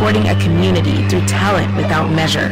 supporting a community through talent without measure.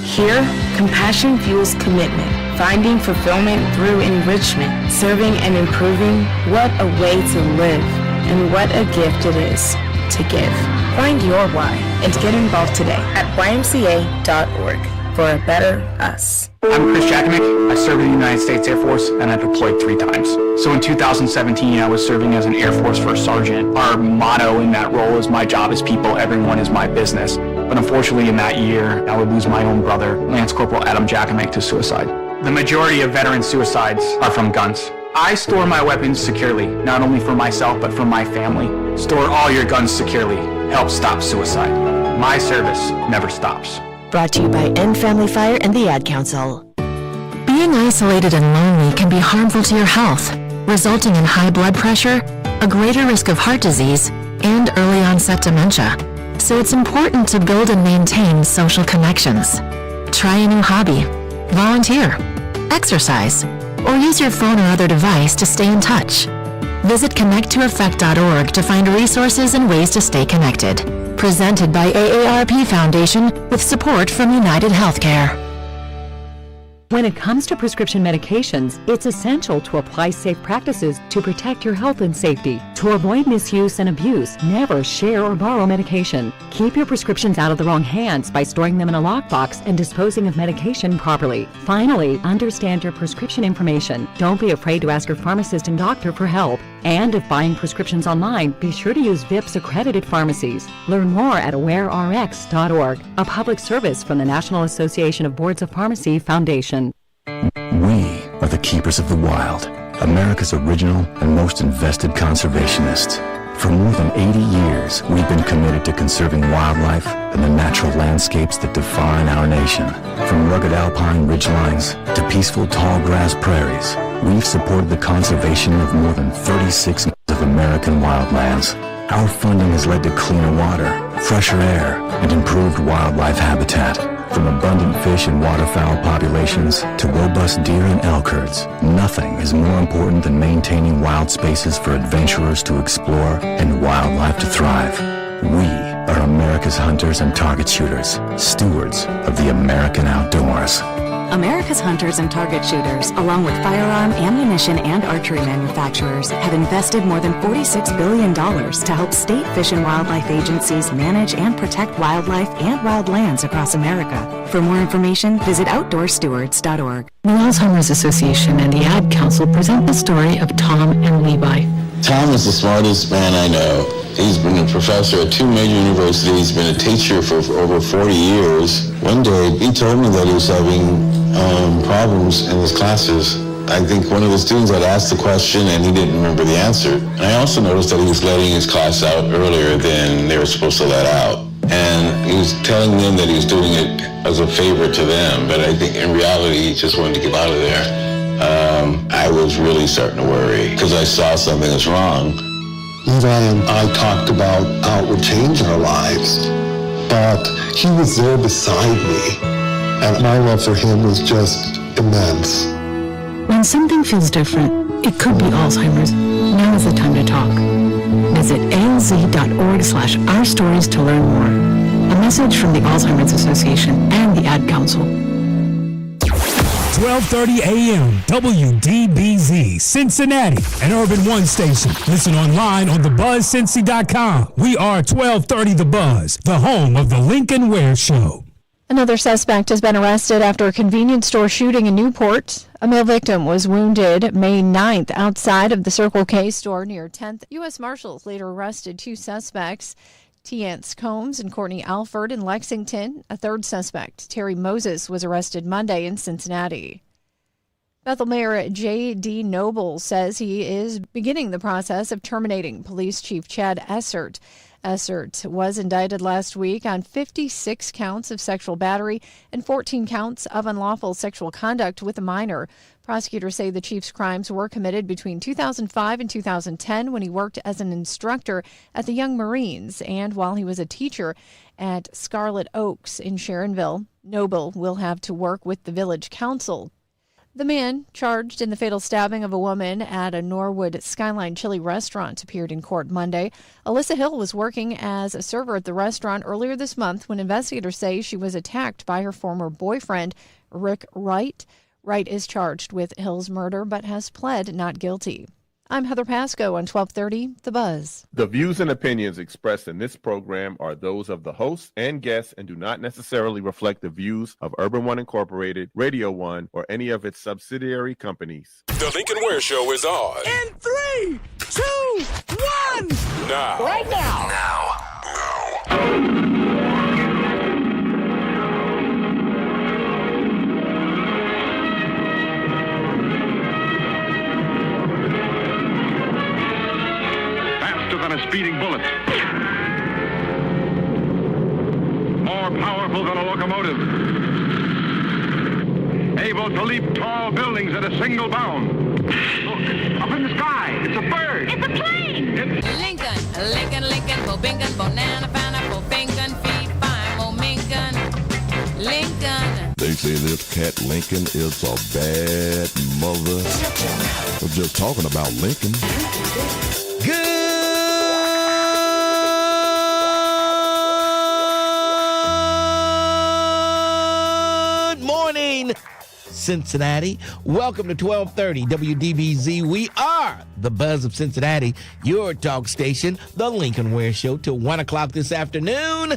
Here, compassion fuels commitment, finding fulfillment through enrichment, serving and improving. What a way to live, and what a gift it is to give. Find your why and get involved today at ymca.org for a better us. I'm Chris Jackanick. I served in the United States Air Force and I deployed 3 times. So in 2017, I was serving as an Air Force First Sergeant. Our motto in that role is, my job is people, everyone is my business. But unfortunately in that year, I would lose my own brother, Lance Corporal Adam Jackanick, to suicide. The majority of veteran suicides are from guns. I store my weapons securely, not only for myself, but for my family. Store all your guns securely. Help stop suicide. My service never stops. Brought to you by End Family Fire and the Ad Council. Being isolated and lonely can be harmful to your health, resulting in high blood pressure, a greater risk of heart disease, and early onset dementia. So it's important to build and maintain social connections. Try a new hobby, volunteer, exercise, or use your phone or other device to stay in touch. Visit connecttoeffect.org to find resources and ways to stay connected. Presented by AARP Foundation with support from United Healthcare. When it comes to prescription medications, it's essential to apply safe practices to protect your health and safety. To avoid misuse and abuse, never share or borrow medication. Keep your prescriptions out of the wrong hands by storing them in a lockbox and disposing of medication properly. Finally, understand your prescription information. Don't be afraid to ask your pharmacist and doctor for help. And if buying prescriptions online, be sure to use VIPS accredited pharmacies. Learn more at awarerx.org, a public service from the National Association of Boards of Pharmacy Foundation. We are the keepers of the wild, America's original and most invested conservationists. For more than 80 years, we've been committed to conserving wildlife and the natural landscapes that define our nation. From rugged alpine ridgelines to peaceful tall grass prairies, we've supported the conservation of more than 36 miles of American wildlands. Our funding has led to cleaner water, fresher air, and improved wildlife habitat. From abundant fish and waterfowl populations to robust deer and elk herds, nothing is more important than maintaining wild spaces for adventurers to explore and wildlife to thrive. We are America's hunters and target shooters, stewards of the American outdoors. America's hunters and target shooters, along with firearm, ammunition, and archery manufacturers, have invested more than $46 billion to help state fish and wildlife agencies manage and protect wildlife and wildlands across America. For more information, visit outdoorstewards.org. The Alzheimer's Association and the Ad Council present the story of Tom and Levi. Tom is the smartest man I know. He's been a professor at 2 major universities, been a teacher for over 40 years. One day, he told me that he was having problems in his classes. I think one of the students had asked the question and he didn't remember the answer. And I also noticed that he was letting his class out earlier than they were supposed to let out. And he was telling them that he was doing it as a favor to them, but I think in reality, he just wanted to get out of there. I was really starting to worry because I saw something was wrong. Levi and I talked about how it would change our lives, but he was there beside me, and my love for him was just immense. When something feels different, it could be Alzheimer's. Now is the time to talk. Visit alz.org/ourstories to learn more. A message from the Alzheimer's Association and the Ad Council. 12:30 a.m. WDBZ, Cincinnati, an Urban One station. Listen online on thebuzzcincy.com. We are 1230 The Buzz, the home of the Lincoln Ware Show. Another suspect has been arrested after a convenience store shooting in Newport. A male victim was wounded May 9th outside of the Circle K store near 10th. U.S. Marshals later arrested 2 suspects, Tiance Combs and Courtney Alford in Lexington. A third suspect, Terry Moses, was arrested Monday in Cincinnati. Bethel Mayor J.D. Noble says he is beginning the process of terminating Police Chief Chad Essert. Essert was indicted last week on 56 counts of sexual battery and 14 counts of unlawful sexual conduct with a minor. Prosecutors say the chief's crimes were committed between 2005 and 2010 when he worked as an instructor at the Young Marines and while he was a teacher at Scarlet Oaks in Sharonville. Noble will have to work with the village council. The man charged in the fatal stabbing of a woman at a Norwood Skyline Chili restaurant appeared in court Monday. Alyssa Hill was working as a server at the restaurant earlier this month when investigators say she was attacked by her former boyfriend, Rick Wright. Wright is charged with Hill's murder but has pled not guilty. I'm Heather Pasco on 1230 The Buzz. The views and opinions expressed in this program are those of the host and guests and do not necessarily reflect the views of Urban One Incorporated, Radio One, or any of its subsidiary companies. The Lincoln Ware Show is on. In 3, 2, 1. Now. Right now. Than a speeding bullet. More powerful than a locomotive. Able to leap tall buildings at a single bound. Look, up in the sky. It's a bird. It's a plane. Lincoln, Bobingan, Bonana, Pineapple, Fingan, Feed, Fine, Momingan, Lincoln. They say this cat Lincoln is a bad mother. I'm just talking about Lincoln. Cincinnati. Welcome to 1230 WDBZ. We are the Buzz of Cincinnati, your talk station, the Lincoln Ware Show, till 1 o'clock this afternoon.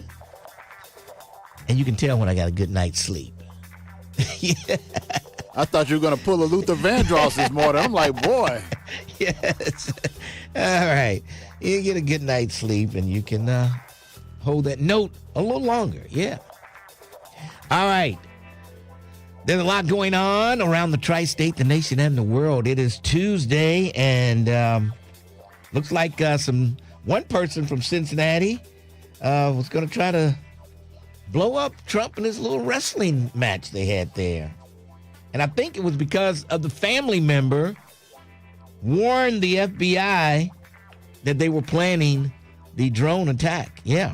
And you can tell when I got a good night's sleep. Yeah. I thought you were going to pull a Luther Vandross this morning. I'm like, boy. Yes. All right. You get a good night's sleep and you can hold that note a little longer. Yeah. All right. There's a lot going on around the tri-state, the nation, and the world. It is Tuesday, and looks like one person from Cincinnati was going to try to blow up Trump in his little wrestling match they had there. And I think it was because of the family member warned the FBI that they were planning the drone attack. Yeah.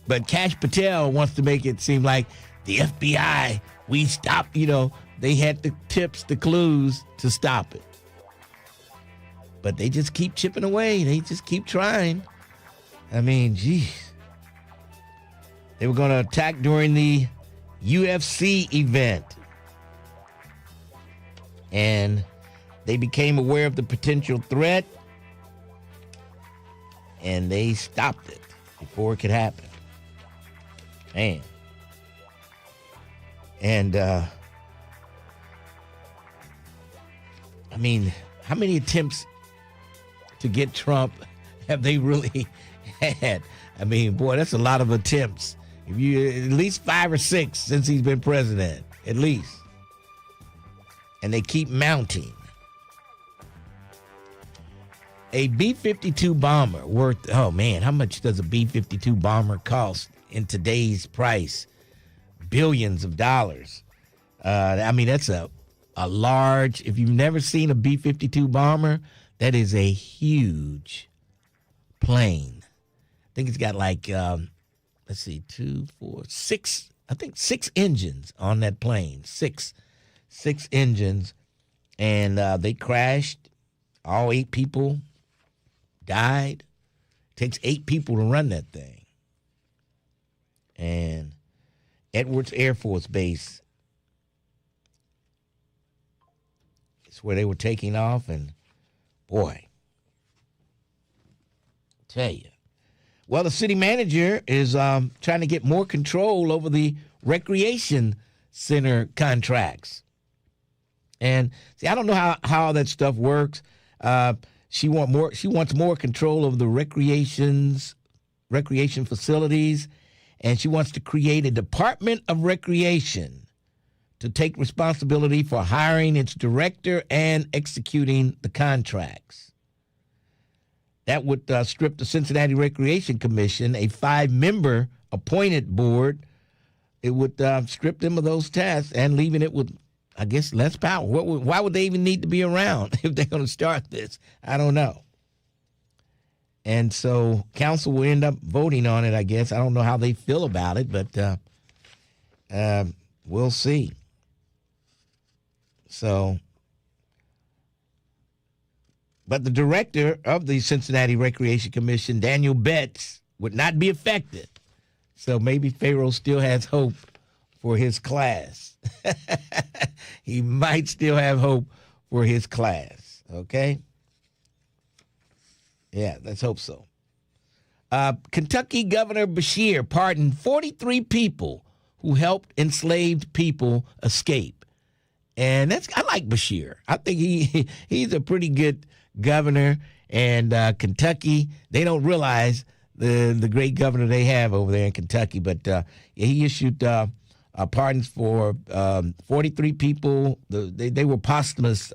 But Kash Patel wants to make it seem like the FBI, we stopped, they had the tips, the clues to stop it. But they just keep chipping away. They just keep trying. I mean, geez. They were going to attack during the UFC event. And they became aware of the potential threat. And they stopped it before it could happen. Man. And, I mean, how many attempts to get Trump have they really had? I mean, boy, that's a lot of attempts. If you at least 5 or 6 since he's been president, at least. And they keep mounting. A B-52 bomber worth, oh man, how much does a B-52 bomber cost in today's price? Billions of dollars. I mean, that's a large, if you've never seen a B-52 bomber, that is a huge plane. I think it's got like, let's see, 2, 4, 6, I think 6 engines on that plane. Six engines. And they crashed. All 8 people died. It takes 8 people to run that thing. And Edwards Air Force Base is where they were taking off, and boy, tell you. Well, the city manager is trying to get more control over the recreation center contracts. And see, I don't know how all that stuff works. She wants more control over the recreation facilities. And she wants to create a Department of Recreation to take responsibility for hiring its director and executing the contracts. That would strip the Cincinnati Recreation Commission, a 5-member appointed board. It would strip them of those tasks and leaving it with, I guess, less power. Why would they even need to be around if they're going to start this? I don't know. And so council will end up voting on it, I guess. I don't know how they feel about it, but we'll see. So, but the director of the Cincinnati Recreation Commission, Daniel Betts, would not be affected. So maybe Pharaoh still has hope for his class. He might still have hope for his class. Okay? Yeah, let's hope so. Kentucky Governor Beshear pardoned 43 people who helped enslaved people escape. And I like Beshear. I think he's a pretty good governor. And Kentucky, they don't realize the great governor they have over there in Kentucky. But he issued pardons for 43 people. They were posthumous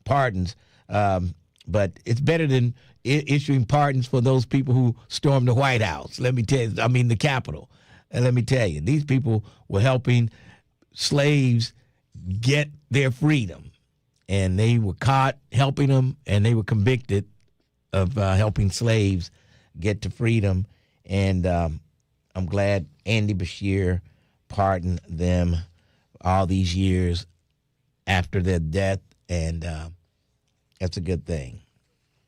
pardons. But it's better than issuing pardons for those people who stormed the White House. Let me tell you, I mean the Capitol. And let me tell you, these people were helping slaves get their freedom. And they were caught helping them, and they were convicted of helping slaves get to freedom. And I'm glad Andy Beshear pardoned them all these years after their death. And that's a good thing.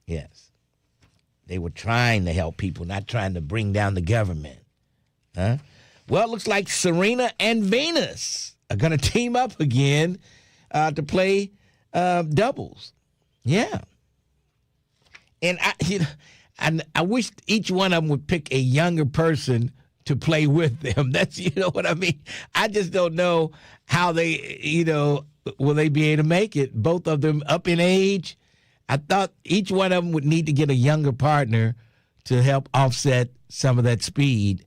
Yes. They were trying to help people, not trying to bring down the government. Huh? Well, it looks like Serena and Venus are going to team up again to play doubles. Yeah. And I wish each one of them would pick a younger person to play with them. That's, you know what I mean? I just don't know how they, will they be able to make it? Both of them up in age. I thought each one of them would need to get a younger partner to help offset some of that speed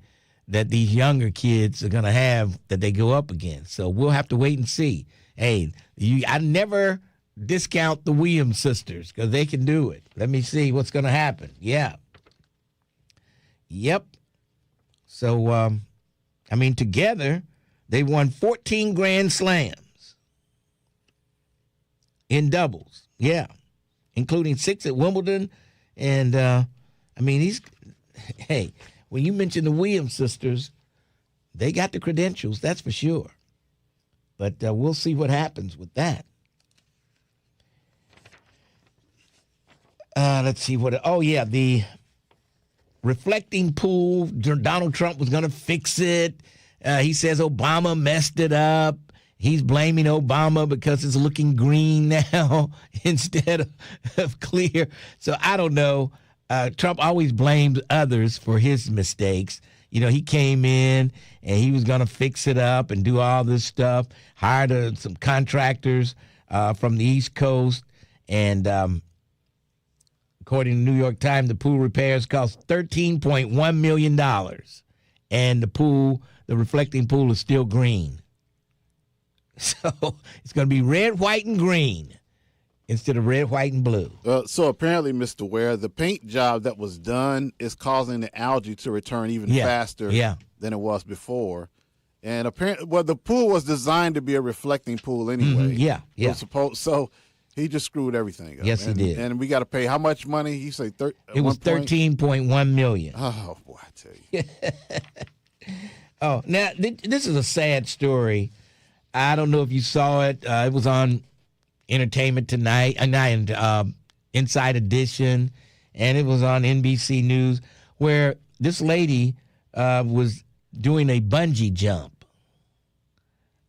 that these younger kids are going to have that they go up against. So we'll have to wait and see. Hey, I never discount the Williams sisters because they can do it. Let me see what's going to happen. Yeah. Yep. So, together they won 14 Grand Slams in doubles. Yeah. Including 6 at Wimbledon. And, when you mention the Williams sisters, they got the credentials, that's for sure. But we'll see what happens with that. Let's see the reflecting pool. Donald Trump was going to fix it. He says Obama messed it up. He's blaming Obama because it's looking green now instead of clear. So I don't know. Trump always blames others for his mistakes. He came in and he was going to fix it up and do all this stuff, hired some contractors from the East Coast. And according to the New York Times, the pool repairs cost $13.1 million. And the reflecting pool is still green. So it's going to be red, white, and green instead of red, white, and blue. So apparently, Mr. Ware, the paint job that was done is causing the algae to return even faster than it was before. And apparently, the pool was designed to be a reflecting pool anyway. Mm-hmm. So he just screwed everything up. Yes, he did. And we got to pay how much money? He said it was $13.1 million. Oh, boy, I tell you. Oh, now, this is a sad story. I don't know if you saw it. It was on Entertainment Tonight, Inside Edition, and it was on NBC News, where this lady was doing a bungee jump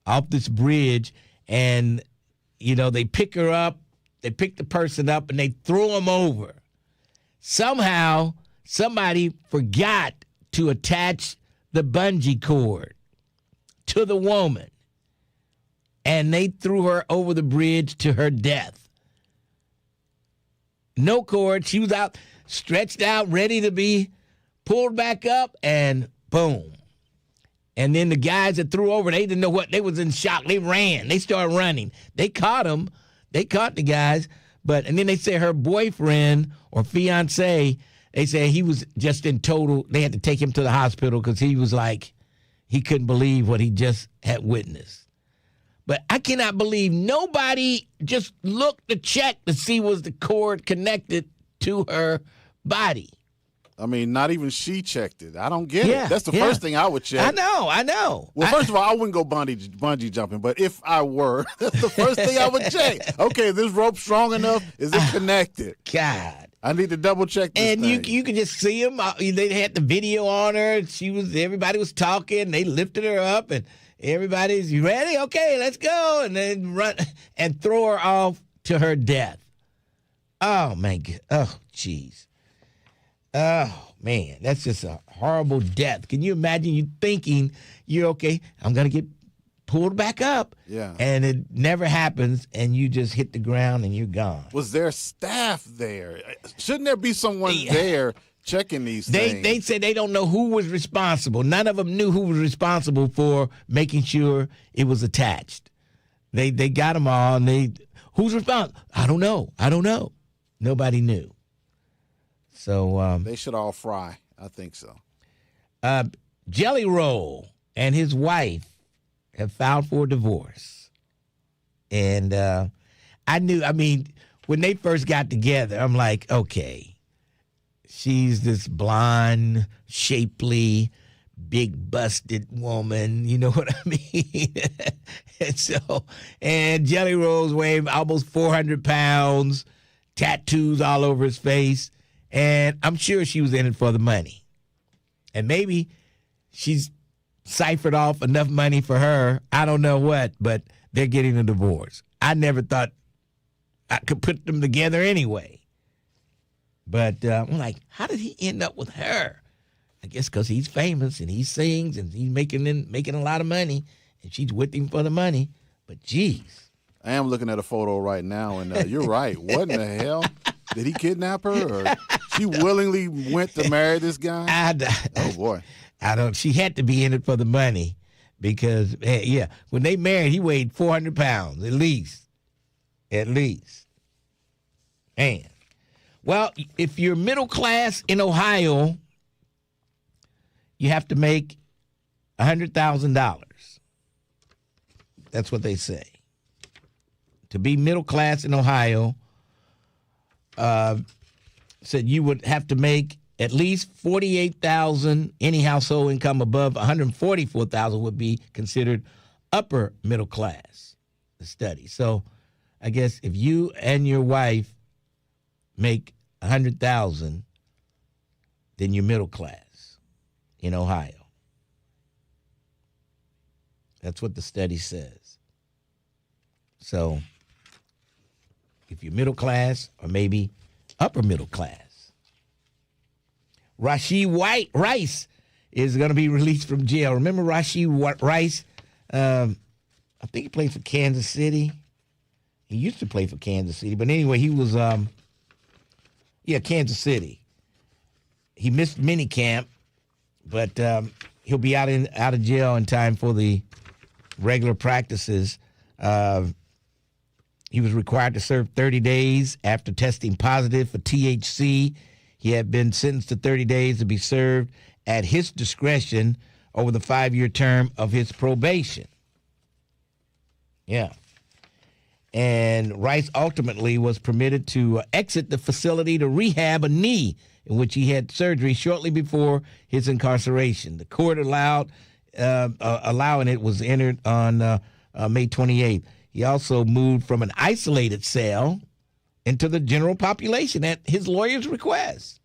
off this bridge, and, they pick her up, they pick the person up, and they throw them over. Somehow, somebody forgot to attach the bungee cord to the woman. And they threw her over the bridge to her death. No cord. She was out, stretched out, ready to be pulled back up, and boom. And then the guys that threw over, they didn't know what. They was in shock. They ran. They started running. They caught them. They caught the guys. And then they say her boyfriend or fiance, they say he was just in total. They had to take him to the hospital because he was like, he couldn't believe what he just had witnessed. But I cannot believe nobody just looked to check to see was the cord connected to her body. I mean, not even she checked it. I don't get it. That's the first thing I would check. I know. Well, first of all, I wouldn't go bungee jumping, but if I were, that's the first thing I would check. Okay, this rope strong enough? Is it connected? God. I need to double check this and thing. you could just see them. They had the video on her. Everybody was talking. They lifted her up, and everybody's, you ready? Okay, let's go. And then run and throw her off to her death. Oh, my God. Oh, jeez. Oh, man, that's just a horrible death. Can you imagine you thinking you're okay, I'm going to get pulled back up. Yeah. And it never happens, and you just hit the ground and you're gone. Was there staff there? Shouldn't there be someone there checking these things? They said they don't know who was responsible. None of them knew who was responsible for making sure it was attached. They got them all, and who's responsible? I don't know. Nobody knew. So they should all fry. I think so. Jelly Roll and his wife have filed for a divorce. And when they first got together, I'm like, okay, she's this blonde, shapely, big busted woman. You know what I mean? and Jelly Roll's weighing almost 400 pounds, tattoos all over his face. And I'm sure she was in it for the money. And maybe she's ciphered off enough money for her. I don't know what, but they're getting a divorce. I never thought I could put them together anyway. But I'm like, how did he end up with her? I guess because he's famous and he sings and he's making a lot of money, and she's with him for the money. But geez. I am looking at a photo right now, and you're right. What in the hell? Did he kidnap her, or she willingly went to marry this guy? Oh, boy. I don't. She had to be in it for the money because, when they married, he weighed 400 pounds at least. At least. Man. Well, if you're middle class in Ohio, you have to make $100,000. That's what they say. To be middle class in Ohio, said you would have to make at least $48,000. Any household income above $144,000 would be considered upper middle class. The study. So, I guess if you and your wife make $100,000, then you're middle class in Ohio. That's what the study says. So, if you're middle class or maybe upper middle class. Rashee Rice is going to be released from jail. Remember Rashee Rice? I think he played for Kansas City. He used to play for Kansas City. But anyway, he was, Kansas City. He missed minicamp, but he'll be out of jail in time for the regular practices. He was required to serve 30 days after testing positive for THC. He had been sentenced to 30 days to be served at his discretion over the 5-year term of his probation. Yeah. And Rice ultimately was permitted to exit the facility to rehab a knee in which he had surgery shortly before his incarceration. The court allowing it was entered on May 28th. He also moved from an isolated cell into the general population at his lawyer's request.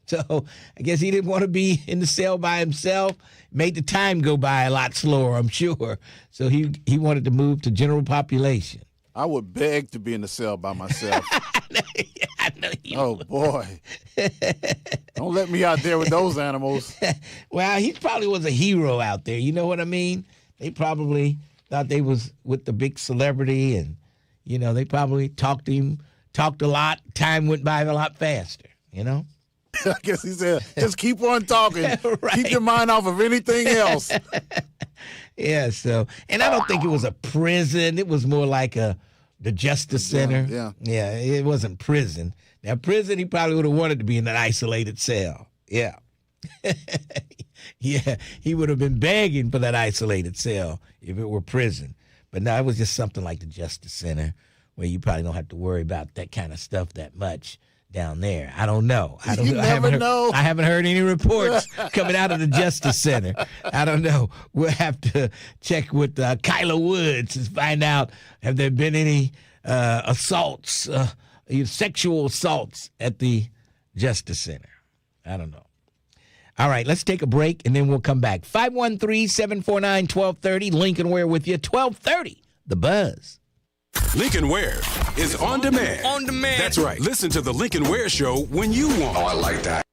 So I guess he didn't want to be in the cell by himself. Made the time go by a lot slower, I'm sure. So he wanted to move to general population. I would beg to be in the cell by myself. I know you would. Boy. Don't let me out there with those animals. Well, he probably was a hero out there. You know what I mean? They probably thought they was with the big celebrity, and, they probably talked a lot. Time went by a lot faster, I guess he said, just keep on talking. Right. Keep your mind off of anything else. Yeah, so, and I don't think it was a prison. It was more like the Justice Center. Yeah, it wasn't prison. Now, prison, he probably would have wanted to be in an isolated cell. Yeah. Yeah, he would have been begging for that isolated cell if it were prison. But no, it was just something like the Justice Center where you probably don't have to worry about that kind of stuff that much. down there. I don't know. I never know. I haven't heard any reports coming out of the Justice Center. I don't know. We'll have to check with Kyla Woods and find out, have there been any assaults, sexual assaults at the Justice Center. I don't know. All right, let's take a break, and then we'll come back. 513-749-1230. Lincoln Ware with you. 1230, The Buzz. Lincoln Ware is on demand. On demand. That's right. Listen to the Lincoln Ware Show when you want. Oh, I like that.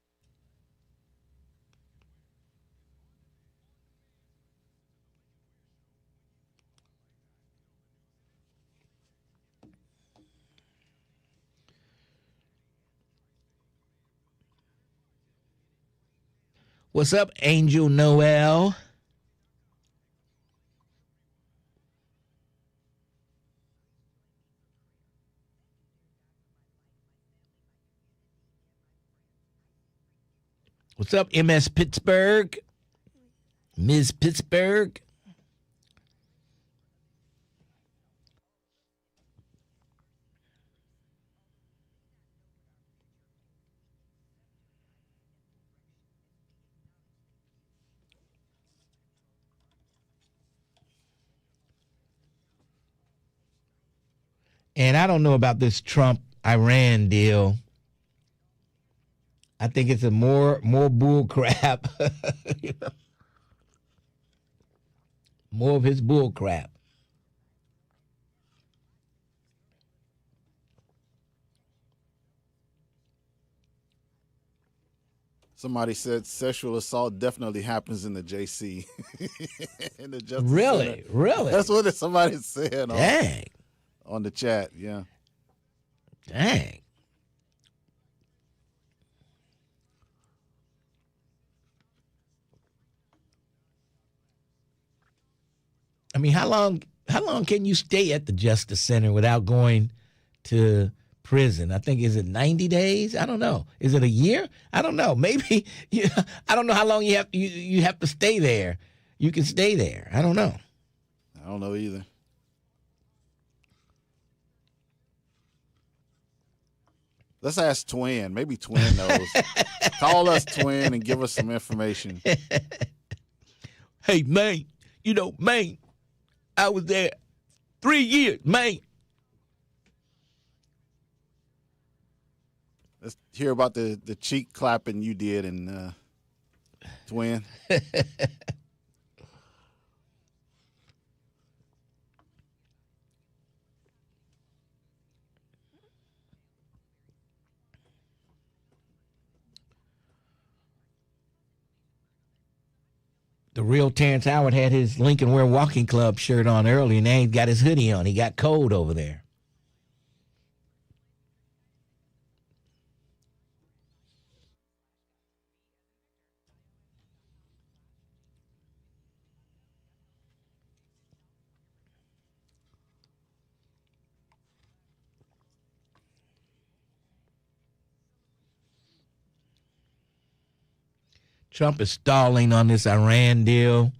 What's up, Angel Noel? What's up, MS Pittsburgh? Ms. Pittsburgh? And I don't know about this Trump-Iran deal. I think it's a more bull crap. You know? More of his bull crap. Somebody said sexual assault definitely happens in the JC. In the Justice Really? Center. Really? That's what somebody said Dang. on the chat. Yeah. Dang. I mean, how long can you stay at the Justice Center without going to prison? I think, is it 90 days? I don't know. Is it a year? I don't know. Maybe I don't know how long you have to stay there. You can stay there. I don't know. I don't know either. Let's ask Twin. Maybe Twin knows. Call us, Twin, and give us some information. Hey, man, man, I was there 3 years, man. Let's hear about the cheek clapping you did in Twin. The real Terrence Howard had his Lincoln Ware Walking Club shirt on early, and now he's got his hoodie on. He got cold over there. Trump is stalling on this Iran deal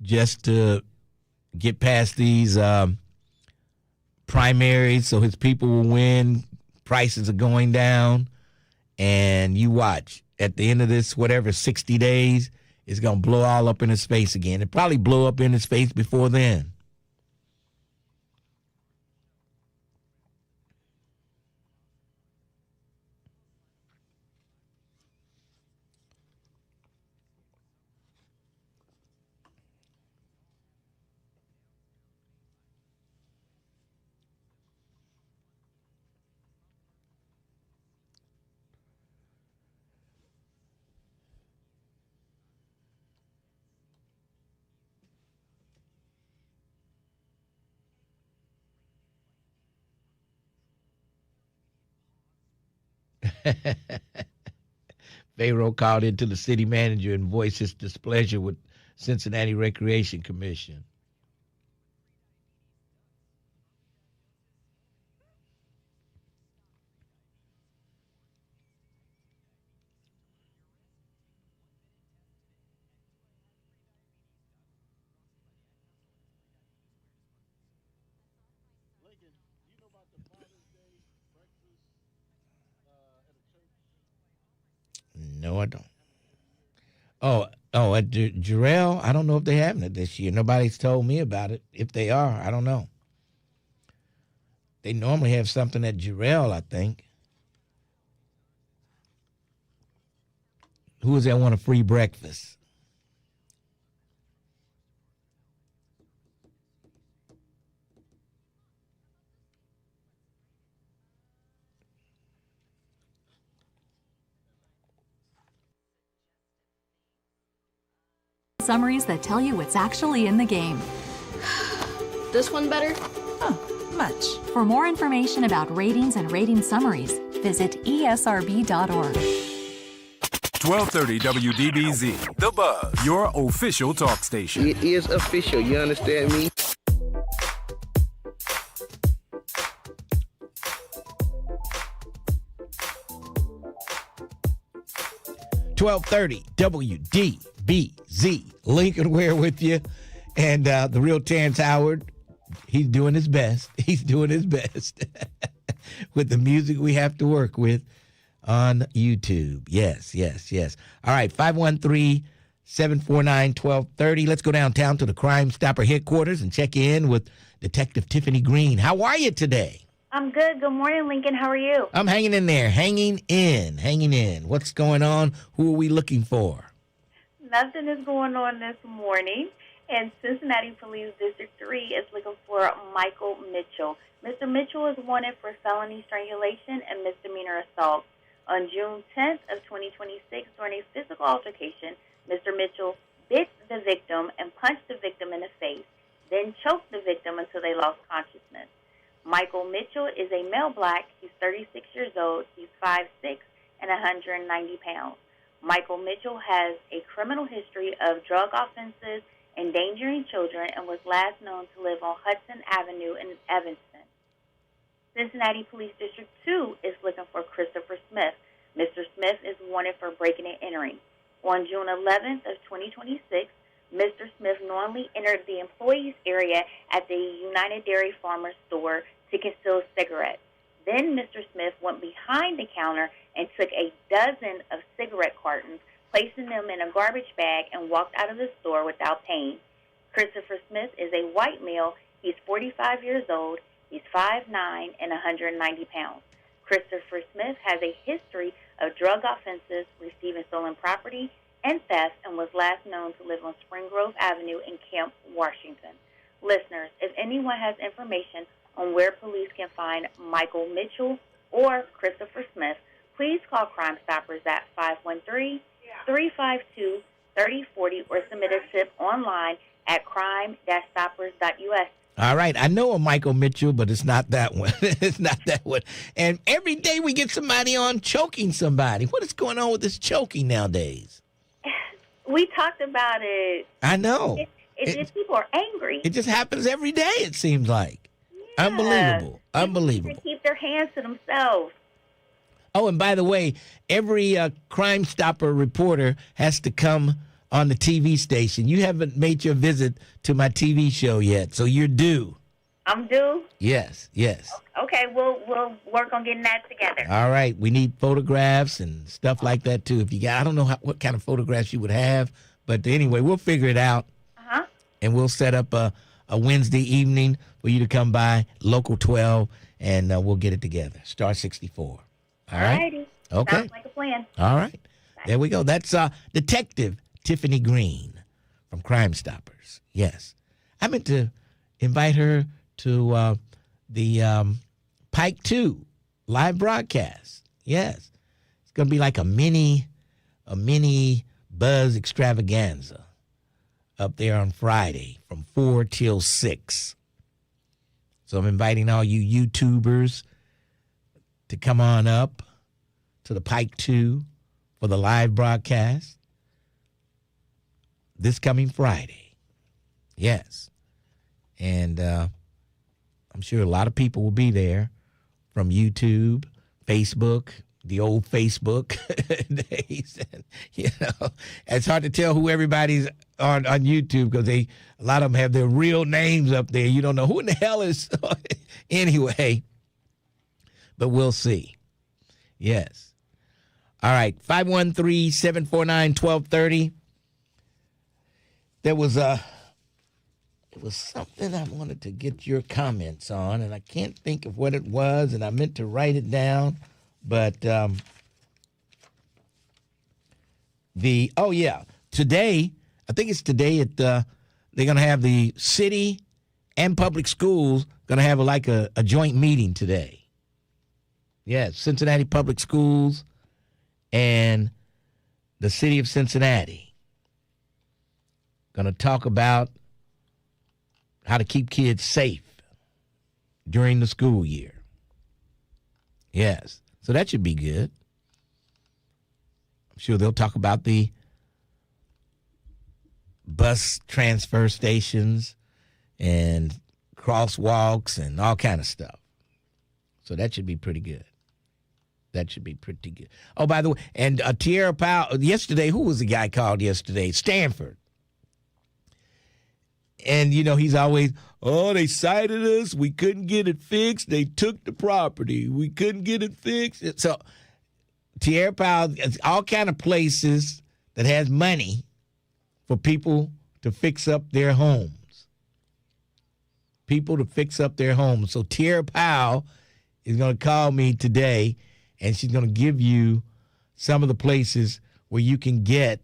just to get past these primaries so his people will win. Prices are going down. And you watch. At the end of this, 60 days, it's going to blow all up in his face again. It probably blow up in his face before then. Pharaoh called into the city manager and voiced his displeasure with Cincinnati Recreation Commission. No, I don't. At Jarrell, I don't know if they're having it this year. Nobody's told me about it. If they are, I don't know. They normally have something at Jarrell, I think. Who is that want a free breakfast? Summaries that tell you what's actually in the game. This one better? Much. For more information about ratings and rating summaries, visit esrb.org. 1230 WDBZ, The Buzz, your official talk station. It is official, you understand me? .1230 WDBZ. Lincoln Ware with you. And the real Terrence Howard, he's doing his best. He's doing his best with the music we have to work with on YouTube. Yes. All right, 513-749-1230. Let's go downtown to the Crime Stopper headquarters and check in with Detective Tiffany Green. How are you today? I'm good. Good morning, Lincoln. How are you? I'm hanging in there, hanging in. What's going on? Who are we looking for? Nothing is going on this morning. And Cincinnati Police District 3 is looking for Michael Mitchell. Mr. Mitchell is wanted for felony strangulation and misdemeanor assault. On June 10th of 2026, during a physical altercation, Mr. Mitchell bit the victim and punched the victim in the face, then choked the victim until they lost consciousness. Michael Mitchell is a male black. He's 36 years old. He's 5'6" and 190 pounds. Michael Mitchell has a criminal history of drug offenses, endangering children, and was last known to live on Hudson Avenue in Evanston. Cincinnati Police District 2 is looking for Christopher Smith. Mr. Smith is wanted for breaking and entering. On June 11th of 2026, Mr. Smith knowingly entered the employees area at the United Dairy Farmers store to conceal cigarettes. Then Mr. Smith went behind the counter and took a dozen of cigarette cartons, placing them in a garbage bag, and walked out of the store without paying. Christopher Smith is a white male. He's 45 years old. He's 5'9" and 190 pounds. Christopher Smith has a history of drug offenses, receiving stolen property, and theft, and was last known to live on Spring Grove Avenue in Camp, Washington. Listeners, if anyone has information on where police can find Michael Mitchell or Christopher Smith, please call Crime Stoppers at 513-352-3040 or submit a tip online at crime-stoppers.us. All right, I know a Michael Mitchell, but it's not that one. It's not that one. And every day we get somebody on choking somebody. What is going on with this choking nowadays? We talked about it. I know. People are angry. It just happens every day, it seems like. Yeah. Unbelievable. They keep their hands to themselves. Oh, and by the way, every Crime Stopper reporter has to come on the TV station. You haven't made your visit to my TV show yet, so you're due. I'm due? Yes. Okay, we'll work on getting that together. All right, we need photographs and stuff like that, too. If you got, I don't know what kind of photographs you would have, but anyway, we'll figure it out. And we'll set up a Wednesday evening for you to come by, Local 12, and we'll get it together. Star 64. All right? Alrighty. Okay. Sounds like a plan. All right. There we go. That's Detective Tiffany Green from Crime Stoppers. Yes. I meant to invite her to the Pike 2 live broadcast. Yes. It's going to be like a mini Buzz extravaganza up there on Friday from 4 till 6. So I'm inviting all you YouTubers to come on up to the Pike 2 for the live broadcast this coming Friday. Yes. And I'm sure a lot of people will be there from YouTube, Facebook, the old Facebook days. And, it's hard to tell who everybody's on YouTube because a lot of them have their real names up there. You don't know who in the hell is anyway. But we'll see. Yes. All right, 513-749-1230. There was it was something I wanted to get your comments on, and I can't think of what it was, and I meant to write it down, but today, I think it's today they're going to have the city and public schools going to have a joint meeting today. Yes, Cincinnati Public Schools and the city of Cincinnati going to talk about how to keep kids safe during the school year. Yes, so that should be good. I'm sure they'll talk about the bus transfer stations and crosswalks and all kind of stuff. So that should be pretty good. That should be pretty good. Oh, by the way, and Tierra Powell, yesterday, who was the guy called yesterday? Stanford. And, he's always, they cited us. We couldn't get it fixed. They took the property. We couldn't get it fixed. So Tierra Powell, all kind of places that has money for people to fix up their homes. People to fix up their homes. So Tierra Powell is going to call me today, and she's going to give you some of the places where you can get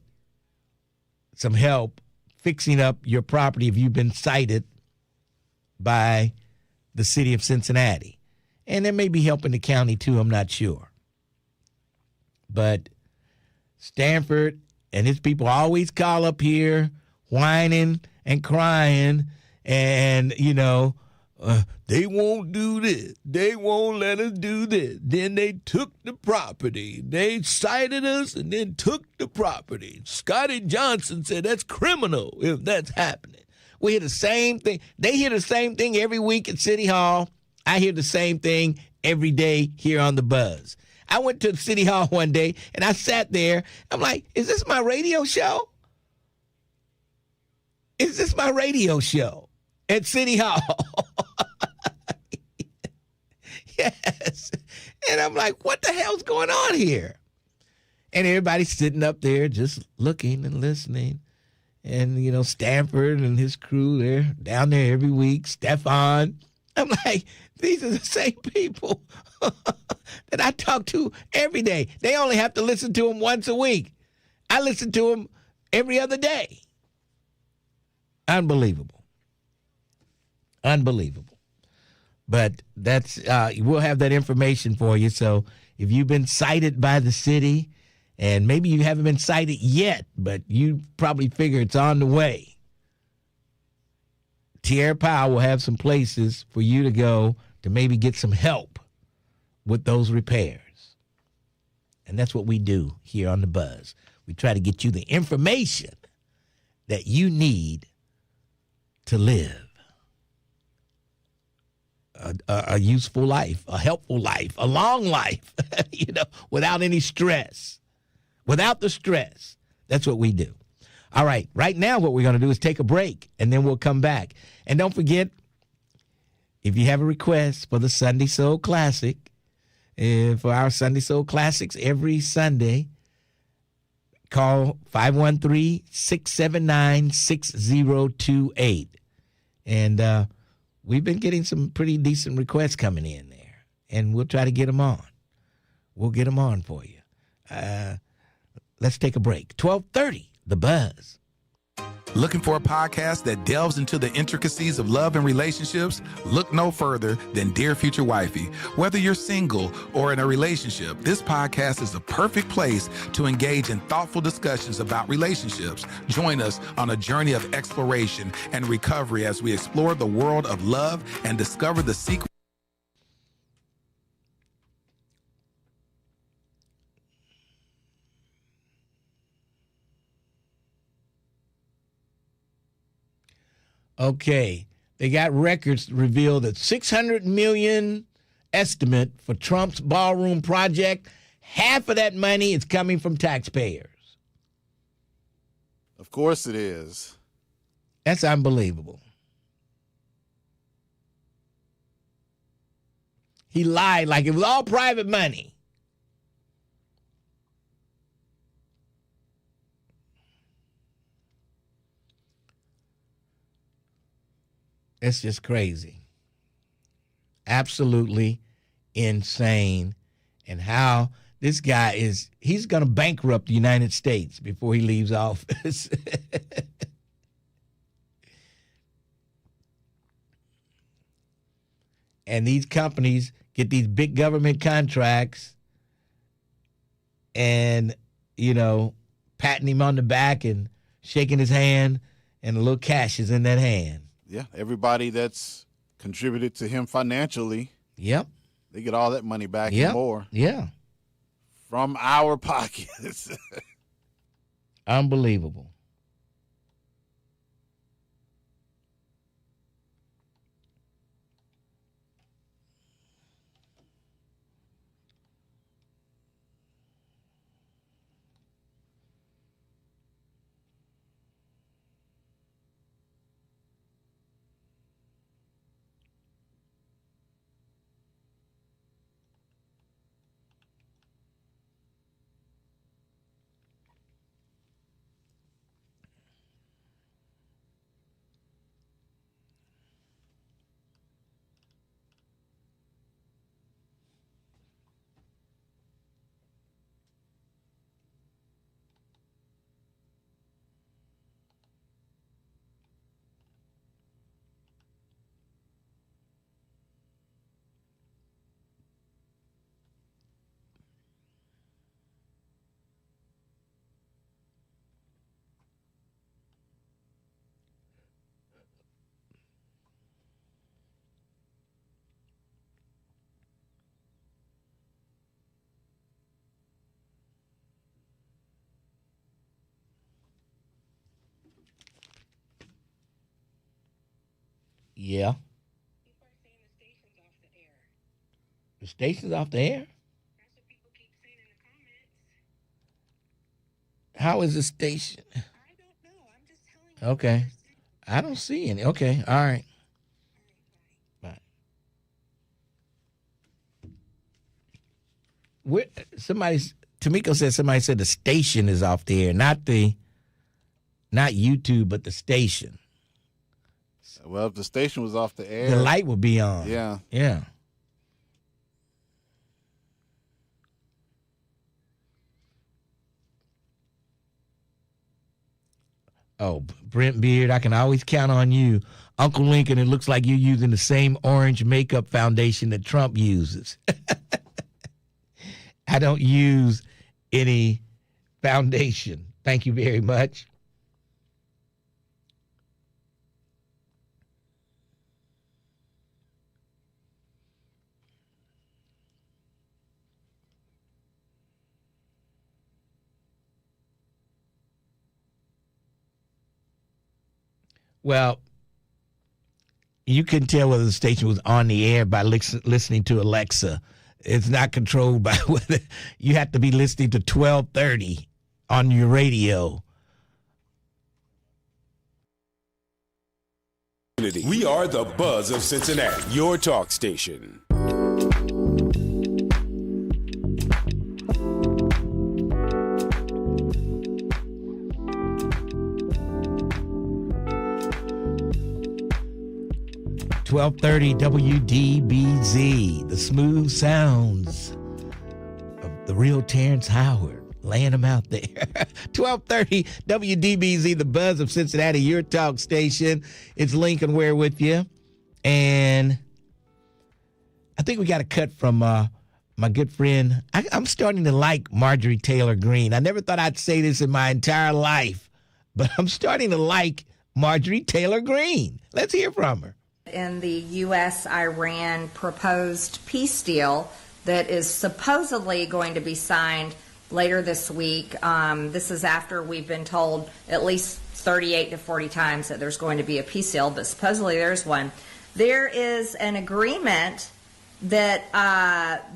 some help fixing up your property if you've been cited by the city of Cincinnati. And there may be help in the county, too. I'm not sure. But Stanford and his people always call up here whining and crying and, they won't do this. They won't let us do this. Then they took the property. They cited us and then took the property. Scotty Johnson said that's criminal if that's happening. We hear the same thing. They hear the same thing every week at City Hall. I hear the same thing every day here on The Buzz. I went to City Hall one day, and I sat there. I'm like, is this my radio show? Is this my radio show at City Hall? Yes. And I'm like, what the hell's going on here? And everybody's sitting up there just looking and listening. And, Stanford and his crew, they're down there every week. Stefan. I'm like, these are the same people that I talk to every day. They only have to listen to them once a week. I listen to them every other day. Unbelievable. Unbelievable. But that's we'll have that information for you. So if you've been cited by the city, and maybe you haven't been cited yet, but you probably figure it's on the way, Tierra Powell will have some places for you to go to maybe get some help with those repairs. And that's what we do here on The Buzz. We try to get you the information that you need to live a useful life, a helpful life, a long life, without any stress. Without the stress. That's what we do. All right, right now what we're going to do is take a break, and then we'll come back. And don't forget, if you have a request for the Sunday Soul Classic, for our Sunday Soul Classics every Sunday, call 513-679-6028. And we've been getting some pretty decent requests coming in there, and we'll try to get them on. We'll get them on for you. Let's take a break. 12:30, The Buzz. Looking for a podcast that delves into the intricacies of love and relationships? Look no further than Dear Future Wifey. Whether you're single or in a relationship, this podcast is the perfect place to engage in thoughtful discussions about relationships. Join us on a journey of exploration and recovery as we explore the world of love and discover the secret. Okay, they got records revealed that $600 million estimate for Trump's ballroom project. Half of that money is coming from taxpayers. Of course it is. That's unbelievable. He lied like it was all private money. It's just crazy. Absolutely insane. And how this guy he's going to bankrupt the United States before he leaves office. And these companies get these big government contracts and, patting him on the back and shaking his hand, and a little cash is in that hand. Yeah, everybody that's contributed to him financially. Yep. They get all that money back and more. Yeah. From our pockets. Unbelievable. Yeah. The station's off the air? How is the station? I don't know. I'm just telling you. Okay. I don't see any. Okay. All right. Bye. Tamiko said somebody said the station is off the air, not YouTube, but the station. Well, if the station was off the air, the light would be on. Yeah. Yeah. Oh, Brent Beard, I can always count on you. Uncle Lincoln, it looks like you're using the same orange makeup foundation that Trump uses. I don't use any foundation. Thank you very much. Well, you couldn't tell whether the station was on the air by listening to Alexa. It's not controlled by whether you have to be listening to 1230 on your radio. We are the Buzz of Cincinnati, your talk station. .1230 WDBZ, the smooth sounds of the real Terrence Howard, laying them out there. 1230 WDBZ, the Buzz of Cincinnati, your talk station. It's Lincoln Ware with you. And I think we got a cut from my good friend. I'm starting to like Marjorie Taylor Greene. I never thought I'd say this in my entire life, but I'm starting to like Marjorie Taylor Greene. Let's hear from her. In the U.S.-Iran proposed peace deal that is supposedly going to be signed later this week. This is after we've been told at least 38 to 40 times that there's going to be a peace deal, but supposedly there's one. There is an agreement that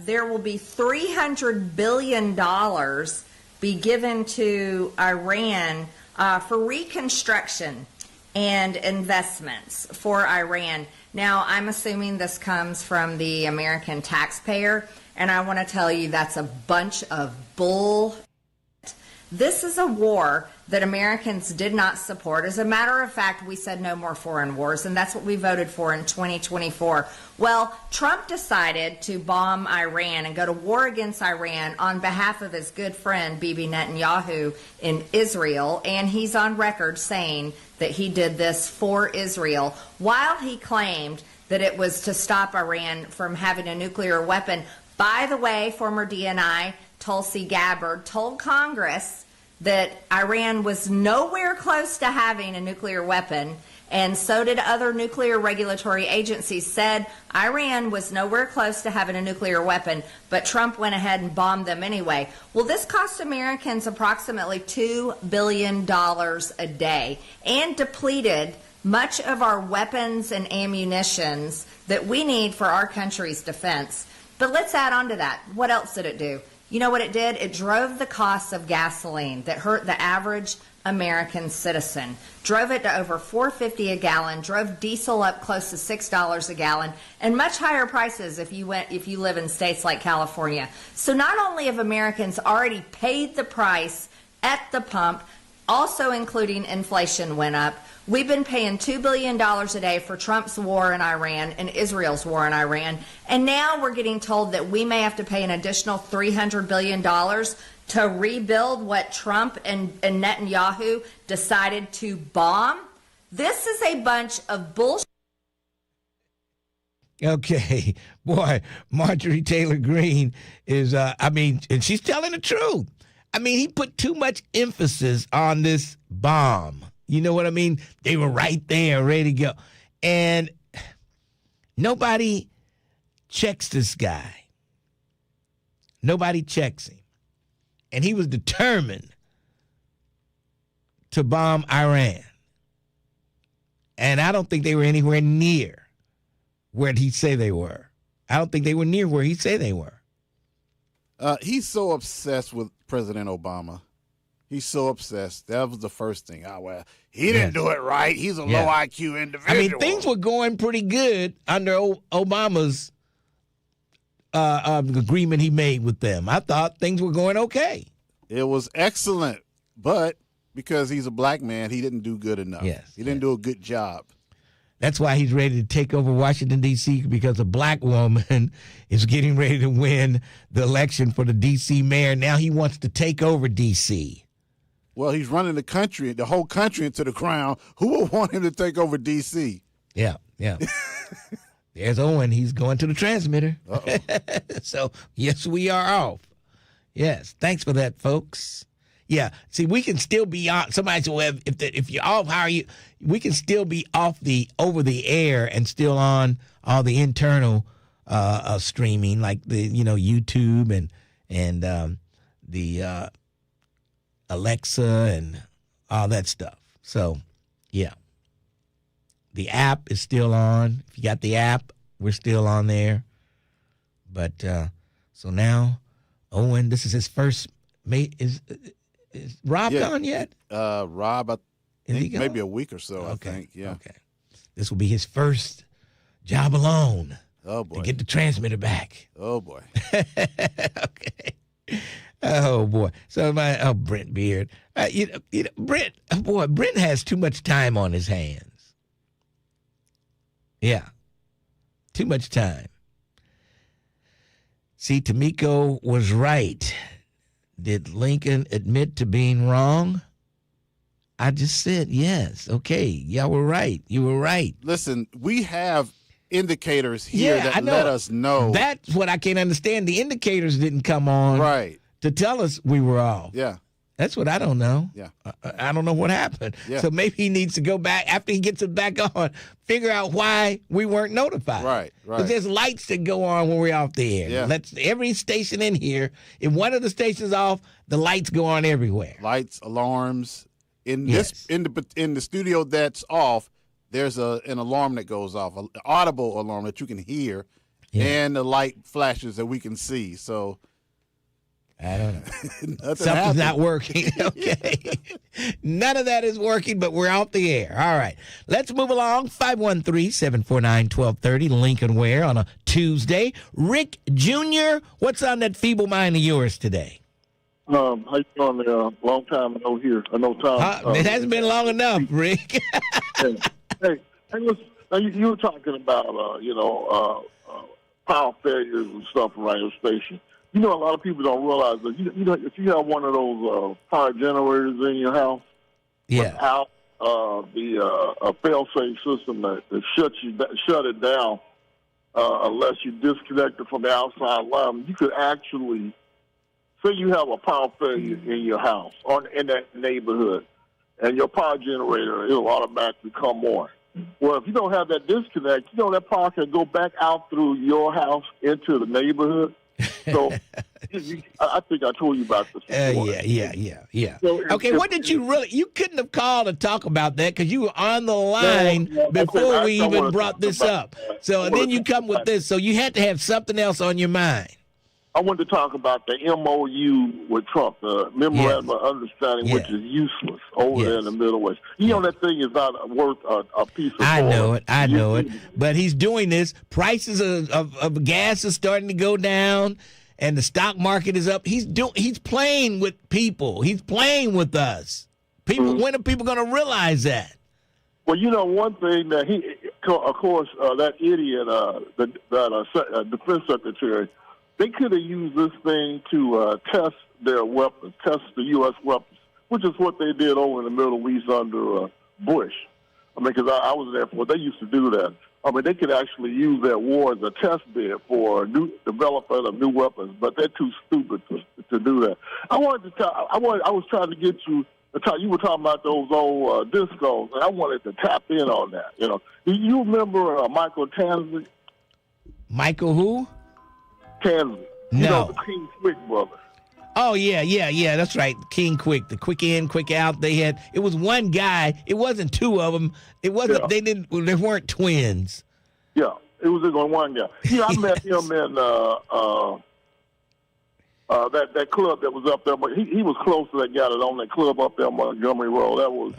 there will be $300 billion be given to Iran for reconstruction and investments for Iran. Now, I'm assuming this comes from the American taxpayer, and I want to tell you that's a bunch of bull. This is a war that Americans did not support. As a matter of fact, we said no more foreign wars, and that's what we voted for in 2024. Well, Trump decided to bomb Iran and go to war against Iran on behalf of his good friend Bibi Netanyahu in Israel, and he's on record saying that he did this for Israel, while he claimed that it was to stop Iran from having a nuclear weapon. By the way, former DNI Tulsi Gabbard told Congress that Iran was nowhere close to having a nuclear weapon, and so did other nuclear regulatory agencies, said Iran was nowhere close to having a nuclear weapon, but Trump went ahead and bombed them anyway. Well, this cost Americans approximately $2 billion a day and depleted much of our weapons and ammunitions that we need for our country's defense. But let's add on to that. What else did it do? You know what it did? It drove the cost of gasoline that hurt the average American citizen. Drove it to over $4.50 a gallon, drove diesel up close to $6 a gallon, and much higher prices if you live in states like California. So not only have Americans already paid the price at the pump, also including inflation went up. We've been paying $2 billion a day for Trump's war in Iran and Israel's war in Iran. And now we're getting told that we may have to pay an additional $300 billion to rebuild what Trump and Netanyahu decided to bomb. This is a bunch of bullshit. Okay. Boy, Marjorie Taylor Greene is, and she's telling the truth. I mean, he put too much emphasis on this bomb. You know what I mean? They were right there, ready to go. And nobody checks this guy. Nobody checks him. And he was determined to bomb Iran. And I don't think they were anywhere near where he say they were. I don't think they were near where he say they were. He's so obsessed with President Obama. He's so obsessed. That was the first thing. He didn't do it right. He's a low IQ individual. I mean, things were going pretty good under Obama's agreement he made with them. I thought things were going okay. It was excellent, but because he's a black man, he didn't do good enough. Yes, he didn't do a good job. That's why he's ready to take over Washington, D.C., because a black woman is getting ready to win the election for the D.C. mayor. Now he wants to take over D.C. Well, he's running the country, the whole country into the ground. Who would want him to take over D.C.? Yeah. There's Owen. He's going to the transmitter. So, yes, we are off. Yes. Thanks for that, folks. Yeah. See, we can still be on. Somebody said, well, if you're off, how are you? We can still be off over the air and still on all the internal streaming, like the YouTube and the Alexa and all that stuff. So, yeah. The app is still on. If you got the app, we're still on there. But so now, Owen, this is his first mate. Is Rob gone yet? Rob, I think maybe a week or so, okay. I think. Yeah. Okay. This will be his first job alone. Oh, boy. To get the transmitter back. Oh, boy. Okay. Oh, boy. So, Brent Beard. Brent has too much time on his hands. Yeah. Too much time. See, Tamiko was right. Did Lincoln admit to being wrong? I just said yes. Okay, y'all were right. You were right. Listen, we have indicators here that let us know. That's what I can't understand. The indicators didn't come on to tell us we were off. Yeah. That's what I don't know. Yeah. I don't know what happened. Yeah. So maybe he needs to go back after he gets it back on, figure out why we weren't notified. Right. Because there's lights that go on when we're off the air. Yeah. Every station in here, if one of the stations off, the lights go on everywhere. Lights, alarms. In the studio that's off, there's an alarm that goes off, an audible alarm that you can hear, and the light flashes that we can see. So I don't know. Something's not working. Okay. None of that is working, but we're off the air. All right. Let's move along. 513-749-1230, Lincoln Ware on a Tuesday. Rick Jr., what's on that feeble mind of yours today? How you doing there? Long time no here. No time. It hasn't been long enough, Rick. hey, listen. Now you were talking about power failures and stuff around your station. You know, a lot of people don't realize that if you have one of those power generators in your house, without the fail-safe system that shut it down unless you disconnect it from the outside line, you could actually say you have a power failure in your house or in that neighborhood, and your power generator, it'll automatically come on. Well, if you don't have that disconnect, that power can go back out through your house into the neighborhood. So I think I told you about this before. Yeah. So what did you couldn't have called to talk about that because you were on the line before we even brought this up. So then you come with this. So you had to have something else on your mind. I wanted to talk about the MOU with Trump, the Memorandum of Understanding, which is useless over there in the Middle West. That thing is not worth a piece of oil. I know it. But he's doing this. Prices of gas are starting to go down, and the stock market is up. He's playing with people. He's playing with us. People. When are people going to realize that? Well, one thing that that idiot, the defense secretary, they could have used this thing to test their weapons, test the U.S. weapons, which is what they did over in the Middle East under Bush. I mean, because I was there for they used to do that. I mean, they could actually use that war as a test bed for development of new weapons, but they're too stupid to do that. I was trying to get you. You were talking about those old discos, and I wanted to tap in on that. Do you remember Michael Tansley? Michael who? Tansley. No. The King Quick brothers. Oh, yeah. That's right. King Quick, the quick in, quick out. It was one guy. It wasn't two of them. It wasn't, they weren't twins. Yeah, it was just one guy. Yeah, I met him in that club that was up there, but he was close to that guy that owned that club up there on Montgomery Road. That was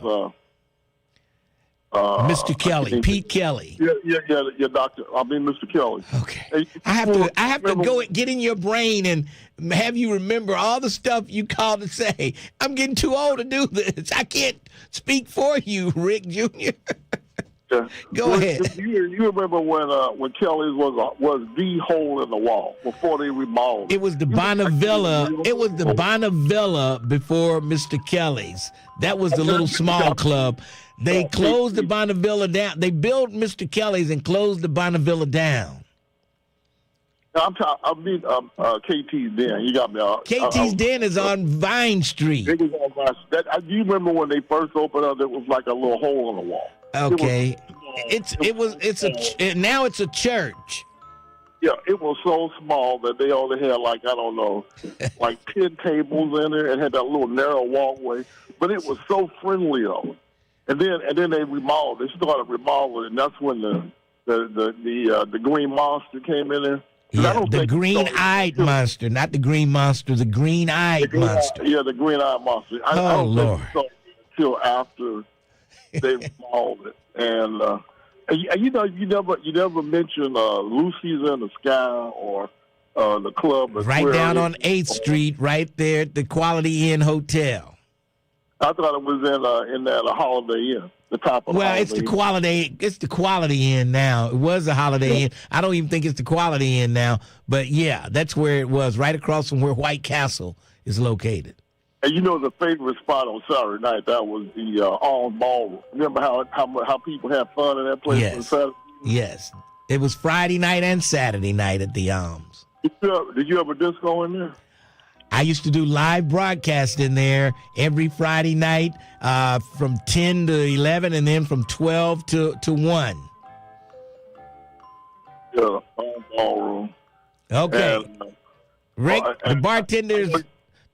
Mr. Kelly, Pete Kelly. Yeah, doctor. I mean, Mr. Kelly. Okay. I have to get in your brain and have you remember all the stuff you called to say. I'm getting too old to do this. I can't speak for you, Rick Jr. Go ahead. You remember when Kelly's was the hole in the wall before they remodeled? It was the Bonnevilla. It was the Bonnevilla before Mr. Kelly's. That was the little small club. They closed the Bonnevilla down. They built Mr. Kelly's and closed the Bonnevilla down. I mean, KT's Den. You got me. KT's Den is on Vine Street. It was on Vine Street. Do you remember when they first opened up? It was like a little hole in the wall. Okay, now it's a church. Yeah, it was so small that they only had like 10 tables in there and had that little narrow walkway. But it was so friendly though. And then they remodeled. They started remodeling, and that's when the Green Monster came in there. Yeah, the green-eyed monster, not the green monster, the green-eyed monster. Yeah, the green-eyed monster. I don't Lord. think it until after they remodeled it. And you never mentioned Lucy's in the Sky or the club. Right down on 8th Street, right there at the Quality Inn Hotel. I thought it was in that Holiday Inn, the top of the Holiday Inn. It's the Quality Inn now. It was the Holiday Inn. I don't even think it's the Quality Inn now. But yeah, that's where it was, right across from where White Castle is located. And the favorite spot on Saturday night, that was the Arms Ballroom. Remember how people had fun in that place? Yes. It was Friday night and Saturday night at the Arms. Did you ever disco in there? I used to do live broadcast in there every Friday night from 10 to 11 and then from 12 to 1. Yeah, ballroom. Okay. And, Rick, the bartender's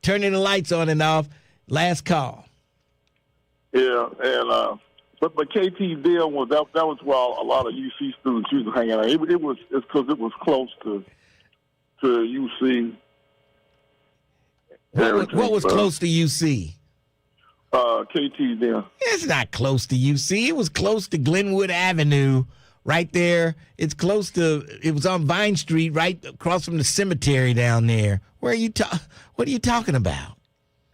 turning the lights on and off. Last call. Yeah, and but KT deal was that was where a lot of UC students used to hang out. It's because it was close to UC. What was close to UC? KT then. It's not close to UC. It was close to Glenwood Avenue, right there. It was on Vine Street, right across from the cemetery down there. What are you talking about?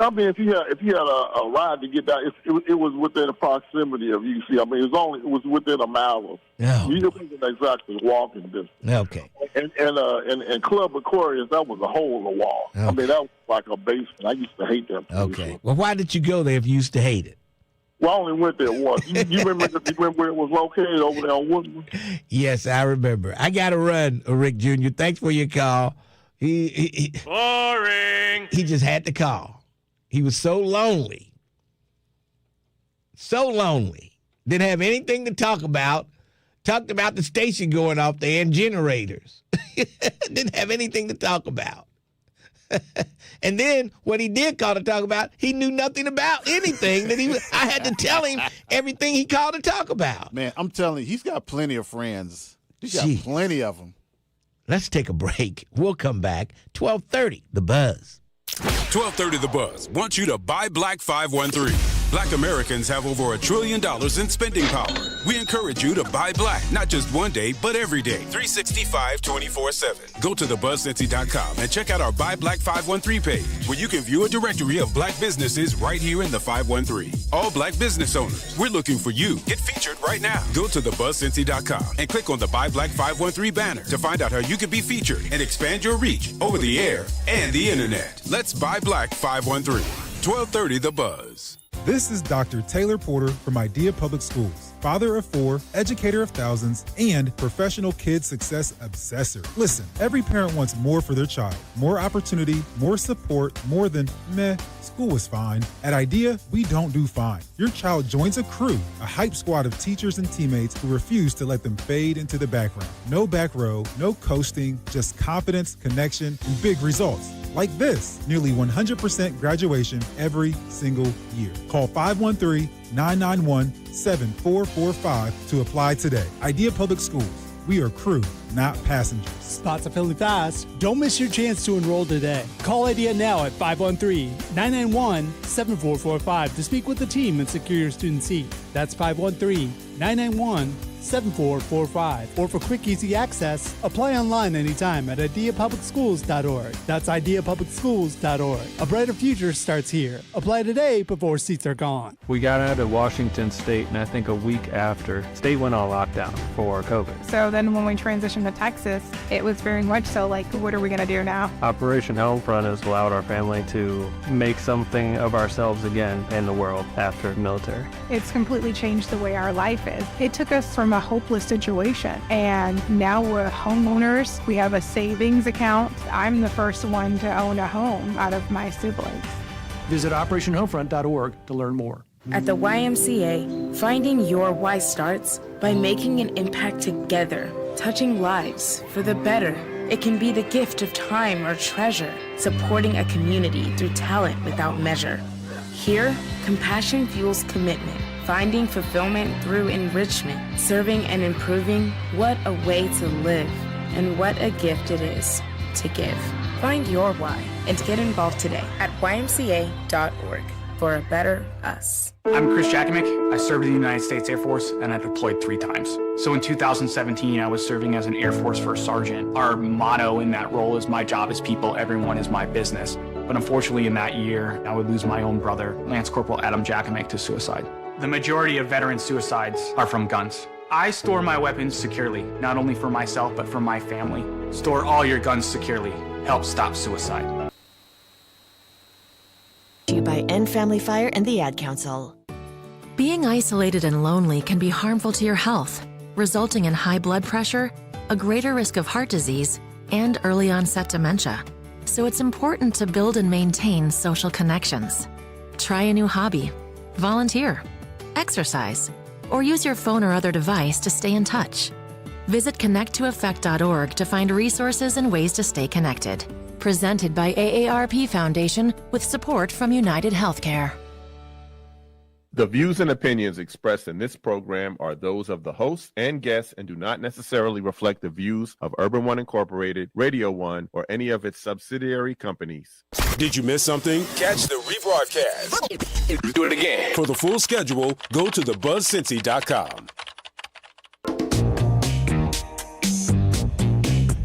I mean, if you had a ride to get down, it was within the proximity of UC. I mean, it was within a mile of. No. You wasn't exactly walking distance. Okay. And Club Aquarius, that was a hole in the wall. Okay. I mean, that was like a basement. I used to hate that place. Okay. Well, why did you go there if you used to hate it? Well, I only went there once. You remember where it was located over there on Woodland? Yes, I remember. I got to run, Rick Jr. Thanks for your call. He boring. He just had to call. He was so lonely. So lonely. Didn't have anything to talk about. Talked about the station going off there and generators. Didn't have anything to talk about. And then what he did call to talk about, he knew nothing about anything that I had to tell him everything he called to talk about. Man, I'm telling you, he's got plenty of friends. He's got plenty of them. Let's take a break. We'll come back. 12:30, The Buzz. 1230 The Buzz wants you to buy Black 513. Black Americans have over $1 trillion in spending power. We encourage you to buy black, not just one day, but every day, 365, 24/7. Go to thebuzzcincy.com and check out our Buy Black 513 page, where you can view a directory of black businesses right here in the 513. All black business owners, we're looking for you. Get featured right now. Go to thebuzzcincy.com and click on the Buy Black 513 banner to find out how you can be featured and expand your reach over the air and the internet. Let's buy Black 513. 1230 The Buzz. This is Dr. Taylor Porter from Idea Public Schools, father of 4, educator of thousands, and professional kid success obsessor. Listen, every parent wants more for their child. More opportunity, more support, more than, meh, school is fine. At Idea, we don't do fine. Your child joins a crew, a hype squad of teachers and teammates who refuse to let them fade into the background. No back row, no coasting, just confidence, connection, and big results. Like this, nearly 100% graduation every single year. Call 513-991-7445 to apply today. Idea Public Schools. We are crew, not passengers. Spots are filling fast. Don't miss your chance to enroll today. Call Idea now at 513-991-7445 to speak with the team and secure your student seat. That's 513-991-7445. Or for quick, easy access, apply online anytime at ideapublicschools.org. That's ideapublicschools.org. A brighter future starts here. Apply today before seats are gone. We got out of Washington State, and I think a week after, state went on lockdown for COVID. So then when we transitioned to Texas, it was very much so like, what are we going to do now? Operation Homefront has allowed our family to make something of ourselves again in the world after military. It's completely changed the way our life is. It took us from a hopeless situation, and now we're homeowners. We have a savings account. I'm the first one to own a home out of my siblings. Visit OperationHomefront.org to learn more. At the YMCA, finding your why starts by making an impact together, touching lives for the better. It can be the gift of time or treasure, supporting a community through talent without measure. Here, compassion fuels commitment, finding fulfillment through enrichment, serving and improving. What a way to live, and what a gift it is to give. Find your why and get involved today at ymca.org for a better us. I'm Chris Jakovic. I served in the United States Air Force, and I deployed 3 times. So in 2017, I was serving as an Air Force First Sergeant. Our motto in that role is, my job is people, everyone is my business. But unfortunately in that year, I would lose my own brother, Lance Corporal Adam Jakovic, to suicide. The majority of veteran suicides are from guns. I store my weapons securely, not only for myself, but for my family. Store all your guns securely. Help stop suicide. By End Family Fire and the Ad Council. Being isolated and lonely can be harmful to your health, resulting in high blood pressure, a greater risk of heart disease, and early onset dementia. So it's important to build and maintain social connections. Try a new hobby, volunteer, exercise, or use your phone or other device to stay in touch. Visit connecttoeffect.org to find resources and ways to stay connected. Presented by AARP Foundation with support from United Healthcare. The views and opinions expressed in this program are those of the hosts and guests and do not necessarily reflect the views of Urban One Incorporated, Radio One, or any of its subsidiary companies. Did you miss something? Catch the rebroadcast. Do it again. For the full schedule, go to thebuzzcincy.com.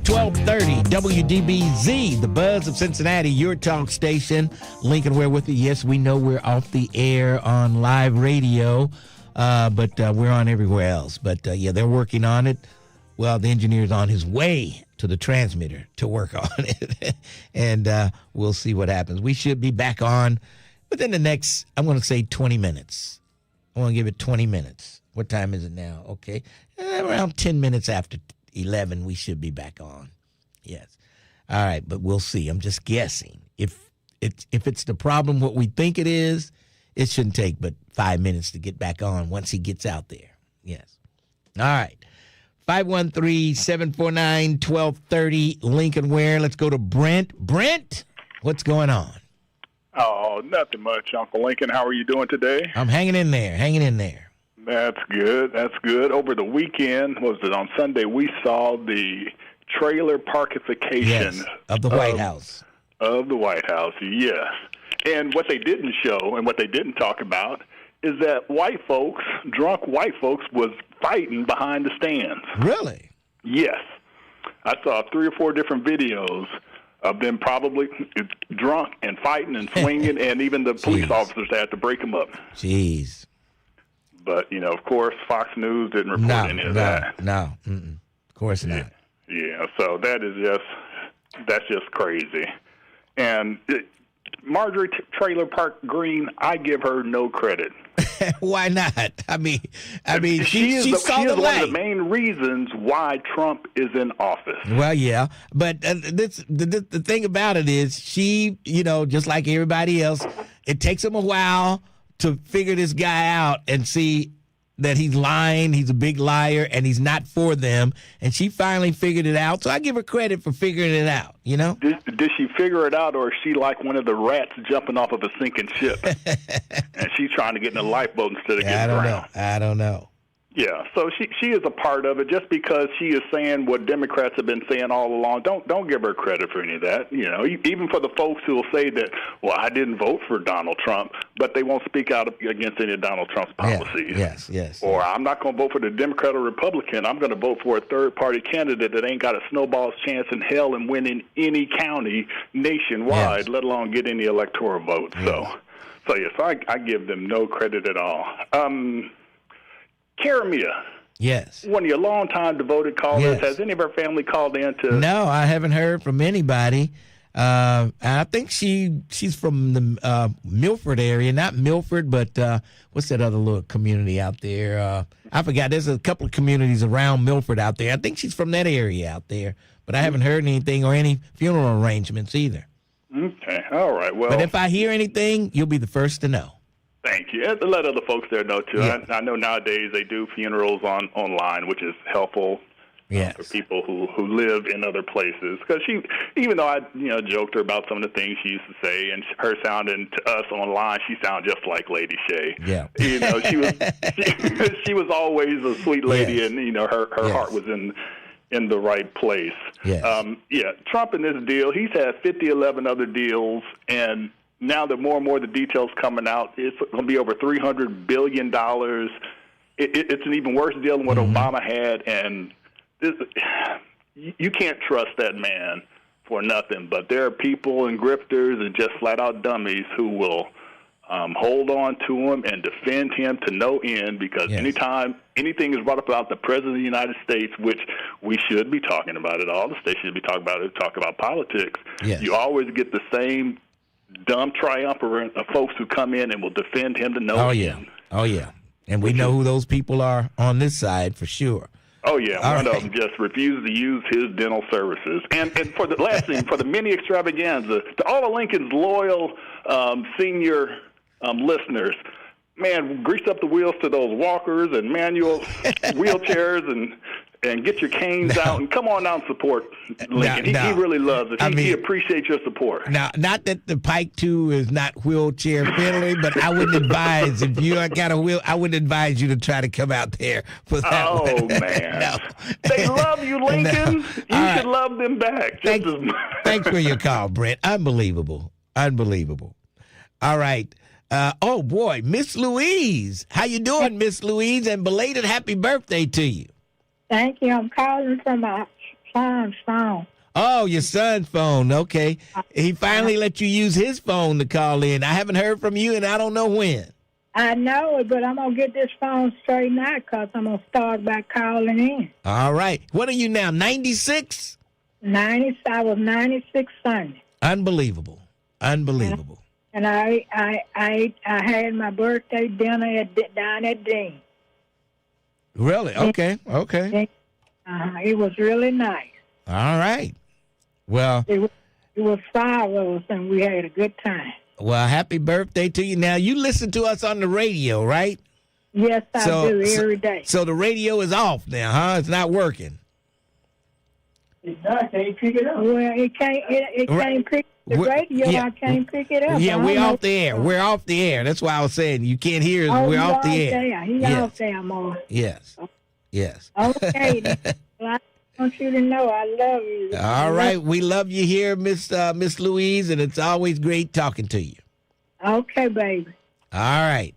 12 1230 WDBZ, the Buzz of Cincinnati, your talk station. Lincoln Ware with you. Yes, we know we're off the air on live radio, but we're on everywhere else. But, yeah, they're working on it. Well, the engineer's on his way to the transmitter to work on it. And we'll see what happens. We should be back on within the next, I'm going to say 20 minutes. I want to give it 20 minutes. What time is it now? Okay. Around 10 minutes after 11, we should be back on. Yes. All right, but we'll see. I'm just guessing. If it's the problem what we think it is, it shouldn't take but 5 minutes to get back on once he gets out there. Yes. All right. 513-749-1230, Lincoln Ware. Let's go to Brent. Brent, what's going on? Oh, nothing much, Uncle Lincoln. How are you doing today? I'm hanging in there. That's good. That's good. Over the weekend, was it on Sunday, we saw the trailer parkification of the White House. Of the White House, yes. And what they didn't show and what they didn't talk about is that drunk white folks was fighting behind the stands. Really? Yes. I saw 3 or 4 different videos of them probably drunk and fighting and swinging, and even the police officers had to break them up. Jeez. But, of course, Fox News didn't report any of that. No, of course not. Yeah, so that's just crazy. And Marjorie Trailer Park Green, I give her no credit. Why not? I mean, she saw the light. One of the main reasons why Trump is in office. Well, yeah, but the thing about it is she, just like everybody else, it takes him a while to figure this guy out and see that he's lying, he's a big liar, and he's not for them. And she finally figured it out. So I give her credit for figuring it out, Did she figure it out, or is she like one of the rats jumping off of a sinking ship? And she's trying to get in a lifeboat instead of getting drowned. I don't know. Yeah, so she is a part of it. Just because she is saying what Democrats have been saying all along, don't give her credit for any of that. Even for the folks who will say that, well, I didn't vote for Donald Trump, but they won't speak out against any of Donald Trump's policies. Yes. Or I'm not going to vote for the Democrat or Republican. I'm going to vote for a third-party candidate that ain't got a snowball's chance in hell in winning any county nationwide, let alone get any electoral votes. Yes. So I give them no credit at all. Karamia. Yes. One of your longtime devoted callers. Yes. Has any of her family called in to? No, I haven't heard from anybody. I think she's from the Milford area. Not Milford, but what's that other little community out there? I forgot. There's a couple of communities around Milford out there. I think she's from that area out there. But I haven't heard anything or any funeral arrangements either. Okay. All right. Well. But if I hear anything, you'll be the first to know. Thank you. And let other folks there know, too. Yeah. I know nowadays they do funerals online, which is helpful for people who live in other places. Because even though I joked her about some of the things she used to say, and her sounding to us online, she sounded just like Lady Shay. Yeah. She was always a sweet lady, and her heart was in the right place. Yes. Trump in this deal, he's had 11 other deals, and now that more and more the details coming out, it's going to be over $300 billion. It's an even worse deal than what Obama had, and you can't trust that man for nothing. But there are people and grifters and just flat-out dummies who will hold on to him and defend him to no end, because anytime anything is brought up about the President of the United States, which we should be talking about it, all the stations should be talking about it, talk about politics, you always get the same dumb triumvirate of folks who come in and will defend him to no end. Oh, yeah. And we know who those people are on this side for sure. Oh, yeah. One of them just refused to use his dental services. And for the last thing, for the mini extravaganza, to all of Lincoln's loyal senior listeners, man, grease up the wheels to those walkers and manual wheelchairs and get your canes out and come on out and support Lincoln. He really loves it. He appreciates your support. Now, not that the Pike 2 is not wheelchair friendly, but I wouldn't advise, if you got a wheel, I wouldn't advise you to try to come out there for that one. Oh, man. No. They love you, Lincoln. No. You should love them back. Thanks for your call, Brent. Unbelievable. All right. Oh, boy, Miss Louise. How you doing, Miss Louise? And belated happy birthday to you. Thank you. I'm calling from my son's phone. Oh, your son's phone. Okay. He finally let you use his phone to call in. I haven't heard from you, and I don't know when. I know it, but I'm going to get this phone straightened out because I'm going to start by calling in. All right. What are you now, 96? 90. I was 96 Sunday. Unbelievable. Unbelievable. And I had my birthday dinner down at Dean. Really? Okay. Okay. It was really nice. All right. Well, it was 5 of us, and we had a good time. Well, happy birthday to you. Now, you listen to us on the radio, right? Yes, I do, every day. So the radio is off now, huh? It's not working. It's not. Can't pick it up. Well, it can't pick the radio. I can't pick it up. Yeah, we're off the air. We're off the air. That's why I was saying you can't hear us. We're off the air. He's off there, more. Yes. Yes. Okay. Well, I want you to know I love you. All right. We love you here, Miss Louise, and it's always great talking to you. Okay, baby. All right.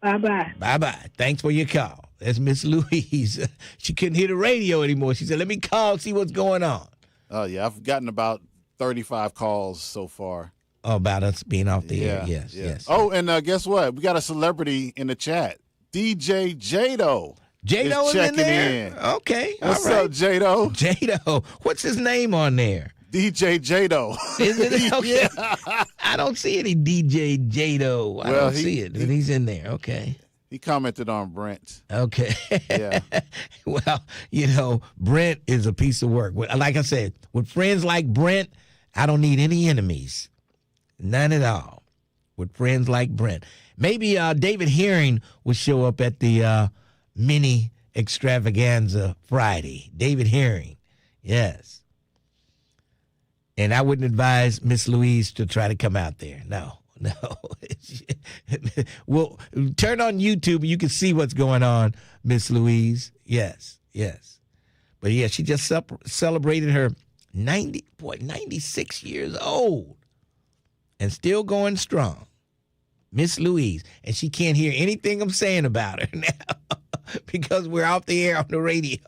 Bye-bye. Bye-bye. Thanks for your call. That's Miss Louise. She couldn't hear the radio anymore. She said, let me call, see what's going on. Oh, yeah. I've gotten about 35 calls so far. Oh, about us being off the air. Yes, yes. Oh, and guess what? We got a celebrity in the chat. DJ Jado. Jado is checking in there? Okay. What's up, Jado? Jado. What's his name on there? DJ Jado. Is it? Okay. Yeah. I don't see any DJ Jado. I don't see it. He's in there. Okay. He commented on Brent. Okay. Yeah. Well, Brent is a piece of work. Like I said, with friends like Brent, I don't need any enemies. None at all. With friends like Brent. Maybe David Herring will show up at the mini extravaganza Friday. David Herring. Yes. And I wouldn't advise Miss Louise to try to come out there. No. Well, turn on YouTube and you can see what's going on, Miss Louise. Yes. But yeah, she just celebrated her 96 years old and still going strong. Miss Louise. And she can't hear anything I'm saying about her now because we're off the air on the radio.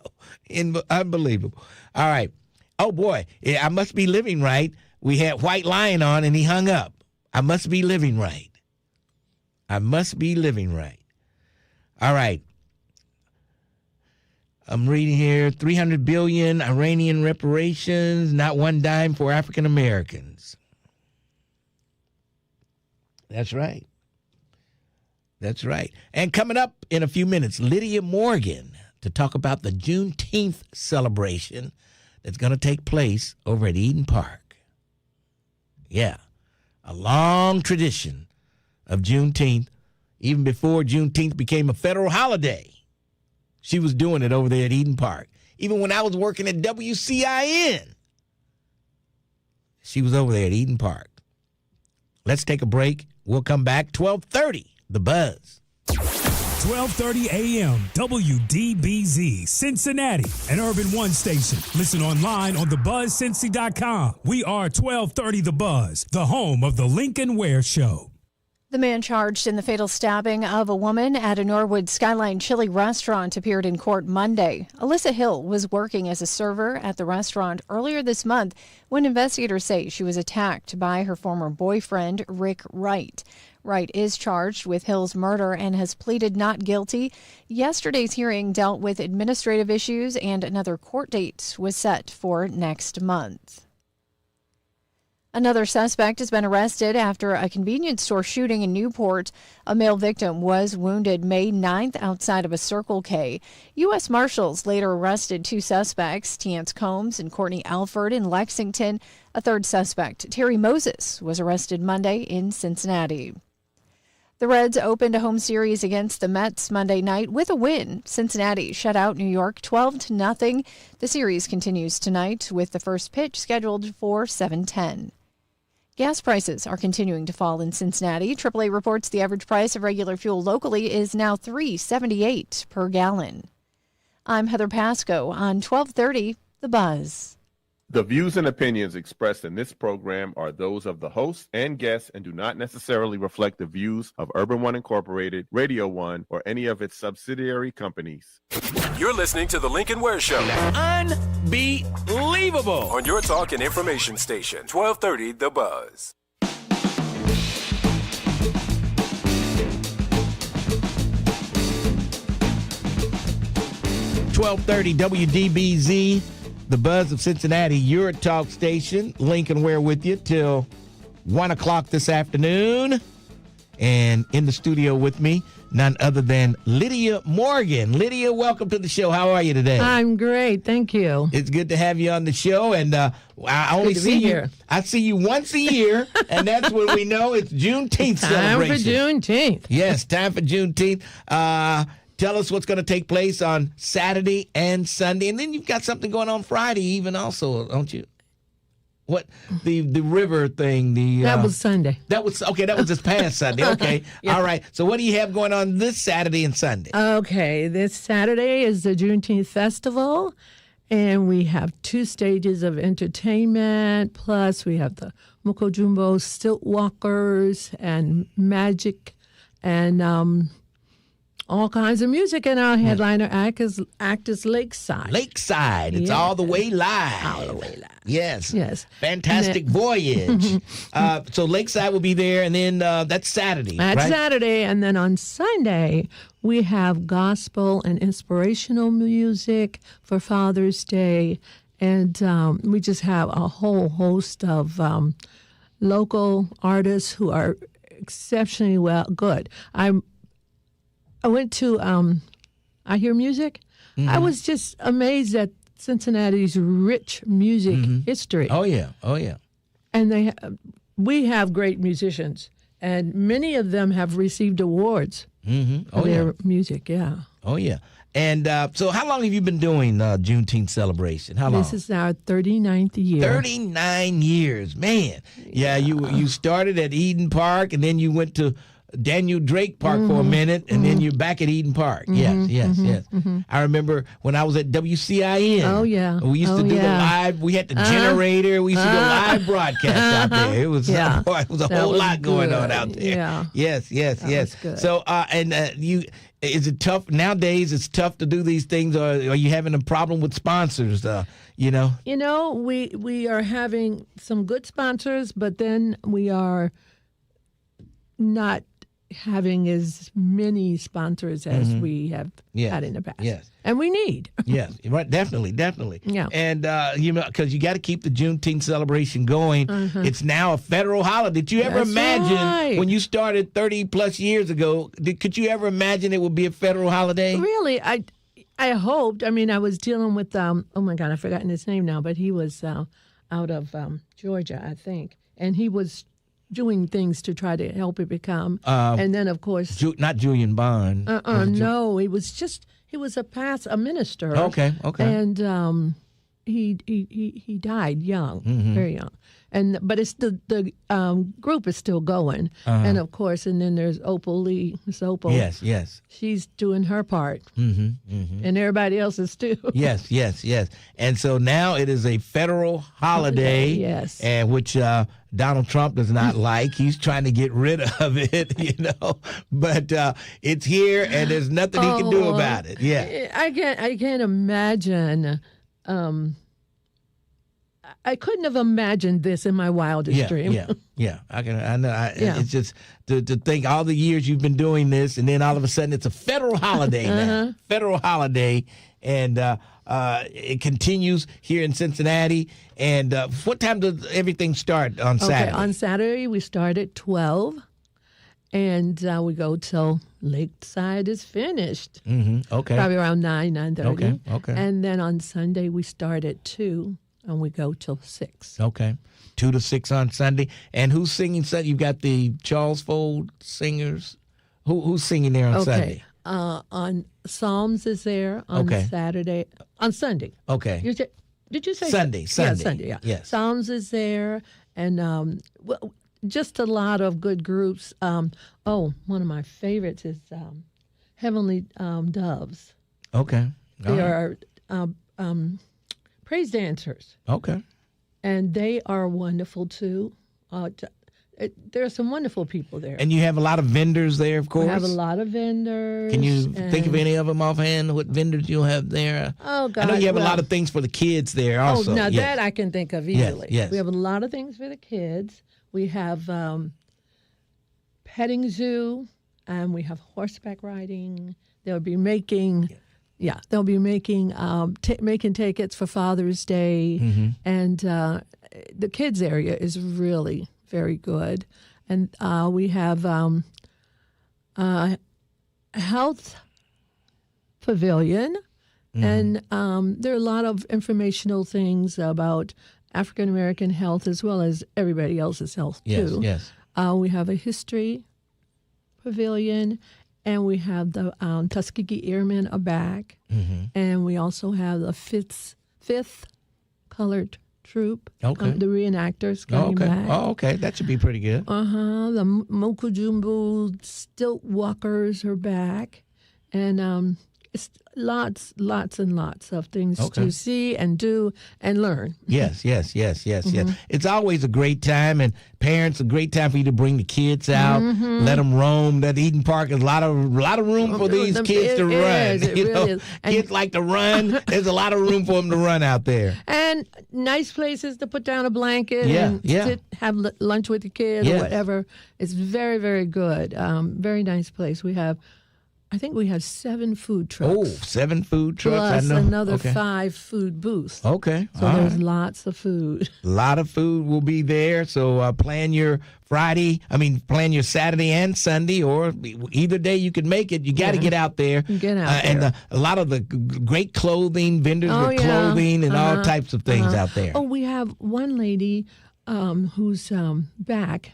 Unbelievable. All right. Oh, boy. I must be living right. We had White Lion on and he hung up. I must be living right. All right. I'm reading here, 300 billion Iranian reparations, not one dime for African Americans. That's right. And coming up in a few minutes, Lydia Morgan to talk about the Juneteenth celebration that's going to take place over at Eden Park. Yeah. A long tradition of Juneteenth, even before Juneteenth became a federal holiday. She was doing it over there at Eden Park. Even when I was working at WCIN, she was over there at Eden Park. Let's take a break. We'll come back. 12:30, The Buzz. 12:30 a.m. WDBZ, Cincinnati, an Urban One station. Listen online on thebuzzcincy.com. We are 1230 The Buzz, the home of the Lincoln Ware Show. The man charged in the fatal stabbing of a woman at a Norwood Skyline Chili restaurant appeared in court Monday. Alyssa Hill was working as a server at the restaurant earlier this month when investigators say she was attacked by her former boyfriend, Rick Wright. Wright is charged with Hill's murder and has pleaded not guilty. Yesterday's hearing dealt with administrative issues and another court date was set for next month. Another suspect has been arrested after a convenience store shooting in Newport. A male victim was wounded May 9th outside of a Circle K. U.S. Marshals later arrested 2 suspects, Tiance Combs and Courtney Alford in Lexington. A third suspect, Terry Moses, was arrested Monday in Cincinnati. The Reds opened a home series against the Mets Monday night with a win. Cincinnati shut out New York 12-0. The series continues tonight with the first pitch scheduled for 7:10. Gas prices are continuing to fall in Cincinnati. AAA reports the average price of regular fuel locally is now $3.78 per gallon. I'm Heather Pasco on 1230 The Buzz. The views and opinions expressed in this program are those of the host and guests and do not necessarily reflect the views of Urban One Incorporated, Radio One, or any of its subsidiary companies. You're listening to The Lincoln Ware Show. Unbelievable. On your talk and information station, 1230 The Buzz. 1230 WDBZ, the Buzz of Cincinnati, your talk station. Lincoln Ware with you till 1 o'clock this afternoon. And in the studio with me, none other than Lydia Morgan. Lydia, welcome to the show. How are you today? I'm great. Thank you. It's good to have you on the show. And I only see you here. I see you once a year, and that's when we know it's Juneteenth celebration. Time for Juneteenth. Yes, time for Juneteenth. Tell us what's going to take place on Saturday and Sunday. And then you've got something going on Friday even also, don't you? What? The river thing. That was Sunday. That was this past Sunday. Okay. Yeah. All right. So what do you have going on this Saturday and Sunday? Okay. This Saturday is the Juneteenth Festival, and we have 2 stages of entertainment. Plus, we have the Moko Stilt Walkers and magic and all kinds of music, and our headliner act is Lakeside. Lakeside. It's all the way live. All the way live. Yes. Yes. Fantastic voyage. So Lakeside will be there, and then that's Saturday, That's right? Saturday, and then on Sunday, we have gospel and inspirational music for Father's Day, and we just have a whole host of local artists who are exceptionally good. I went to I Hear Music. Mm-hmm. I was just amazed at Cincinnati's rich music history. Oh, yeah. Oh, yeah. And we have great musicians, and many of them have received awards for their music, yeah. Oh, yeah. And so how long have you been doing Juneteenth celebration? How long? This is our 39th year. 39 years. Man. Yeah, you started at Eden Park, and then you went to Daniel Drake Park for a minute, and then you're back at Eden Park. Yes. I remember when I was at WCIN. Oh, yeah. We used to do the live. We had the generator. We used to do live broadcast out there. It was, it was a whole lot going on out there. Yeah. Yes. Was good. So, is it tough nowadays? It's tough to do these things, or are you having a problem with sponsors? We are having some good sponsors, but then we are not having as many sponsors as we have had in the past. Yes. And we need. Yes, right, definitely. Yeah. And, because you got to keep the Juneteenth celebration going. It's now a federal holiday. Did you ever imagine when you started 30-plus years ago, could you ever imagine it would be a federal holiday? Really, I hoped. I mean, I was dealing with, oh, my God, I've forgotten his name now, but he was out of Georgia, I think. And he was doing things to try to help it become. And then, of course... not Julian Bond. No, he was a minister. Okay. And he died young, very young. But it's the group is still going. And, of course, and then there's Opal Lee. Miss Opal. Yes. She's doing her part. And everybody else is too. Yes. And so now it is a federal holiday. Yes. And which... Donald Trump does not like. He's trying to get rid of it, But it's here, and there's nothing he can do about it. Yeah, I can't imagine. I couldn't have imagined this in my wildest dream. Yeah. I know. It's just to think all the years you've been doing this, and then all of a sudden it's a federal holiday now. Federal holiday, and it continues here in Cincinnati. And what time does everything start on Saturday? On Saturday, we start at 12, and we go till Lakeside is finished. Okay. Probably around 9:30. Okay. And then on Sunday, we start at 2, and we go till 6. Okay. 2 to 6 on Sunday. And who's singing Sunday? You've got the Charles Fold singers. Who's singing there on Sunday? On Psalms is there on Saturday. On Sunday. Okay. Did you say Sunday? Yeah, Sunday, yeah. Yes. Psalms is there, and just a lot of good groups. One of my favorites is Heavenly Doves. Okay. They are praise dancers. Okay. and they are wonderful too. There are some wonderful people there. And you have a lot of vendors there, of course? We have a lot of vendors. Can you think of any of them offhand, what vendors you'll have there? Oh, God. I know you have a lot of things for the kids there also. Oh, now that I can think of easily. Yes. We have a lot of things for the kids. We have petting zoo, and we have horseback riding. They'll be making... Yeah, they'll be making making tickets for Father's Day, and the kids area is really very good. And we have health pavilion, and there are a lot of informational things about African American health as well as everybody else's health too. Yes. We have a history pavilion. And we have the Tuskegee Airmen are back. And we also have the fifth colored troop. Okay. The reenactors coming back. Oh, okay. That should be pretty good. The Mokujumbu stilt walkers are back. And it's lots and lots of things to see and do and learn. Yes. It's always a great time, and parents, a great time for you to bring the kids out, let them roam. That Eden Park is a lot of room for these kids to run. It really is. Kids like to run. There's a lot of room for them to run out there. And nice places to put down a blanket and sit, have lunch with the kids or whatever. It's very, very good. Very nice place. I think we have 7 food trucks. Oh, 7 food trucks. Plus I know. Another 5 food booths. Okay. So there's lots of food. A lot of food will be there. So plan your Saturday and Sunday, or either day you can make it. You got to get out there. Get out there. And a lot of the great clothing, vendors with clothing and all types of things out there. Oh, we have one lady who's back.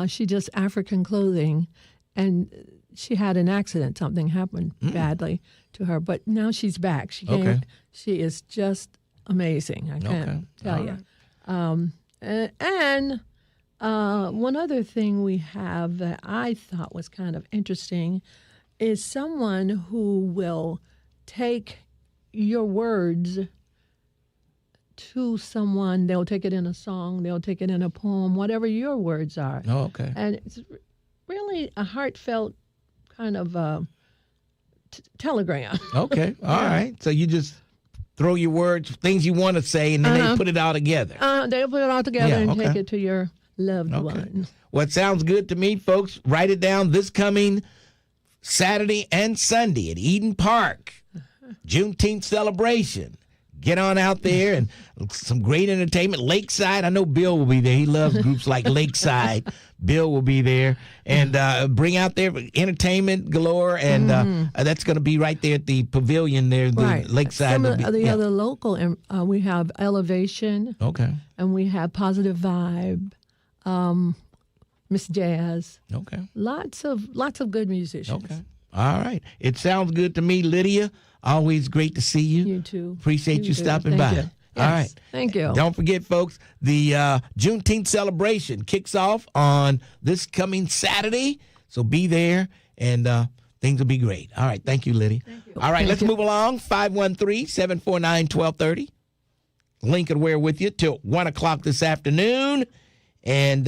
She does African clothing, and she had an accident. Something happened badly to her, but now she's back. She came. She is just amazing. I can't tell you. And one other thing we have that I thought was kind of interesting is someone who will take your words to someone. They'll take it in a song. They'll take it in a poem, whatever your words are. Oh, okay. And it's really a heartfelt kind of telegram. Okay. All right. So you just throw your words, things you want to say, and then they put it all together. They'll put it all together and take it to your loved one. Well, it sounds good to me, folks. Write it down this coming Saturday and Sunday at Eden Park. Juneteenth celebration. Get on out there and some great entertainment. Lakeside, I know Bill will be there. He loves groups like Lakeside. Bill will be there. And bring out there entertainment galore. And that's going to be right there at the pavilion there, the Lakeside. Some of the other local, we have Elevation. Okay. And we have Positive Vibe, Miss Jazz. Okay. Lots of good musicians. Okay. All right. It sounds good to me, Lydia. Always great to see you. You too. Appreciate you stopping by. Yes, all right. Thank you. Don't forget, folks, the Juneteenth celebration kicks off on this coming Saturday. So be there, and things will be great. All right. Thank you, Lydia. Thank you. All right. Let's move along. 513-749-1230. Lincoln Ware with you till 1 o'clock this afternoon. And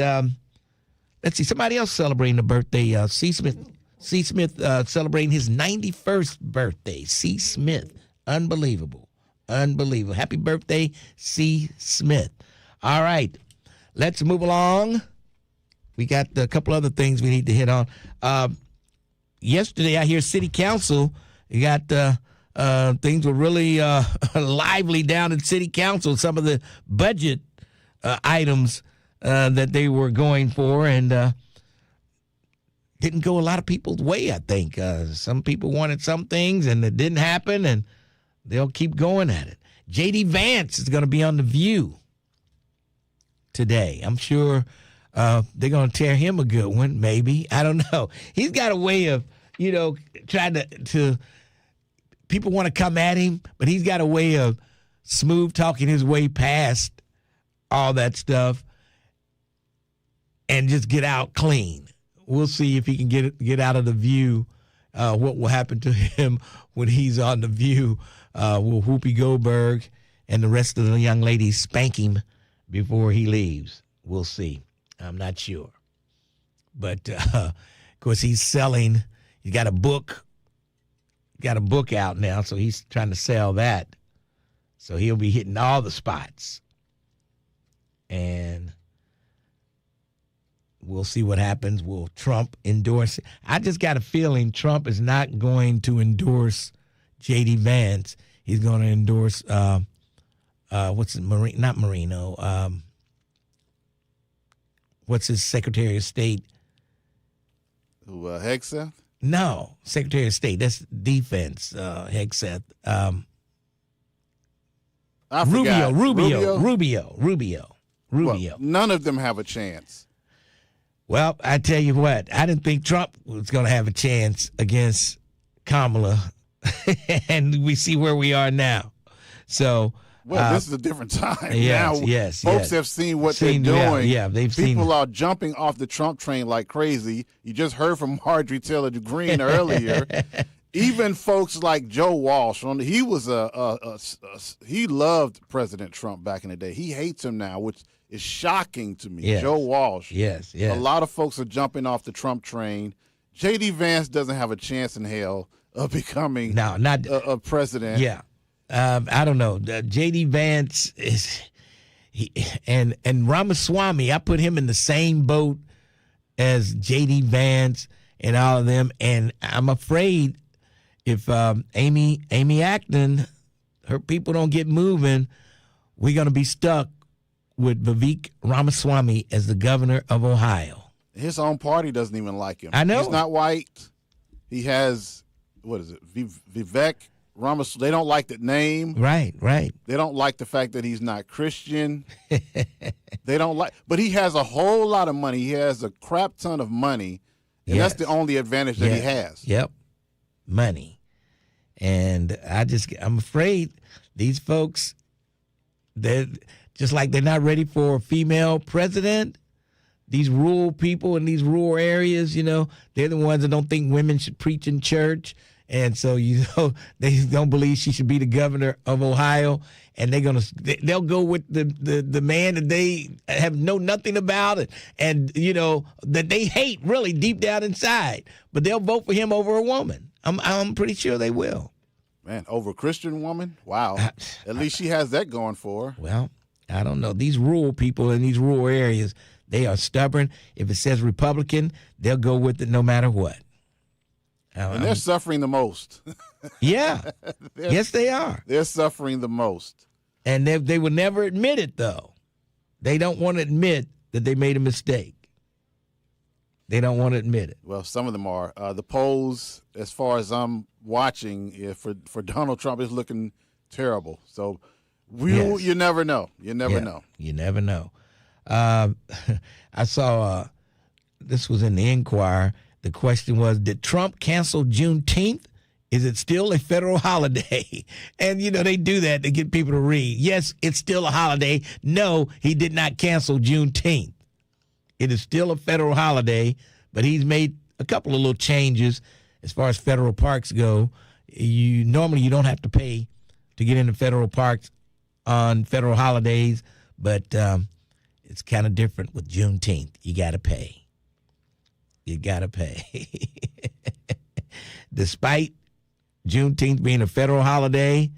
let's see, somebody else celebrating a birthday, C. Smith. C. Smith celebrating his 91st birthday. C. Smith. Unbelievable. Happy birthday, C. Smith. All right. Let's move along. We got a couple other things we need to hit on. Yesterday, I hear City Council, you got things were really lively down in City Council. Some of the budget items that they were going for, and didn't go a lot of people's way, I think. Some people wanted some things, and it didn't happen, and they'll keep going at it. J.D. Vance is going to be on The View today. I'm sure they're going to tear him a good one, maybe. I don't know. He's got a way of, trying to people want to come at him, but he's got a way of smooth talking his way past all that stuff and just get out clean. We'll see if he can get out of The View. What will happen to him when he's on The View? Will Whoopi Goldberg and the rest of the young ladies spank him before he leaves. We'll see. I'm not sure. But, of course, he's selling. He got a book. Got a book out now, so he's trying to sell that. So he'll be hitting all the spots. And we'll see what happens. Will Trump endorse it? I just got a feeling Trump is not going to endorse J.D. Vance. He's going to endorse, not Marino. What's his Secretary of State? Hegseth? No, Secretary of State. That's defense, Hegseth. Rubio. Well, none of them have a chance. Well, I tell you what, I didn't think Trump was going to have a chance against Kamala, and we see where we are now. So, well, this is a different time. Yes, folks have seen what they're doing. Yeah, they've seen. People are jumping off the Trump train like crazy. You just heard from Marjorie Taylor Greene earlier. Even folks like Joe Walsh, he was he loved President Trump back in the day. He hates him now, which is shocking to me. Yes. Joe Walsh. Yes. A lot of folks are jumping off the Trump train. J.D. Vance doesn't have a chance in hell of becoming a president. Yeah. I don't know. J.D. Vance and Ramaswamy, I put him in the same boat as J.D. Vance and all of them. And I'm afraid if Amy Acton, her people don't get moving, we're going to be stuck with Vivek Ramaswamy as the governor of Ohio. His own party doesn't even like him. I know. He's not white. He has, Vivek Ramaswamy. They don't like the name. Right. They don't like the fact that he's not Christian. They don't like, but he has a whole lot of money. He has a crap ton of money, and that's the only advantage that he has. Yep, money. And I'm afraid these folks, they're just like they're not ready for a female president. These rural people in these rural areas, they're the ones that don't think women should preach in church. And so, they don't believe she should be the governor of Ohio. And they'll go with the man that they know nothing about and that they hate really deep down inside. But they'll vote for him over a woman. I'm pretty sure they will. Man, over a Christian woman? Wow. At least she has that going for her. Well, I don't know. These rural people in these rural areas, they are stubborn. If it says Republican, they'll go with it no matter what. And they're suffering the most. Yeah. Yes, they are. They're suffering the most. And they will never admit it, though. They don't want to admit that they made a mistake. They don't want to admit it. Well, some of them are. The polls, as far as I'm watching, for Donald Trump, is looking terrible. So you never know. You never know. You never know. I saw this was in the Enquirer. The question was, did Trump cancel Juneteenth? Is it still a federal holiday? And, they do that to get people to read. Yes, it's still a holiday. No, he did not cancel Juneteenth. It is still a federal holiday, but he's made a couple of little changes as far as federal parks go. Normally you don't have to pay to get into federal parks on federal holidays, but it's kind of different with Juneteenth. You got to pay. You got to pay. Despite Juneteenth being a federal holiday,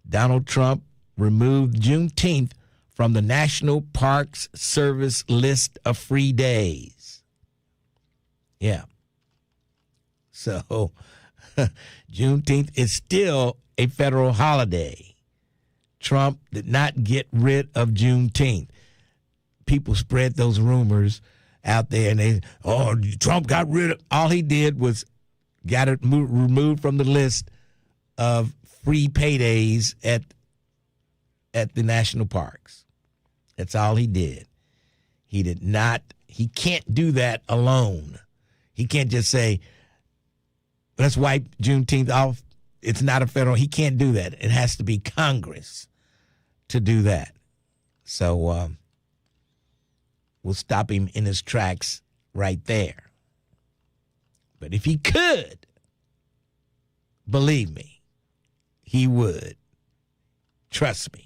Donald Trump removed Juneteenth from the National Parks Service list of free days. Yeah. So Juneteenth is still a federal holiday. Trump did not get rid of Juneteenth. People spread those rumors out there, and Trump got rid of. All he did was got it removed from the list of free paydays at the national parks. That's all he did. He did not. He can't do that alone. He can't just say, let's wipe Juneteenth off. It's not a federal. He can't do that. It has to be Congress to do that. So we'll stop him in his tracks right there. But if he could, believe me, he would. Trust me.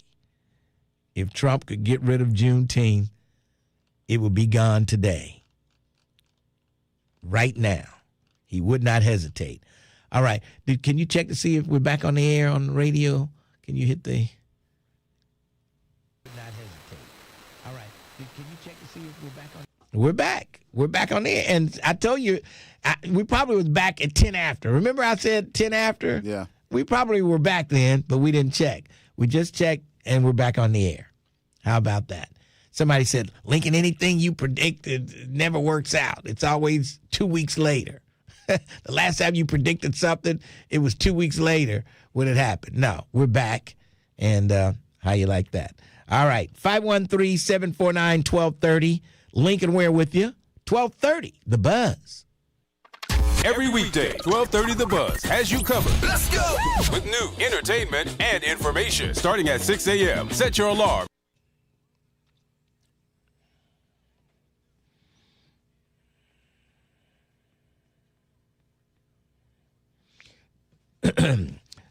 If Trump could get rid of Juneteenth, it would be gone today. Right now. He would not hesitate. All right. Can you check to see if we're back on the air on the radio? Can you hit the... Would not hesitate. All right. Can you check to see if we're back on... We're back. We're back on the air. And I told you, we probably was back at 10 after. Remember I said 10 after? Yeah. We probably were back then, but we didn't check. We just checked, and we're back on the air. How about that? Somebody said, Lincoln, anything you predicted never works out. It's always 2 weeks later. The last time you predicted something, it was 2 weeks later when it happened. No, we're back. And how you like that? All right, 513-749-1230. Lincoln Ware with you. 1230, The Buzz. Every weekday, 1230 The Buzz has you covered. Let's go! With new entertainment and information. Starting at 6 a.m., set your alarm.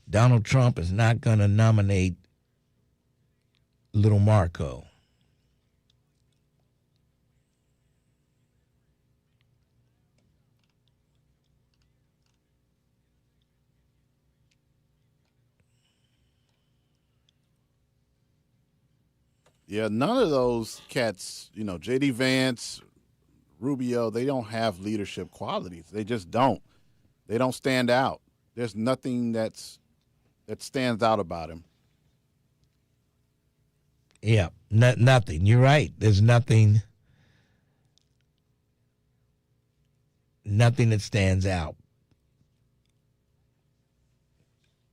Donald Trump is not going to nominate little Marco. Yeah, none of those cats, J.D. Vance, Rubio, they don't have leadership qualities. They just don't. They don't stand out. There's nothing that stands out about him. Yeah, nothing. You're right. There's nothing that stands out.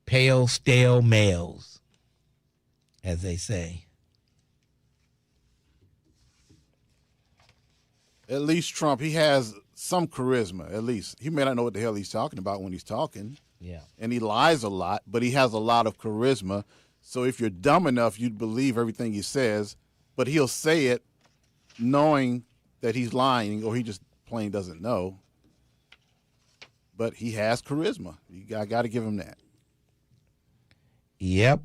Pale, stale males, as they say. At least Trump, he has some charisma, at least. He may not know what the hell he's talking about when he's talking. Yeah. And he lies a lot, but he has a lot of charisma. So if you're dumb enough, you'd believe everything he says, but he'll say it knowing that he's lying or he just plain doesn't know. But he has charisma. I got to give him that. Yep.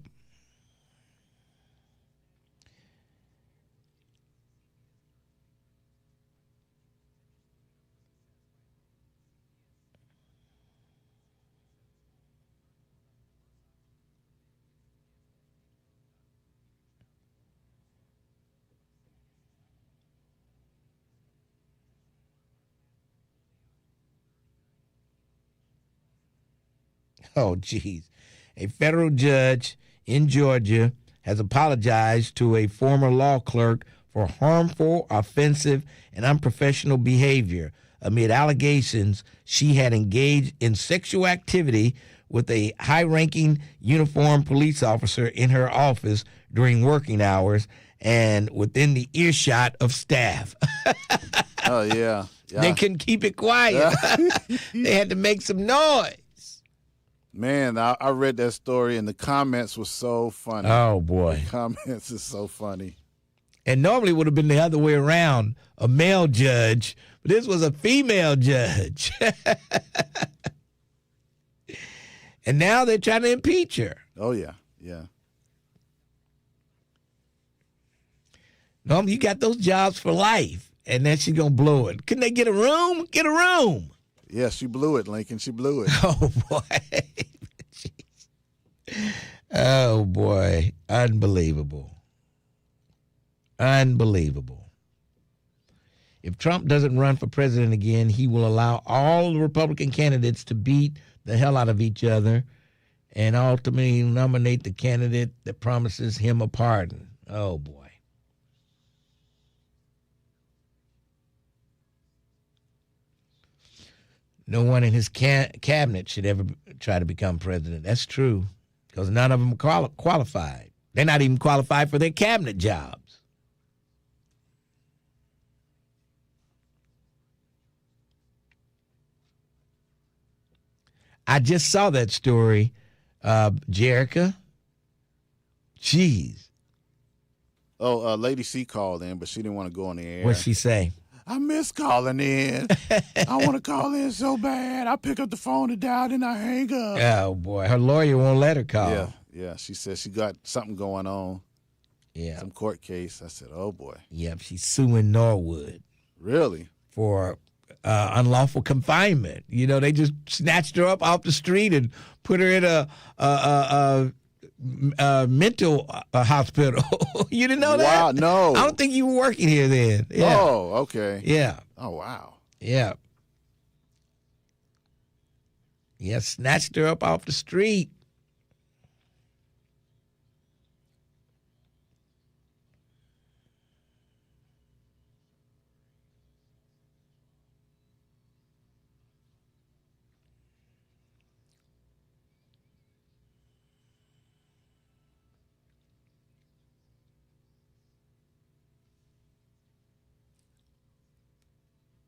Oh, geez. A federal judge in Georgia has apologized to a former law clerk for harmful, offensive, and unprofessional behavior amid allegations she had engaged in sexual activity with a high-ranking uniformed police officer in her office during working hours and within the earshot of staff. Oh, yeah. They couldn't keep it quiet. They had to make some noise. Man, I read that story, and the comments were so funny. Oh, boy. The comments is so funny. And normally it would have been the other way around, a male judge, but this was a female judge. And now they're trying to impeach her. Oh, yeah, yeah. Normally you got those jobs for life, and then she's going to blow it. Couldn't they get a room? Get a room. Yeah, she blew it, Lincoln. She blew it. Oh, boy. Oh, boy. Unbelievable. Unbelievable. If Trump doesn't run for president again, he will allow all the Republican candidates to beat the hell out of each other and ultimately nominate the candidate that promises him a pardon. Oh, boy. No one in his cabinet should ever try to become president. That's true, because none of them are qualified. They're not even qualified for their cabinet jobs. I just saw that story, Jerica. Jeez. Oh, Lady C called in, but she didn't want to go on the air. What'd she say? I miss calling in. I want to call in so bad. I pick up the phone and dial, and I hang up. Oh, boy. Her lawyer won't let her call. Yeah. She said she got something going on. Yeah. Some court case. I said, oh, boy. Yep, she's suing Norwood. Really? For unlawful confinement. You know, they just snatched her up off the street and put her in a mental hospital. You didn't know that? Wow, no. I don't think you were working here then. Yeah. Oh, okay. Yeah. Oh, wow. Yeah. Yeah, snatched her up off the street.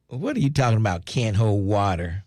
What are you talking about? Can't hold water.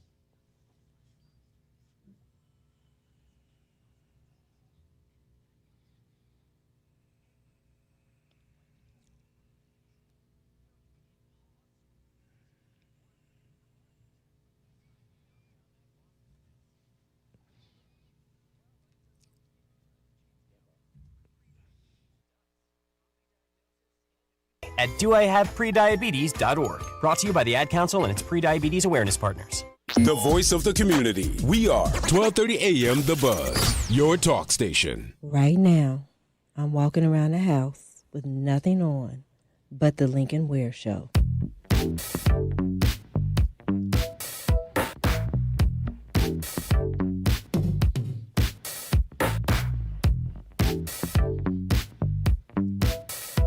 At doihaveprediabetes.org. Brought to you by the Ad Council and its pre-diabetes awareness partners. The voice of the community. We are 1230 AM The Buzz, your talk station. Right now, I'm walking around the house with nothing on but the Lincoln Ware Show.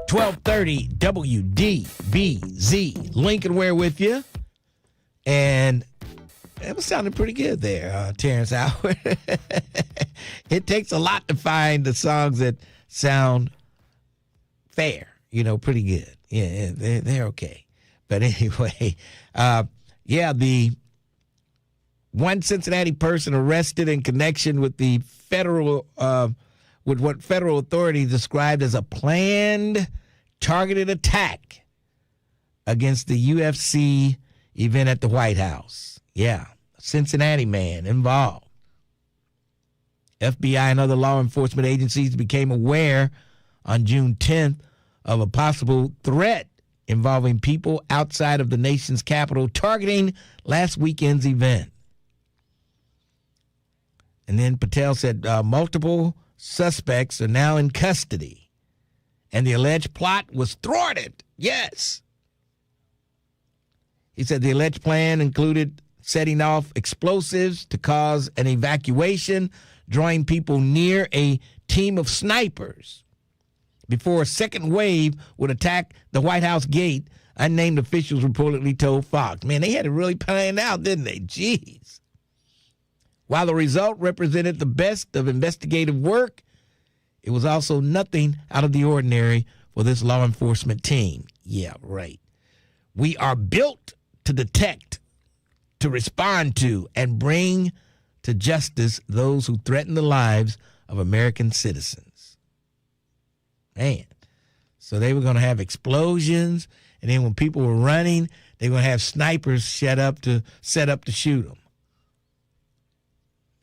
.30 WDBZ. Lincoln Ware with you. And it was sounding pretty good there, Terrence Howard. It takes a lot to find the songs that sound fair, you know, pretty good. Yeah, they're okay. But anyway, the one Cincinnati person arrested in connection with the with what federal authorities described as a planned targeted attack against the UFC event at the White House. Yeah, a Cincinnati man involved. FBI and other law enforcement agencies became aware on June 10th of a possible threat involving people outside of the nation's capital targeting last weekend's event. And then Patel said multiple suspects are now in custody, and the alleged plot was thwarted. Yes. He said the alleged plan included setting off explosives to cause an evacuation, drawing people near a team of snipers before a second wave would attack the White House gate, unnamed officials reportedly told Fox. Man, they had it really planned out, didn't they? Jeez. While the result represented the best of investigative work, it was also nothing out of the ordinary for this law enforcement team. Yeah, right. We are built to detect, to respond to, and bring to justice those who threaten the lives of American citizens. Man. So they were going to have explosions, and then when people were running, they were going to have snipers set up to shoot them.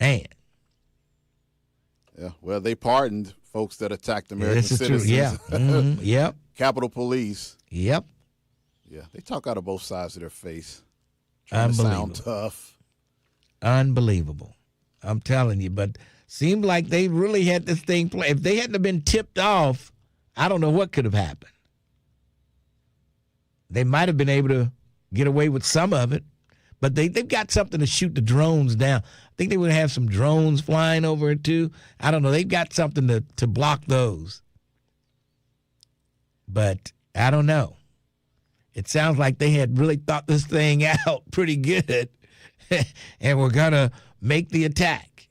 Man. Yeah, well, they pardoned folks that attacked American citizens. True. Yeah. Mm-hmm. Yep. Capitol Police. Yep. Yeah, they talk out of both sides of their face. Unbelievable. Sound tough. Unbelievable. I'm telling you, but seemed like they really had this thing planned. If they hadn't have been tipped off, I don't know what could have happened. They might have been able to get away with some of it, but they've got something to shoot the drones down. I think they would have some drones flying over it too. I don't know. They've got something to block those. But I don't know. It sounds like they had really thought this thing out pretty good and were going to make the attack.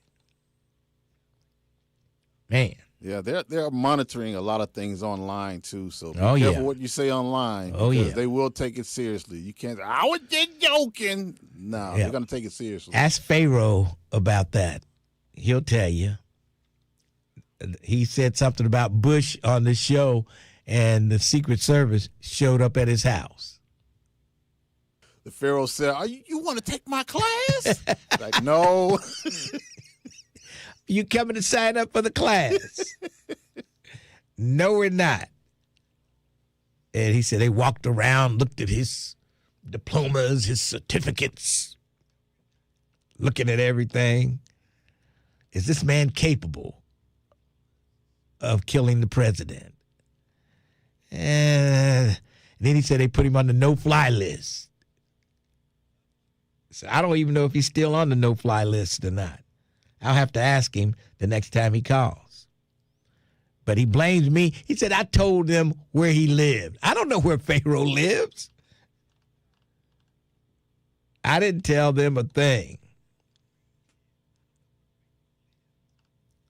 Man. Yeah, they're monitoring a lot of things online too. So be careful what you say online. Because they will take it seriously. You can't. I was just joking. No, they're gonna take it seriously. Ask Pharaoh about that. He'll tell you. He said something about Bush on the show, and the Secret Service showed up at his house. The Pharaoh said, "You want to take my class?" Like, no. You coming to sign up for the class? No, we're not. And he said they walked around, looked at his diplomas, his certificates, looking at everything. Is this man capable of killing the president? And then he said they put him on the no-fly list. So I don't even know if he's still on the no-fly list or not. I'll have to ask him the next time he calls. But he blames me. He said, I told them where he lived. I don't know where Pharaoh lives. I didn't tell them a thing.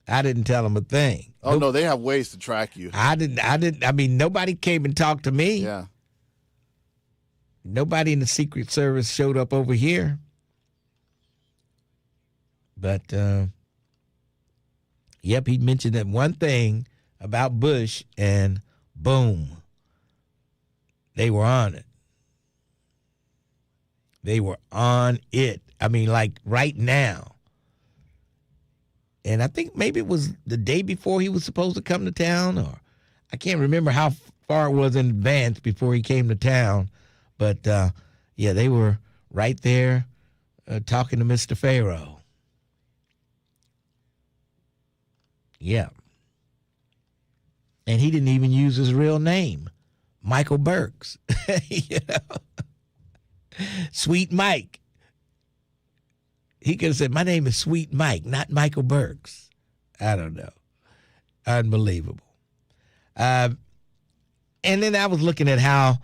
I didn't tell them a thing. Oh, no, they have ways to track you. I didn't. I mean, nobody came and talked to me. Yeah. Nobody in the Secret Service showed up over here. But, yep, he mentioned that one thing about Bush, and boom, they were on it. They were on it. I mean, like right now. And I think maybe it was the day before he was supposed to come to town, or I can't remember how far it was in advance before he came to town. But, yeah, they were right there talking to Mr. Pharaoh. Yeah. And he didn't even use his real name, Michael Burks. You know? Sweet Mike. He could have said, my name is Sweet Mike, not Michael Burks. I don't know. Unbelievable. And then I was looking at how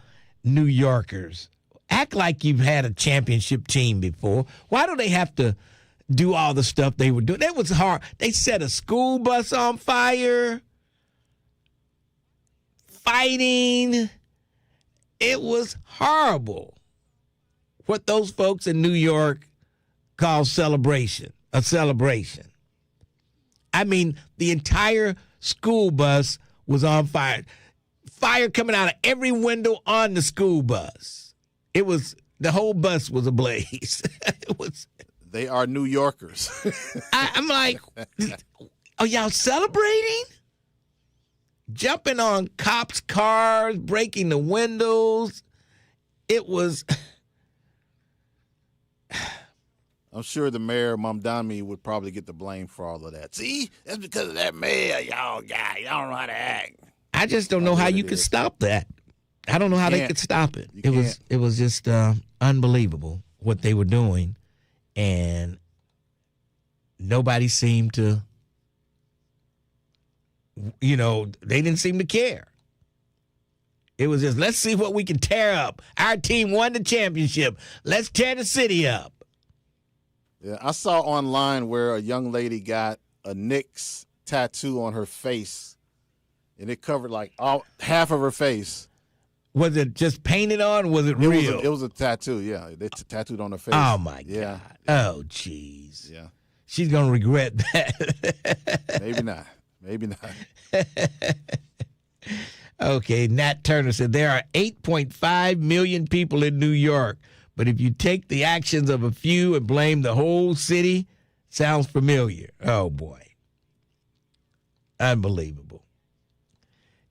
New Yorkers act like you've had a championship team before. Why do they have to do all the stuff they were doing? That was hard. They set a school bus on fire, fighting. It was horrible what those folks in New York call a celebration. I mean, the entire school bus was on fire. Fire coming out of every window on the school bus. It was, the whole bus was ablaze. It was. They are New Yorkers. I'm like, are y'all celebrating? Jumping on cops' cars, breaking the windows. It was. I'm sure the mayor, Mamdani, would probably get the blame for all of that. See, that's because of that mayor, y'all guy. Y'all don't know how to act. I just don't know how you could stop that. I don't know how they could stop it. It was just unbelievable what they were doing, and nobody seemed to, you know, they didn't seem to care. It was just, let's see what we can tear up. Our team won the championship. Let's tear the city up. Yeah, I saw online where a young lady got a Knicks tattoo on her face, and it covered like half of her face. Was it just painted on? Was it real? It was a tattoo, yeah. They tattooed on her face. Oh, my God. Oh, jeez. Yeah. She's going to regret that. Maybe not. Maybe not. Okay, Nat Turner said there are 8.5 million people in New York, but if you take the actions of a few and blame the whole city, sounds familiar. Oh, boy. Unbelievable.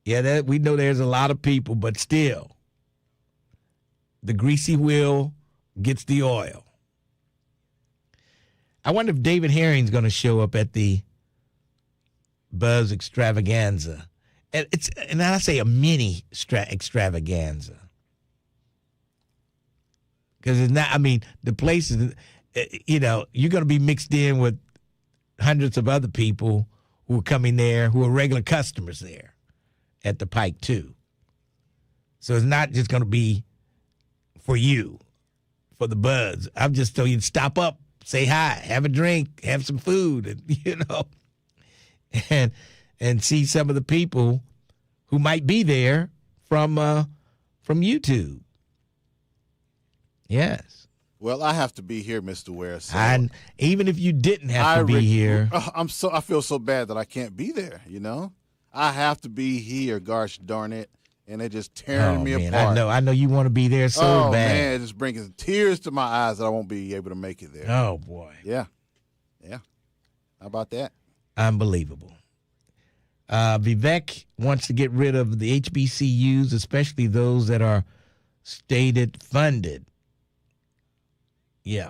Yeah, we know there's a lot of people, but still, the greasy wheel gets the oil. I wonder if David Herring's going to show up at the Buzz Extravaganza. And I say a mini extravaganza. Because it's not, I mean, the place is, you know, you're going to be mixed in with hundreds of other people who are coming there, who are regular customers there at the Pike, too. So it's not just going to be for you, for the Buzz. I'm just telling you to stop up, say hi, have a drink, have some food, and, you know, and see some of the people who might be there from YouTube. Yes. Well, I have to be here, Mr. Ware. So and even if you didn't have to be here, I feel so bad that I can't be there. You know, I have to be here. Gosh darn it! And they're just tearing me apart. I know you want to be there so bad. Oh man, it just brings tears to my eyes that I won't be able to make it there. Oh boy. Yeah. How about that? Unbelievable. Vivek wants to get rid of the HBCUs, especially those that are stated funded. Yeah.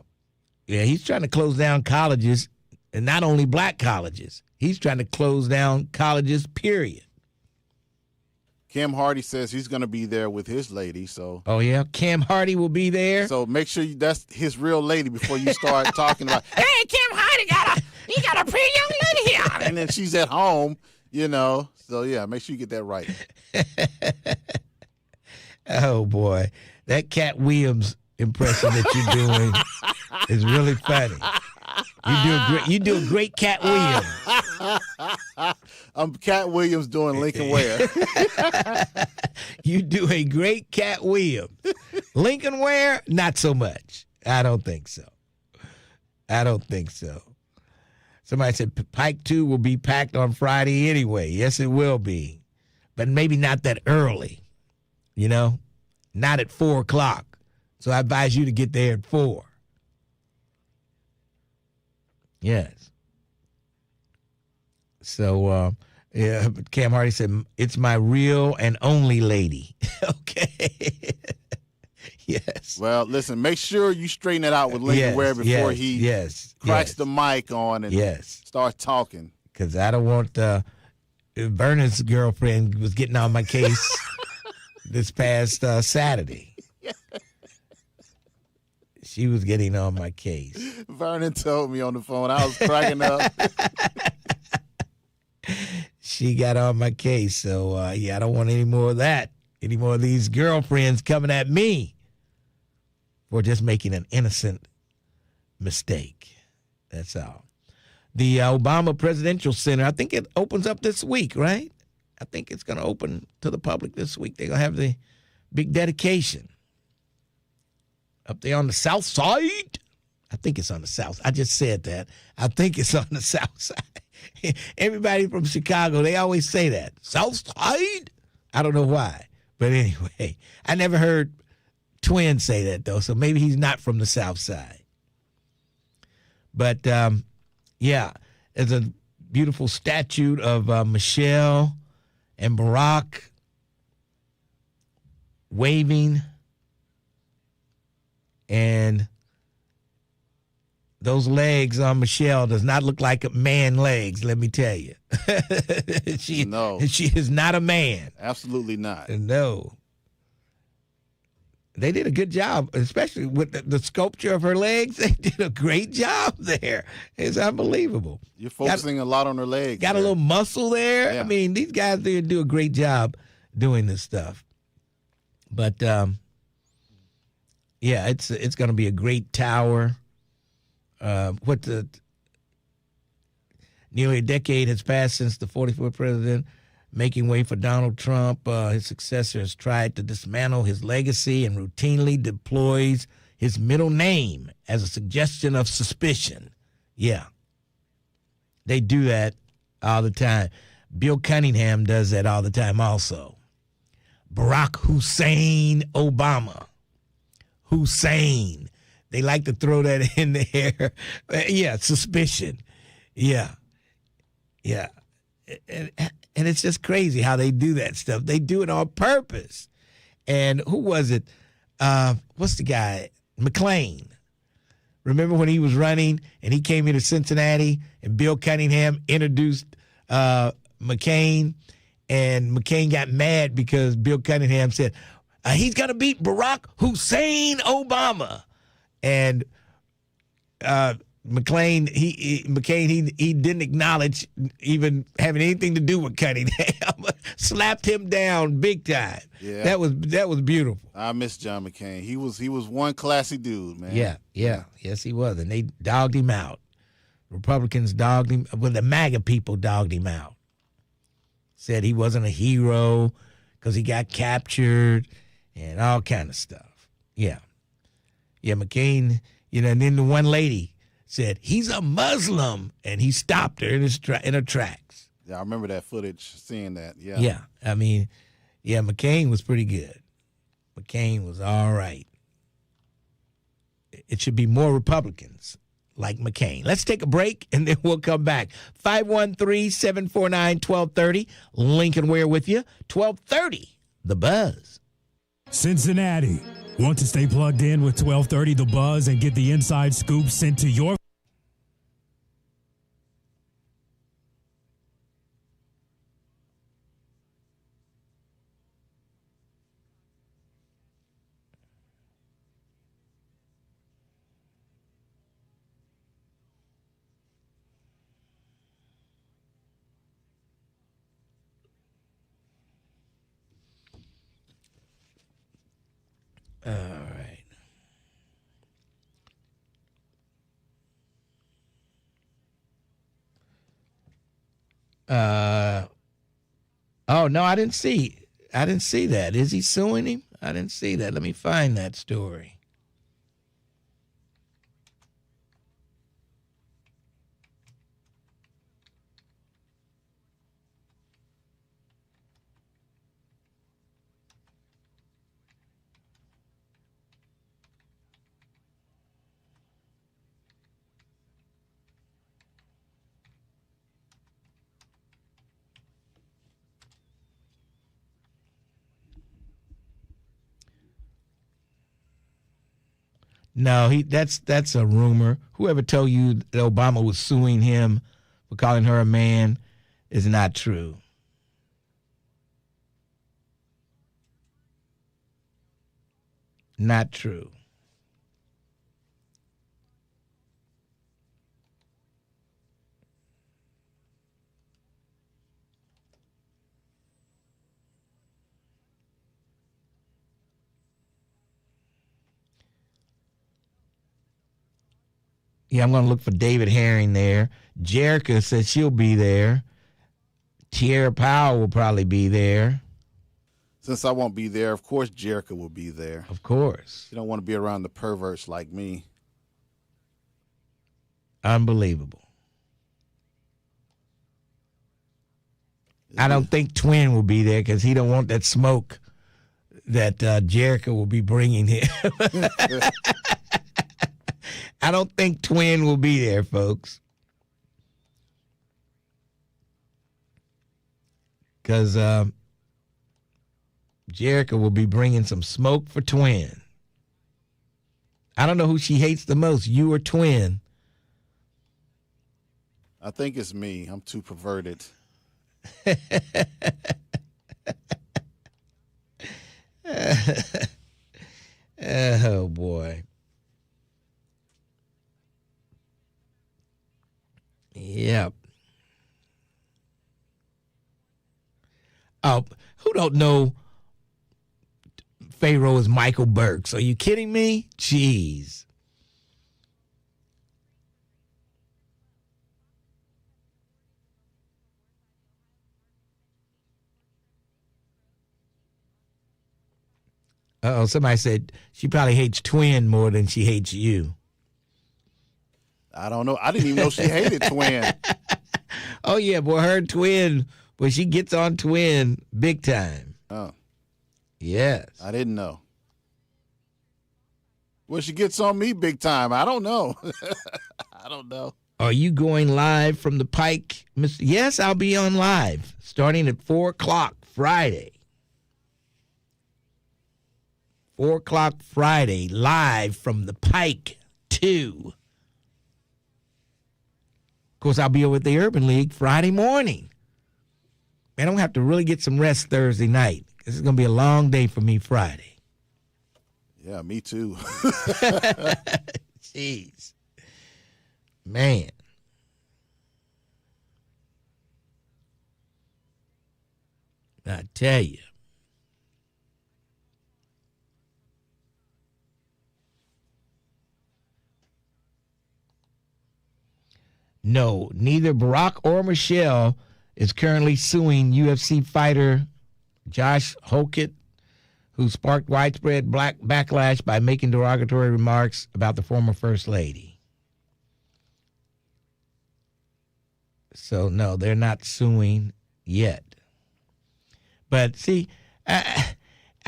Yeah, he's trying to close down colleges, and not only black colleges. He's trying to close down colleges, period. Cam Hardy says he's going to be there with his lady. So. Oh, yeah? Cam Hardy will be there? So make sure that's his real lady before you start talking about, hey, Cam Hardy got a pretty young lady here. And then she's at home, So, yeah, make sure you get that right. Oh, boy. That Cat Williams impression that you're doing is really funny. You do a great Cat Williams. I'm Cat Williams doing Lincoln Ware. You do a great Cat Williams. Lincoln Ware, not so much. I don't think so. Somebody said Pike 2 will be packed on Friday anyway. Yes, it will be. But maybe not that early. Not at 4 o'clock. So I advise you to get there at 4. Yes. So, Cam Hardy said, it's my real and only lady. Okay. Yes. Well, listen, make sure you straighten it out with Lincoln Ware before he cracks the mic on and starts talking. Because I don't want Vernon's girlfriend was getting on my case this past Saturday. She was getting on my case. Vernon told me on the phone. I was cracking up. She got on my case. So, I don't want any more of that. Any more of these girlfriends coming at me for just making an innocent mistake. That's all. The Obama Presidential Center, I think it opens up this week, right? I think it's going to open to the public this week. They're going to have the big dedication. Up there on the south side. I think it's on the south. I just said that. I think it's on the south side. Everybody from Chicago, they always say that. South side? I don't know why. But anyway, I never heard Twin say that, though, so maybe he's not from the south side. But, there's a beautiful statue of Michelle and Barack waving. And those legs on Michelle does not look like man legs, let me tell you. She is not a man. Absolutely not. No. They did a good job, especially with the sculpture of her legs. They did a great job there. It's unbelievable. You're focusing a lot on her legs. Got a little muscle there. Yeah. I mean, these guys there do a great job doing this stuff. But, it's going to be a great tower. Nearly a decade has passed since the 44th president, making way for Donald Trump. His successor has tried to dismantle his legacy and routinely deploys his middle name as a suggestion of suspicion. Yeah. They do that all the time. Bill Cunningham does that all the time also. Barack Hussein Obama. Hussein. They like to throw that in there. Yeah, suspicion. Yeah. And it's just crazy how they do that stuff. They do it on purpose. And who was it? What's the guy? McClain. Remember when he was running and he came into Cincinnati and Bill Cunningham introduced McCain, and McCain got mad because Bill Cunningham said, he's going to beat Barack Hussein Obama. And McCain, he didn't acknowledge even having anything to do with Cunningham. Slapped him down big time. Yeah. That was beautiful. I miss John McCain. He was one classy dude, man. Yeah. Yes, he was. And they dogged him out. Republicans dogged him. Well, the MAGA people dogged him out. Said he wasn't a hero because he got captured and all kind of stuff. Yeah, McCain, and then the one lady said, he's a Muslim, and he stopped her in her tracks. Yeah, I remember that footage, seeing that, yeah. Yeah, I mean, McCain was pretty good. McCain was all right. It should be more Republicans like McCain. Let's take a break, and then we'll come back. 513-749-1230. Lincoln Ware with you. 1230, The Buzz. Cincinnati. Want to stay plugged in with 1230 The Buzz and get the inside scoop sent to your All right. Oh no, I didn't see that. Is he suing him? I didn't see that. Let me find that story. No, that's a rumor. Whoever told you that Obama was suing him for calling her a man is not true. Not true. Yeah, I'm going to look for David Herring there. Jerica says she'll be there. Tierra Powell will probably be there. Since I won't be there, of course Jerica will be there. Of course. You don't want to be around the perverts like me. Unbelievable. I don't think Twin will be there because he don't want that smoke that Jerica will be bringing him. I don't think Twin will be there, folks. Because Jerica will be bringing some smoke for Twin. I don't know who she hates the most, you or Twin. I think it's me. I'm too perverted. Oh, boy. Yep. Oh, who don't know Pharaoh is Michael Burks? Are you kidding me? Jeez. Uh-oh, somebody said she probably hates Twin more than she hates you. I don't know. I didn't even know she hated Twin. Oh, yeah, boy, her and Twin, boy, she gets on Twin big time. Oh. Yes. I didn't know. Well, she gets on me big time. I don't know. I don't know. Are you going live from the Pike? Yes, I'll be on live starting at 4 o'clock Friday. 4 o'clock Friday, live from the Pike 2. Of course, I'll be over at the Urban League Friday morning. Man, I'm going to have to really get some rest Thursday night. This is going to be a long day for me Friday. Yeah, me too. Jeez. Man. I tell you. No, neither Barack or Michelle is currently suing UFC fighter Josh Hokit, who sparked widespread backlash by making derogatory remarks about the former First Lady. So, no, they're not suing yet. But, see, I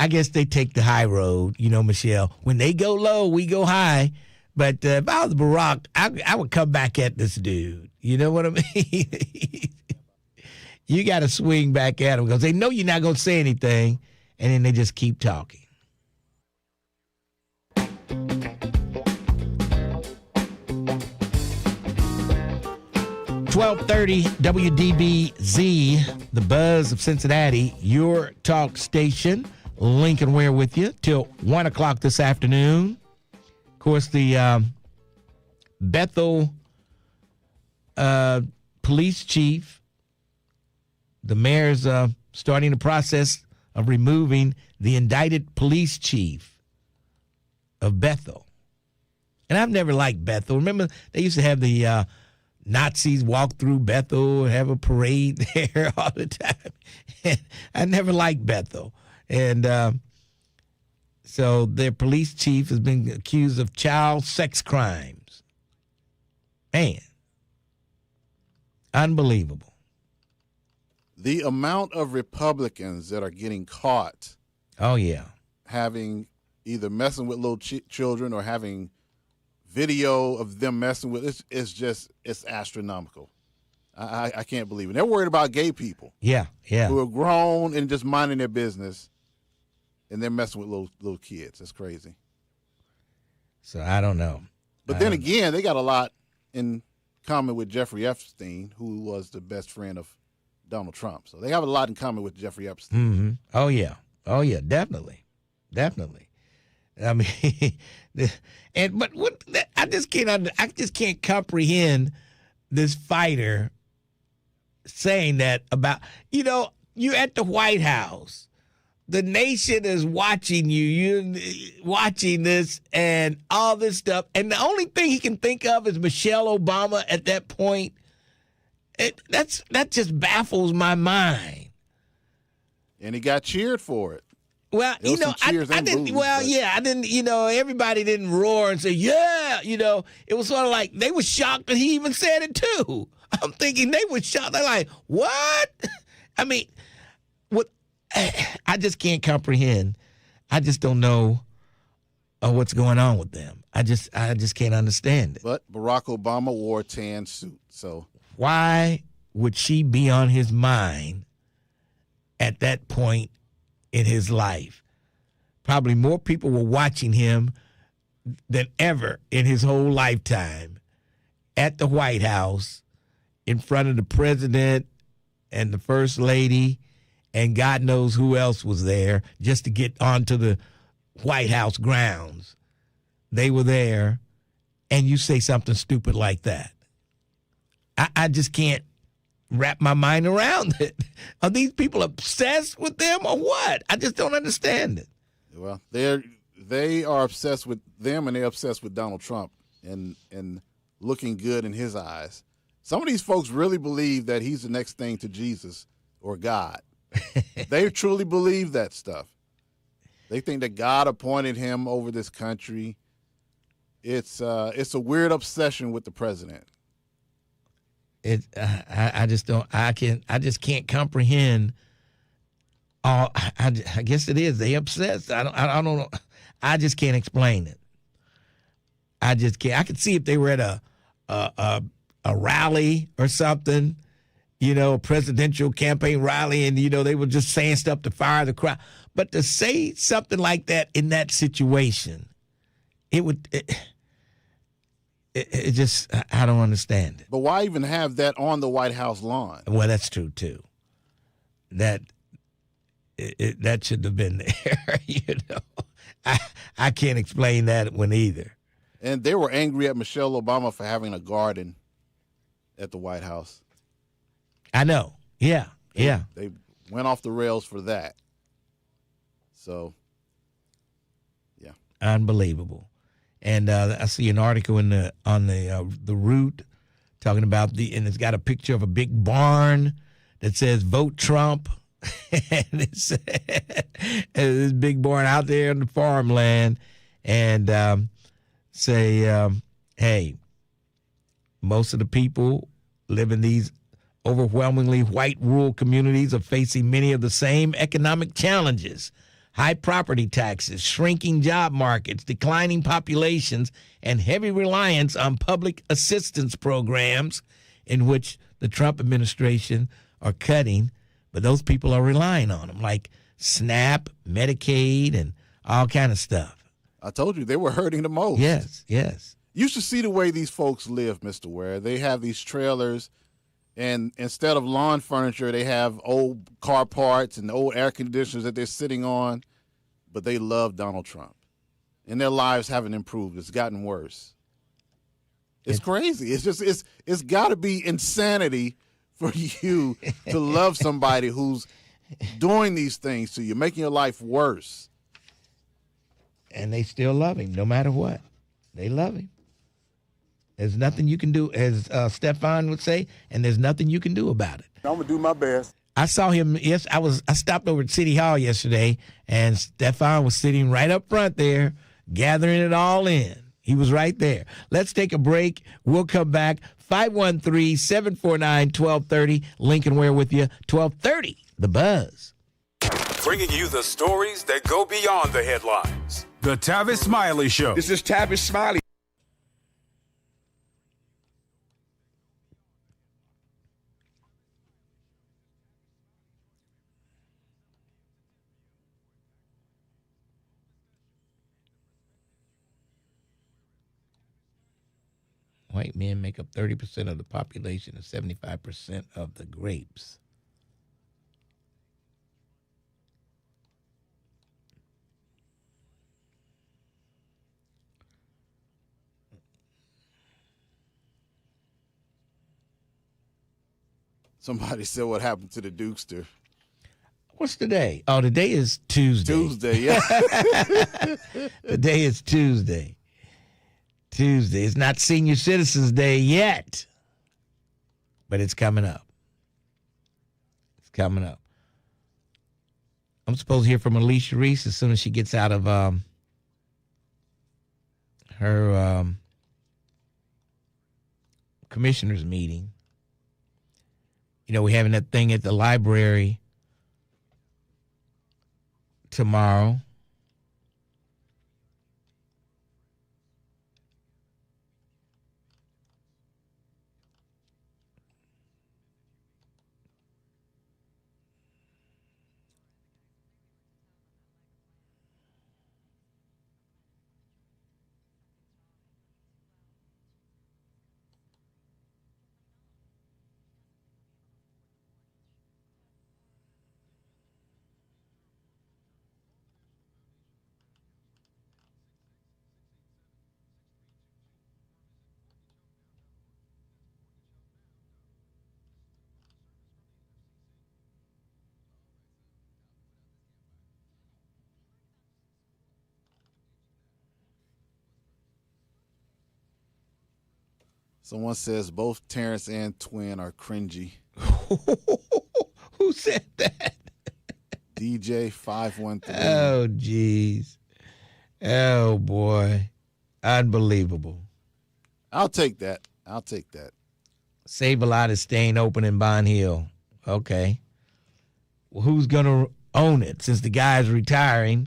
guess they take the high road, you know, Michelle. When they go low, we go high. But if I was Barack, I would come back at this dude. You know what I mean? You got to swing back at him because they know you're not going to say anything, and then they just keep talking. .1230 WDBZ, the Buzz of Cincinnati, your talk station. Lincoln Ware with you till 1 o'clock this afternoon. Of course, the Bethel police chief, the mayor's starting the process of removing the indicted police chief of Bethel. And I've never liked Bethel. Remember, they used to have the Nazis walk through Bethel and have a parade there all the time. And I never liked Bethel. And so their police chief has been accused of child sex crimes. Man, unbelievable. The amount of Republicans that are getting caught. Oh, yeah. Having either messing with little children or having video of them messing with it's astronomical. I can't believe it. They're worried about gay people. Yeah. Who are grown and just minding their business, and they're messing with little kids. That's crazy. So I don't know. But then again, they got a lot in common with Jeffrey Epstein, who was the best friend of Donald Trump. So they have a lot in common with Jeffrey Epstein. Mm-hmm. Oh yeah, definitely. I mean, but what I just can't comprehend this fighter saying that about, you're at the White House. The nation is watching you. You're watching this and all this stuff. And the only thing he can think of is Michelle Obama at that point. That just baffles my mind. And he got cheered for it. Well, I didn't. I didn't. Everybody didn't roar and say, "Yeah." It was sort of like they were shocked that he even said it too. I'm thinking they were shocked. They're like, "What?" I mean, what? I just can't comprehend. I just don't know what's going on with them. I just can't understand it. But Barack Obama wore a tan suit, so why would she be on his mind at that point in his life? Probably more people were watching him than ever in his whole lifetime at the White House in front of the president and the first lady and God knows who else was there just to get onto the White House grounds. They were there, and you say something stupid like that. I just can't wrap my mind around it. Are these people obsessed with them or what? I just don't understand it. Well, they are obsessed with them, and they're obsessed with Donald Trump and looking good in his eyes. Some of these folks really believe that he's the next thing to Jesus or God. They truly believe that stuff. They think that God appointed him over this country. It's a weird obsession with the president. I just can't comprehend. I guess it is. They obsessed. I don't know. I just can't explain it. I just can't. I could see if they were at a rally or something, a presidential campaign rally, and they were just saying stuff to fire the crowd. But to say something like that in that situation, it just, I don't understand it. But why even have that on the White House lawn? Well, that's true too. That shouldn't have been there. I can't explain that one either. And they were angry at Michelle Obama for having a garden at the White House. I know. Yeah. They went off the rails for that. So, yeah. Unbelievable. And I see an article on the Root talking about and it's got a picture of a big barn that says "Vote Trump," and it's this big barn out there in the farmland, and say, "Hey, most of the people live in these overwhelmingly white rural communities are facing many of the same economic challenges. high property taxes, shrinking job markets, declining populations, and heavy reliance on public assistance programs in which the Trump administration are cutting, but those people are relying on them, like SNAP, Medicaid, and all kind of stuff. I told you, they were hurting the most. Yes, yes. You should see the way these folks live, Mr. Ware. They have these trailers, and instead of lawn furniture, they have old car parts and old air conditioners that they're sitting on, but they love Donald Trump. And their lives haven't improved. It's gotten worse. It's crazy. It's got to be insanity for you to love somebody who's doing these things to you, making your life worse. And they still love him, no matter what. They love him. There's nothing you can do, as Stefan would say, and there's nothing you can do about it. I'm going to do my best. I saw him, yes, I stopped over at City Hall yesterday, and Stefan was sitting right up front there, gathering it all in. He was right there. Let's take a break. We'll come back. 513-749-1230. Lincoln Ware with you. 1230, The Buzz. Bringing you the stories that go beyond the headlines. The Tavis Smiley Show. This is Tavis Smiley. White men make up 30% of the population and 75% of the grapes. Somebody said what happened to the Dukester. What's today? Oh, today is Tuesday. Tuesday, yeah. Today is Tuesday. Tuesday. It's not Senior Citizens Day yet, but it's coming up. It's coming up. I'm supposed to hear from Alicia Reese as soon as she gets out of her commissioner's meeting. You know, we're having that thing at the library tomorrow. Someone says both Terrence and Twin are cringy. Who said that? DJ 513. Oh, geez. Oh, boy. Unbelievable. I'll take that. Save-A-Lot is staying open in Bond Hill. Okay. Well, who's going to own it? Since the guy's retiring,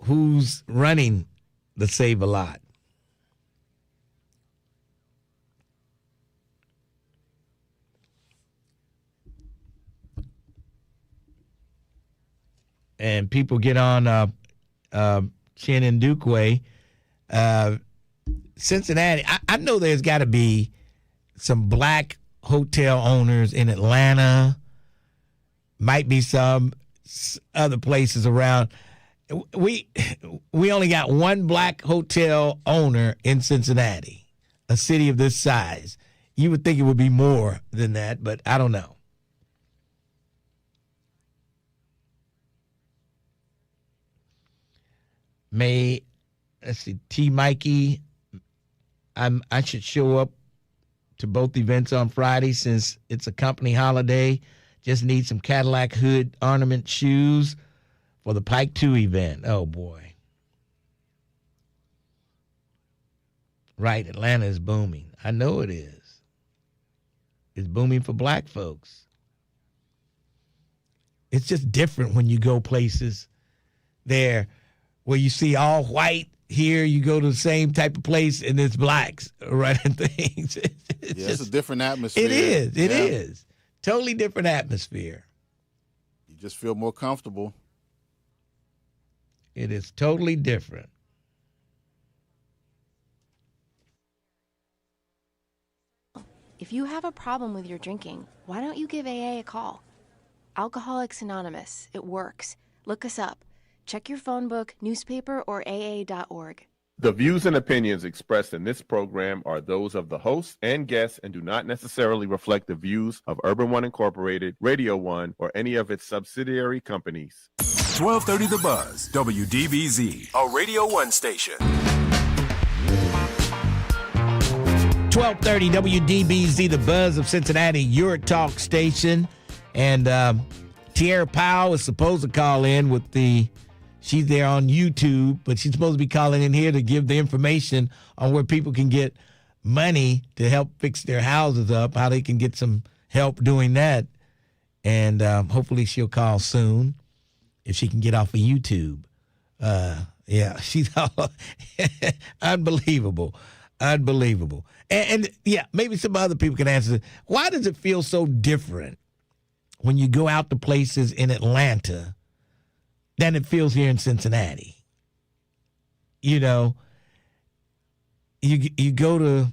who's running the Save-A-Lot? And people get on Chin Ndukwe. Cincinnati, I know there's got to be some black hotel owners in Atlanta. Might be some other places around. We only got one black hotel owner in Cincinnati, a city of this size. You would think it would be more than that, but I don't know. Let's see, T. Mikey, I should show up to both events on Friday since it's a company holiday. Just need some Cadillac hood ornament shoes for the Pike 2 event. Oh, boy. Right, Atlanta is booming. I know it is. It's booming for black folks. It's just different when you go places there where you see all white. Here you go to the same type of place and it's blacks running things. It's a different atmosphere. It is. It is. Totally different atmosphere. You just feel more comfortable. It is totally different. If you have a problem with your drinking, why don't you give AA a call? Alcoholics Anonymous. It works. Look us up. Check your phone book, newspaper, or AA.org. The views and opinions expressed in this program are those of the host and guests and do not necessarily reflect the views of Urban One Incorporated, Radio One, or any of its subsidiary companies. 1230 The Buzz, WDBZ, a Radio One station. 1230 WDBZ, The Buzz of Cincinnati, your talk station. And Tierra Powell is supposed to call in with she's there on YouTube, but she's supposed to be calling in here to give the information on where people can get money to help fix their houses up, how they can get some help doing that. And hopefully she'll call soon if she can get off of YouTube. Yeah, she's unbelievable. Unbelievable. And yeah, maybe some other people can answer. Why does it feel so different when you go out to places in Atlanta than it feels here in Cincinnati? You know, you go to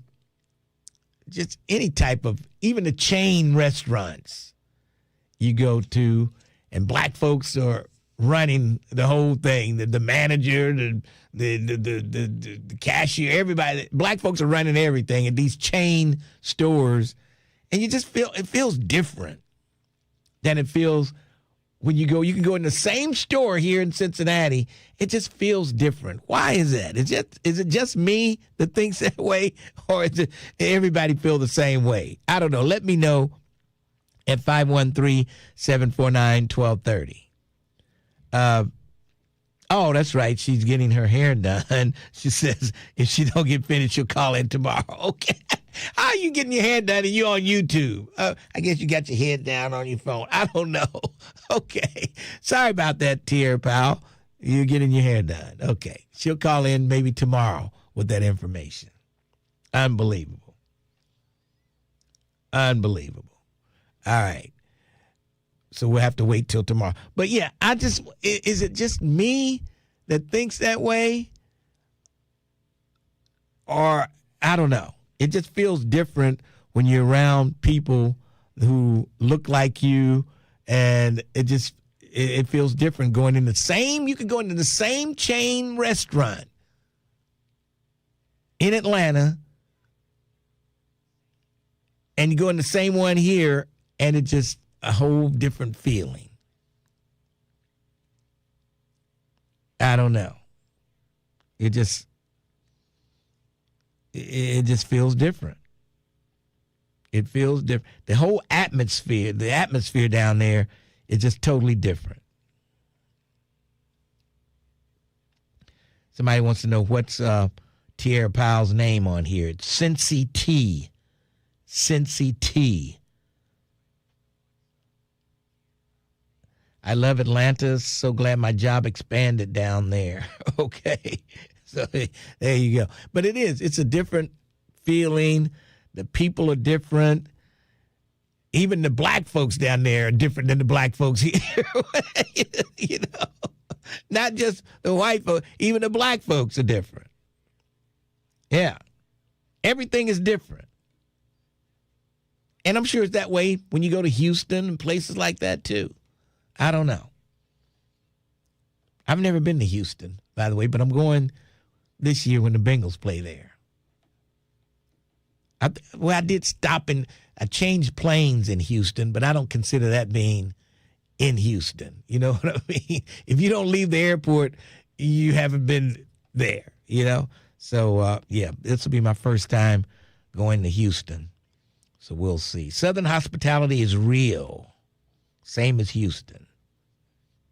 just any type of, even the chain restaurants you go to, and black folks are running the whole thing. The manager, the cashier, everybody. Black folks are running everything at these chain stores, and you just feel it feels different than it feels when you go. You can go in the same store here in Cincinnati. It just feels different. Why is that? Is it just me that thinks that way, or is it everybody feel the same way? I don't know. Let me know at 513-749-1230. Oh, that's right. She's getting her hair done. She says if she don't get finished, she'll call in tomorrow. Okay. How are you getting your hair done and you on YouTube? I guess you got your head down on your phone. I don't know. Okay. Sorry about that, Tierra Powell. You're getting your hair done. Okay. She'll call in maybe tomorrow with that information. Unbelievable. Unbelievable. All right. So we'll have to wait till tomorrow. But yeah, is it just me that thinks that way? Or I don't know. It just feels different when you're around people who look like you, and it feels different going in you could go into the same chain restaurant in Atlanta, and you go in the same one here, and it just a whole different feeling. I don't know. It just feels different. It feels different. The whole atmosphere down there is just totally different. Somebody wants to know what's Tierra Powell's name on here. It's Cincy T. Cincy T. I love Atlanta. So glad my job expanded down there. Okay. So there you go. But it's a different feeling. The people are different. Even the black folks down there are different than the black folks here. You know, not just the white folks, even the black folks are different. Yeah. Everything is different. And I'm sure it's that way when you go to Houston and places like that too. I don't know. I've never been to Houston, by the way, but I'm going this year when the Bengals play there. I did stop I changed planes in Houston, but I don't consider that being in Houston. You know what I mean? If you don't leave the airport, you haven't been there, you know? So, yeah, this will be my first time going to Houston. So we'll see. Southern hospitality is real, same as Houston.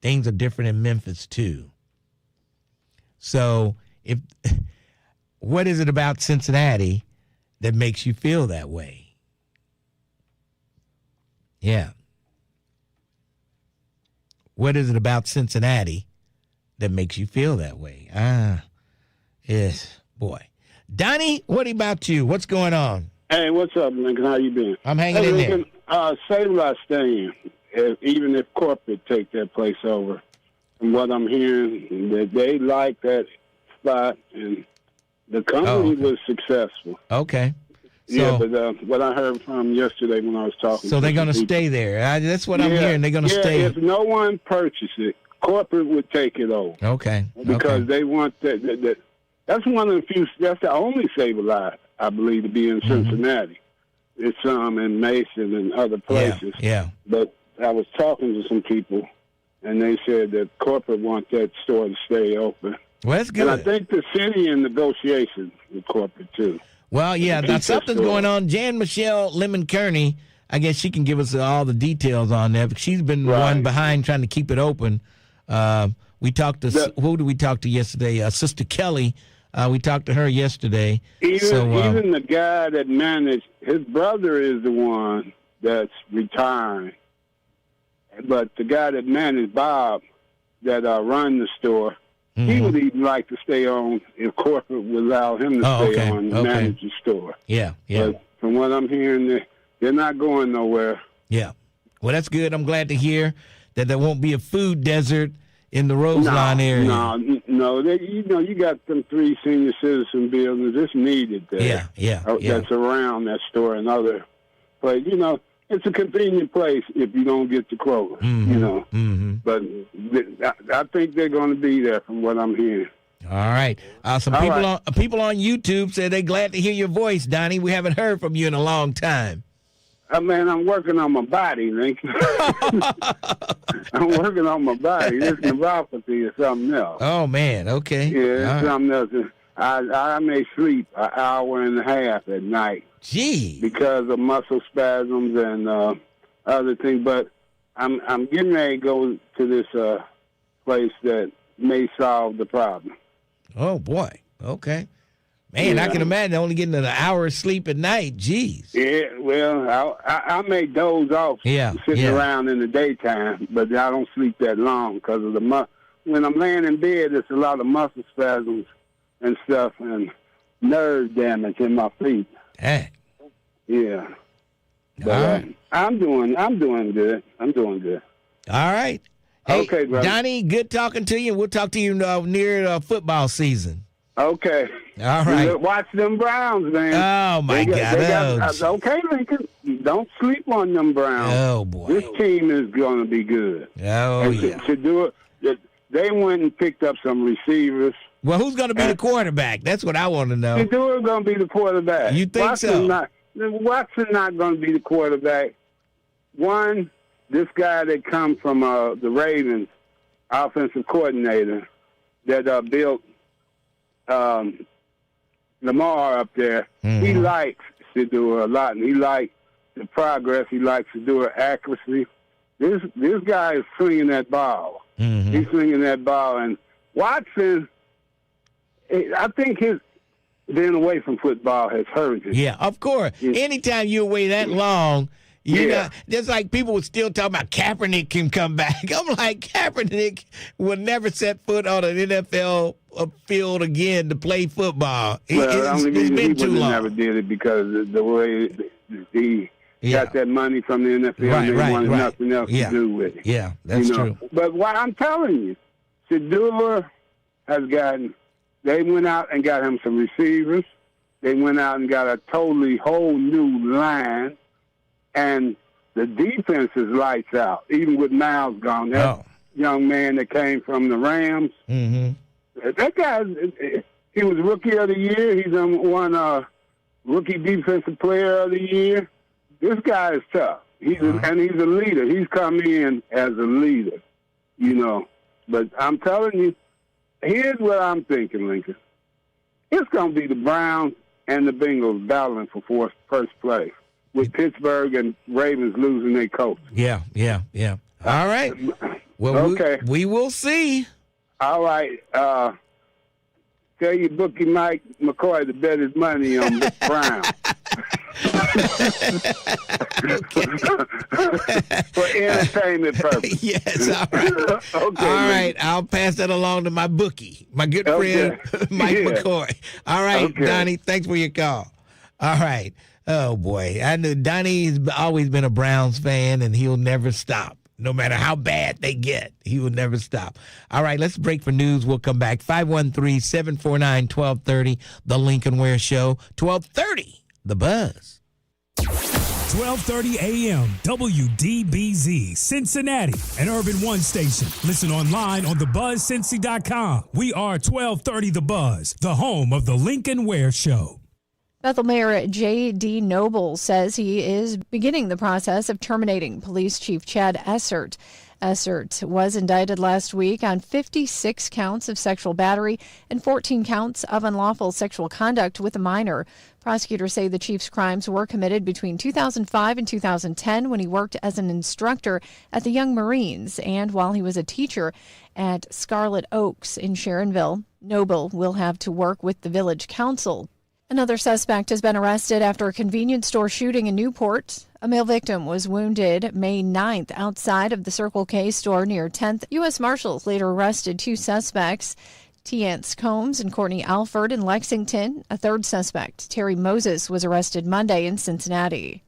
Things are different in Memphis, too. So what is it about Cincinnati that makes you feel that way? Yeah. What is it about Cincinnati that makes you feel that way? Yes, boy. Donnie, what about you? What's going on? Hey, what's up, Lincoln? How you been? I'm hanging in there. Say what I stand. Even if corporate take that place over, from what I'm hearing, that they like that spot, and the company was successful. Okay. Yeah, but what I heard from yesterday when I was talking. So they're going to stay there. That's what I'm hearing. They're going to stay. If no one purchases it, corporate would take it over. Okay. Because they want that. That's one of the few. That's the only Save-A-Lot, I believe, to be in Cincinnati. It's some in Mason and other places. Yeah. But I was talking to some people, and they said that corporate want that store to stay open. Well, that's good. And I think the city in negotiations with corporate, too. Well, yeah, now something's going on. Jan Michelle Lemon-Kearney, I guess she can give us all the details on that, but she's been one behind trying to keep it open. We talked to, who did we talk to yesterday? Sister Kelly. We talked to her yesterday. Even the guy that managed, his brother is the one that's retiring. But the guy that managed, Bob, that run the store, he would even like to stay on if corporate would allow him to stay on and manage the store. Yeah. But from what I'm hearing, they're not going nowhere. Yeah. Well, that's good. I'm glad to hear that there won't be a food desert in the Roseline area. No. You got them 3 senior citizen buildings. It's needed there. Yeah. That's around that store and other places. It's a convenient place if you don't get to Kroger, But I think they're going to be there from what I'm hearing. All right. Some people on YouTube said they're glad to hear your voice, Donnie. We haven't heard from you in a long time. Man, I'm working on my body, Lincoln. I'm working on my body. This neuropathy is something else. Oh, man. Okay. Yeah, it's something else. I may sleep an hour and a half at night. Gee. Because of muscle spasms and other things. But I'm getting ready to go to this place that may solve the problem. Oh, boy. Okay. Man, I can imagine only getting an hour of sleep at night. Jeez. Yeah, well, I may doze off sitting around in the daytime, but I don't sleep that long because of when I'm laying in bed, there's a lot of muscle spasms and stuff and nerve damage in my feet. Hey. Yeah. But I'm doing good. I'm doing good. All right. Hey, okay, brother. Donnie, good talking to you. We'll talk to you near football season. Okay. All right. Watch them Browns, man. Oh, my God. Okay, Lincoln. Don't sleep on them Browns. Oh, boy. This team is going to be good. Oh, yeah. To do it, they went and picked up some receivers. Well, who's going to be the quarterback? That's what I want to know. Shador's going to be the quarterback. You think so? Watson's not going to be the quarterback. One, this guy that comes from the Ravens, offensive coordinator, that built Lamar up there, he likes Shador a lot, and he likes the progress. He likes Shador accuracy. This guy is swinging that ball. He's swinging that ball, and Watson, I think his being away from football has hurt him. Yeah, of course. Anytime you're away that long, just like people would still talk about Kaepernick can come back. I'm like, Kaepernick will never set foot on an NFL field again to play football. Well, it's been too long. He never did it because of the way he got that money from the NFL and they wanted nothing else to do with it. Yeah, that's true. But what I'm telling you, Shador has gotten, they went out and got him some receivers. They went out and got a totally whole new line. And the defense is lights out, even with Miles gone. That young man that came from the Rams, that guy, he was Rookie of the Year. He's won Rookie Defensive Player of the Year. This guy is tough. And he's a leader. He's come in as a leader, But I'm telling you, here's what I'm thinking, Lincoln. It's going to be the Browns and the Bengals battling for first place, with Pittsburgh and Ravens losing their coach. Yeah. All right. Well, okay. We will see. All right. Tell your bookie Mike McCoy to bet his money on the Browns. For entertainment purposes. Yes, all right. Okay, all right, I'll pass that along to my bookie, my good friend, Mike McCoy. All right, Donnie, thanks for your call. All right. Oh, boy. I knew Donnie's always been a Browns fan, and he'll never stop. No matter how bad they get, he will never stop. All right, let's break for news. We'll come back. 513-749-1230, The Lincoln Ware Show. 1230, The Buzz. 1230 AM, WDBZ, Cincinnati, an Urban One station. Listen online on thebuzzcincy.com. We are 1230 The Buzz, the home of The Lincoln Ware Show. Bethel Mayor J.D. Noble says he is beginning the process of terminating Police Chief Chad Essert. Essert was indicted last week on 56 counts of sexual battery and 14 counts of unlawful sexual conduct with a minor. Prosecutors say the chief's crimes were committed between 2005 and 2010 when he worked as an instructor at the Young Marines and while he was a teacher at Scarlet Oaks in Sharonville. Noble will have to work with the village council. Another suspect has been arrested after a convenience store shooting in Newport. A male victim was wounded May 9th outside of the Circle K store near 10th. U.S. Marshals later arrested two suspects, Tiance Combs and Courtney Alford in Lexington. A third suspect, Terry Moses, was arrested Monday in Cincinnati.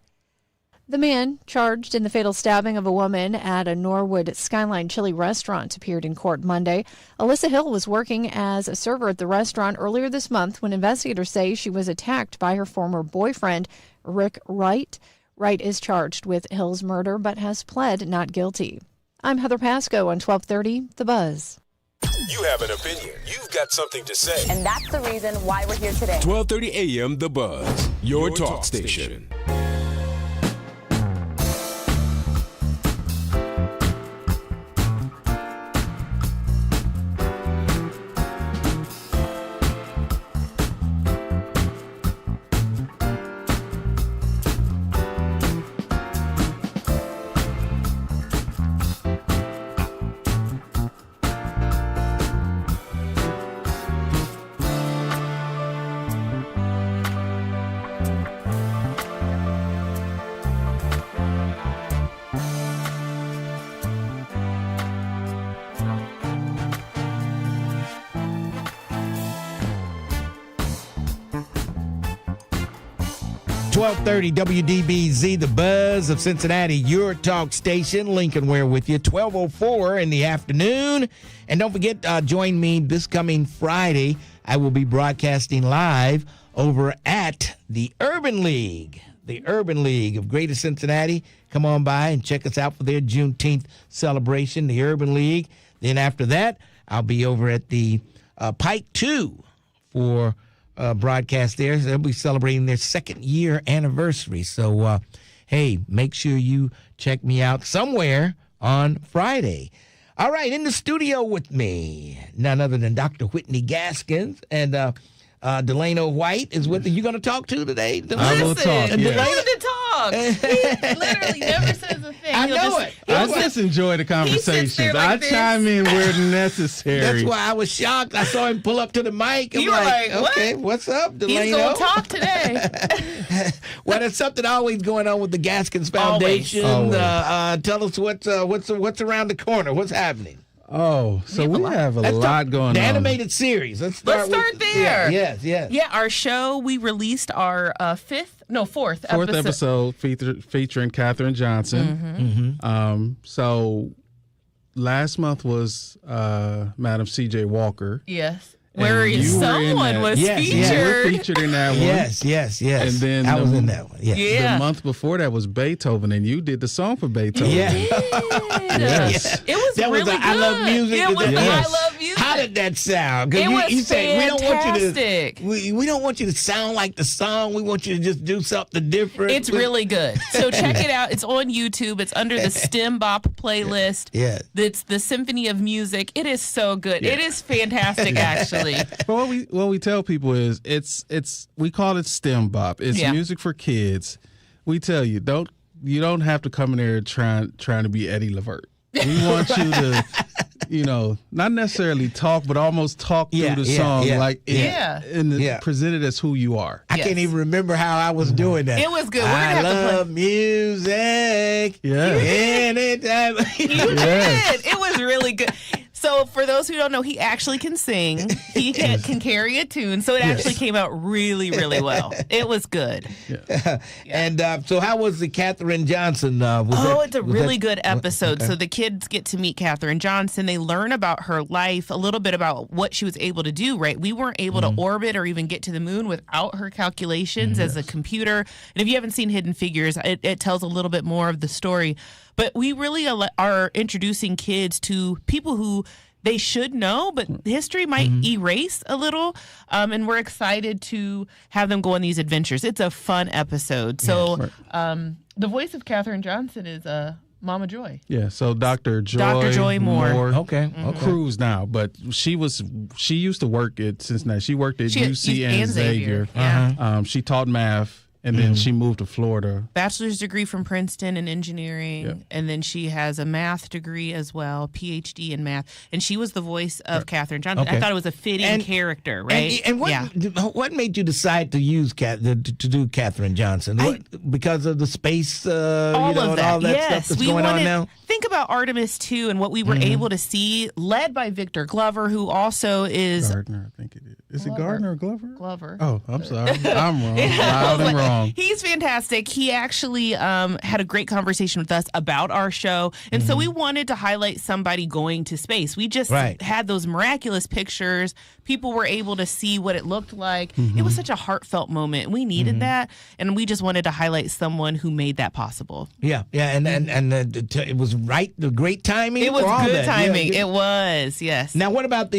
The man charged in the fatal stabbing of a woman at a Norwood Skyline Chili restaurant appeared in court Monday. Alyssa Hill was working as a server at the restaurant earlier this month when investigators say she was attacked by her former boyfriend, Rick Wright. Wright is charged with Hill's murder but has pled not guilty. I'm Heather Pasco on 1230 The Buzz. You have an opinion. You've got something to say. And that's the reason why we're here today. 1230 AM The Buzz, your talk station. .30 WDBZ, The Buzz of Cincinnati, your talk station. Lincoln Ware with you, 12:04 in the afternoon. And don't forget, join me this coming Friday. I will be broadcasting live over at the Urban League of Greater Cincinnati. Come on by and check us out for their Juneteenth celebration, the Urban League. Then after that, I'll be over at the Pike 2 for broadcast there. They'll be celebrating their second year anniversary. So, hey, make sure you check me out somewhere on Friday. All right, in the studio with me, none other than Dr. Whitney Gaskins and Delano White is with us. You going to talk to today? I will talk. Delano? To talk. He literally never says a thing. I know it. I just enjoy the conversations. Like I chime in where necessary. That's why I was shocked. I saw him pull up to the mic. You were like, what? Okay, what's up, Delano? He's going to talk today. Well, there's something always going on with the Gaskins Foundation. Always. Tell us what's around the corner. What's happening? Oh, so we have a lot going on. The animated series. Let's start there. Yes. Yeah, our show, we released our fourth episode featuring Katherine Johnson. Mm-hmm. So last month was Madam C.J. Walker. Yes. Where someone was featured. You were featured in that one. Yes. And then I was in that one. The month before that was Beethoven, and you did the song for Beethoven. Yeah. Yes. It was that really was good. I Love Music. It was I Love Music. How did that sound? It was you said, fantastic. we don't want you to sound like the song. We want you to just do something different. It's really good. So check it out. It's on YouTube. It's under the STEM Bop playlist. Yeah. It's the Symphony of Music. It is so good. Yeah. It is fantastic, actually. But what we tell people is we call it STEM Bop. It's music for kids. We tell you you don't have to come in there trying to be Eddie Levert. We want you to not necessarily talk, but almost talk through the song, presented as who you are. I can't even remember how I was doing that. It was good. I love music. Yeah. Anytime. You did. It was really good. So for those who don't know, he actually can sing. He can carry a tune. So it actually came out really, really well. It was good. Yeah. And so how was the Katherine Johnson? It's a really good episode. Okay. So the kids get to meet Katherine Johnson. They learn about her life, a little bit about what she was able to do, right? We weren't able to orbit or even get to the moon without her calculations as a computer. And if you haven't seen Hidden Figures, it tells a little bit more of the story. But we really are introducing kids to people who they should know, but history might erase a little. And we're excited to have them go on these adventures. It's a fun episode. So the voice of Katherine Johnson is Mama Joy. Yeah, so Dr. Joy Moore. Okay. Cruz now, but she used to work at Cincinnati. She worked at UC and Xavier. Yeah. She taught math. And then she moved to Florida. Bachelor's degree from Princeton in engineering. And then she has a math degree as well, PhD in math. And she was the voice of Katherine Johnson. I thought it was a fitting character, right? And what made you decide to use to do Katherine Johnson? Because of the space, all that stuff that's going on now? Think about Artemis 2 and what we were able to see, led by Victor Glover, who also is... Gardner, I think it is. Is it Gardner or Glover? Glover. Oh, I'm sorry. I'm wrong. Loud and wrong. He's fantastic. He actually had a great conversation with us about our show. And so we wanted to highlight somebody going to space. We just had those miraculous pictures. People were able to see what it looked like. It was such a heartfelt moment. We needed that. And we just wanted to highlight someone who made that possible. Yeah. And it was the great timing. It was good timing. It was, yes. Now, what about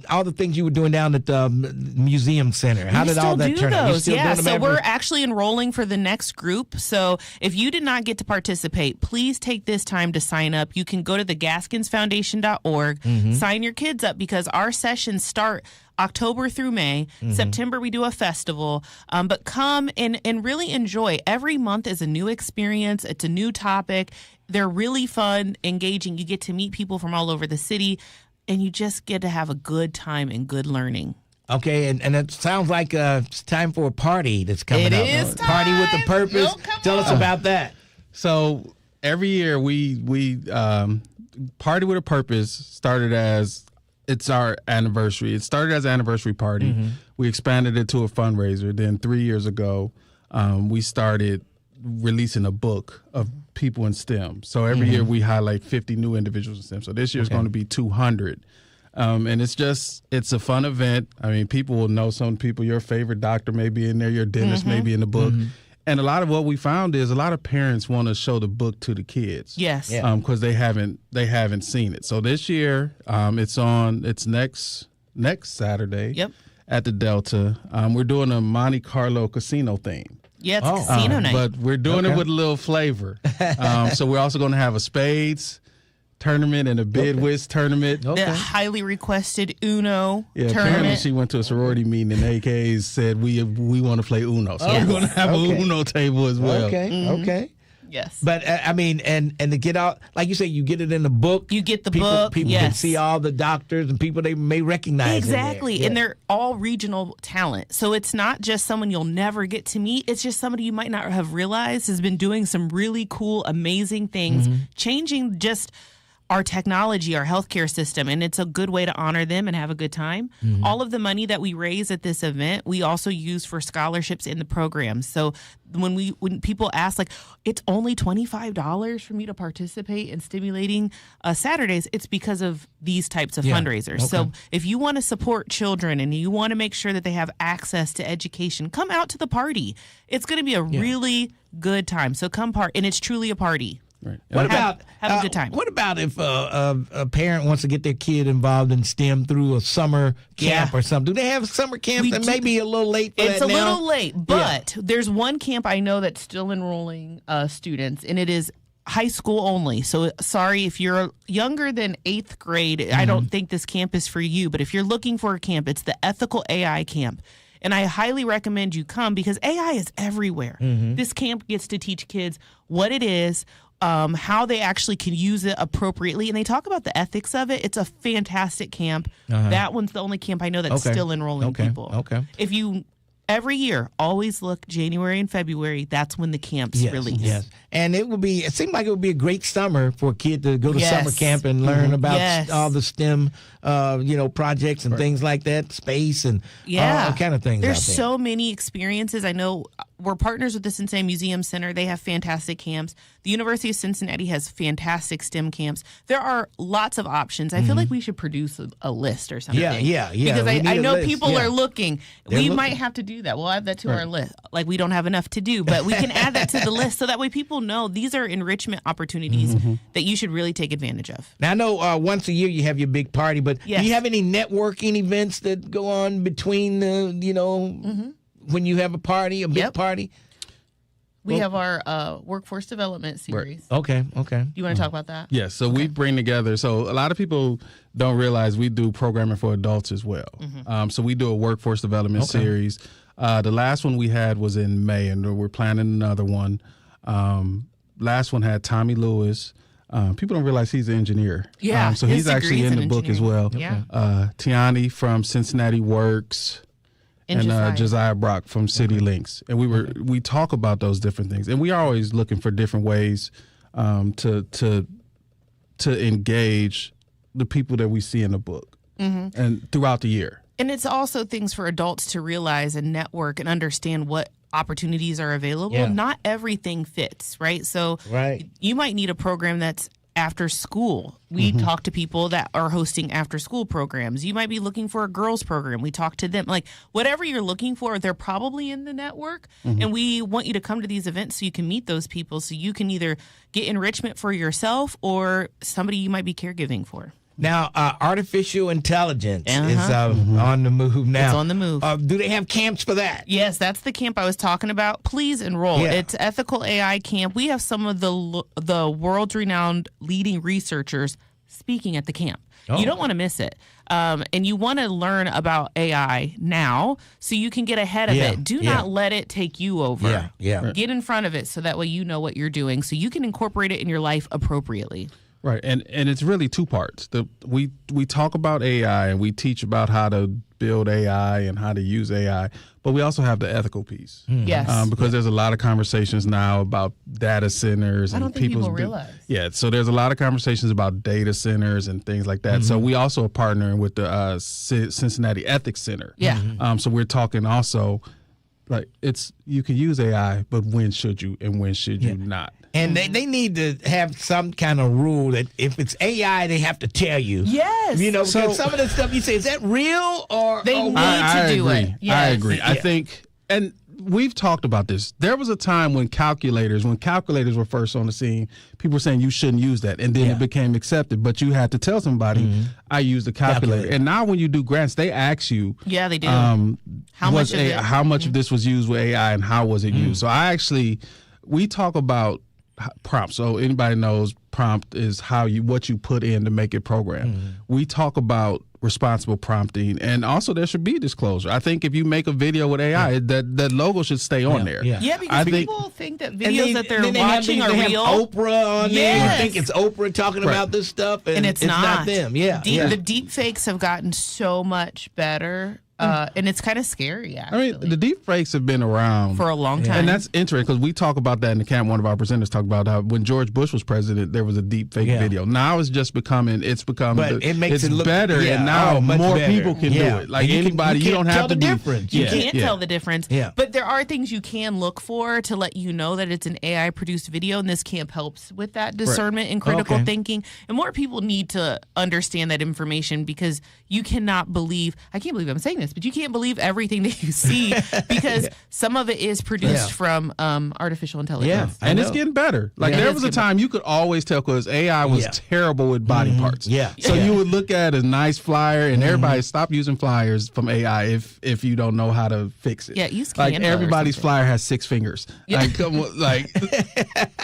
all the things you were doing down at the Museum Center? How did all that turn out? So we're actually enrolling for the next group. So if you did not get to participate, please take this time to sign up. You can go to thegaskinsfoundation.org, sign your kids up, because our sessions start October through May. September, we do a festival. But come and really enjoy. Every month is a new experience. It's a new topic. They're really fun, engaging. You get to meet people from all over the city, and you just get to have a good time and good learning. Okay, and it sounds like it's time for a party that's coming up. It is time. Party with a Purpose. Tell us about that. So every year we Party with a Purpose started as it's our anniversary. It started as an anniversary party. We expanded it to a fundraiser. Then 3 years ago, we started releasing a book of people in STEM. So every year we highlight 50 new individuals in STEM. So this year is going to be 200. And it's a fun event. I mean, people will know some people. Your favorite doctor may be in there. Your dentist may be in the book. And a lot of what we found is a lot of parents want to show the book to the kids. Yes. Because they haven't seen it. So this year, it's next Saturday. Yep. At the Delta. We're doing a Monte Carlo casino theme. Yeah, it's casino night. But we're doing it with a little flavor. So we're also going to have a spades tournament and a bid whist tournament. The highly requested Uno tournament. Apparently she went to a sorority meeting and AKs said we want to play Uno. So we're going to have an Uno table as well. Okay. Yes. But I mean, and to get out, like you say, you get it in the book. You get the book. People can see all the doctors and people they may recognize. Exactly. And they're all regional talent. So it's not just someone you'll never get to meet. It's just somebody you might not have realized has been doing some really cool, amazing things, changing just our technology, our healthcare system, and it's a good way to honor them and have a good time. All of the money that we raise at this event, we also use for scholarships in the program. So when people ask, like, it's only $25 for me to participate in stimulating Saturdays, it's because of these types of fundraisers. So if you want to support children and you want to make sure that they have access to education, come out to the party. It's going to be a really good time. So come and it's truly a party. Right. Have a good time. What about if a parent wants to get their kid involved in STEM through a summer camp or something? Do they have summer camps that may be a little late for that now? It's a little late, but there's one camp I know that's still enrolling students, and it is high school only. So sorry, if you're younger than 8th grade, I don't think this camp is for you. But if you're looking for a camp, it's the Ethical AI Camp. And I highly recommend you come because AI is everywhere. This camp gets to teach kids what it is, how they actually can use it appropriately. And they talk about the ethics of it. It's a fantastic camp. That one's the only camp I know that's still enrolling people. Okay. If you, every year, always look January and February, that's when the camps release. Yes. And it seemed like it would be a great summer for a kid to go to summer camp and learn about all the STEM, projects and things like that, space and all kind of things. There's out there. so many experiences. I know we're partners with the Cincinnati Museum Center. They have fantastic camps. The University of Cincinnati has fantastic STEM camps. There are lots of options. I feel like we should produce a list or something. Yeah. Because I know people are looking. They're looking. Might have to do that. We'll add that to our list. Like, we don't have enough to do, but we can add that to the list so that way people know these are enrichment opportunities that you should really take advantage of. Now, I know once a year you have your big party, but do you have any networking events that go on between the, when you have a party, a big party? We have our workforce development series. Okay. Do you want to talk about that? Yes. So we bring together. So a lot of people don't realize we do programming for adults as well. So we do a workforce development series. The last one we had was in May, and we're planning another one. Last one had Tommy Lewis. People don't realize he's an engineer. Yeah. So he's actually in the book as well. Yeah. Tiani from Cincinnati Works. And Josiah Brock from City Links. And we talk about those different things. And we are always looking for different ways to engage the people that we see in the book and throughout the year. And it's also things for adults to realize and network and understand what opportunities are available. Yeah. Not everything fits, right? So you might need a program that's after school. We talk to people that are hosting after school programs. You might be looking for a girls program. We talk to them. Like, whatever you're looking for, they're probably in the network. And we want you to come to these events so you can meet those people, so you can either get enrichment for yourself or somebody you might be caregiving for. Now, artificial intelligence is on the move now. It's on the move. Do they have camps for that? Yes, that's the camp I was talking about. Please enroll. Yeah. It's Ethical AI Camp. We have some of the world's renowned leading researchers speaking at the camp. You don't want to miss it. And you want to learn about AI now so you can get ahead of it. Do not let it take you over. Get in front of it so that way you know what you're doing so you can incorporate it in your life appropriately. Right, and it's really two parts. We talk about AI and we teach about how to build AI and how to use AI, but we also have the ethical piece. Yes, because there's a lot of conversations now about data centers. I don't think people realize. Yeah, so there's a lot of conversations about data centers and things like that. So we also are partnering with the Cincinnati Ethics Center. Yeah. So we're talking also, like, you can use AI, but when should you and when should you not? And they need to have some kind of rule that if it's AI, they have to tell you. Yes. Because some of the stuff you say, is that real or they need to do agree. it? Yes. I agree. I think, and we've talked about this. There was a time when calculators were first on the scene, people were saying you shouldn't use that, and then it became accepted. But you had to tell somebody, I used a calculator. And now when you do grants, they ask you, yeah, they do. How much of this was used with AI and how was it used? So we talk about prompt. So anybody knows prompt is what you put in to make it program. We talk about responsible prompting, and also there should be disclosure. I think if you make a video with AI, that logo should stay on there. Yeah, because people think that videos that they're watching are real. Oprah on there. You think it's Oprah talking about this stuff, and it's not them. The deep fakes have gotten so much better. And it's kind of scary, actually. I mean, the deep fakes have been around for a long time. And that's interesting because we talk about that in the camp. One of our presenters talked about how when George Bush was president, there was a deep fake video. Now it's just it's look better, and now more people can do it. Like anybody, you don't have to difference. You can't tell the difference. But there are things you can look for to let you know that it's an AI-produced video, and this camp helps with that discernment and critical thinking. And more people need to understand that information because you cannot believe, I can't believe I'm saying this, but you can't believe everything that you see because some of it is produced from artificial intelligence. And it's getting better. Like there was a time you could always tell because AI was terrible with body parts. So you would look at a nice flyer and everybody stop using flyers from AI if you don't know how to fix it. Yeah, use Canva. Like everybody's flyer has 6 fingers. Like come on, like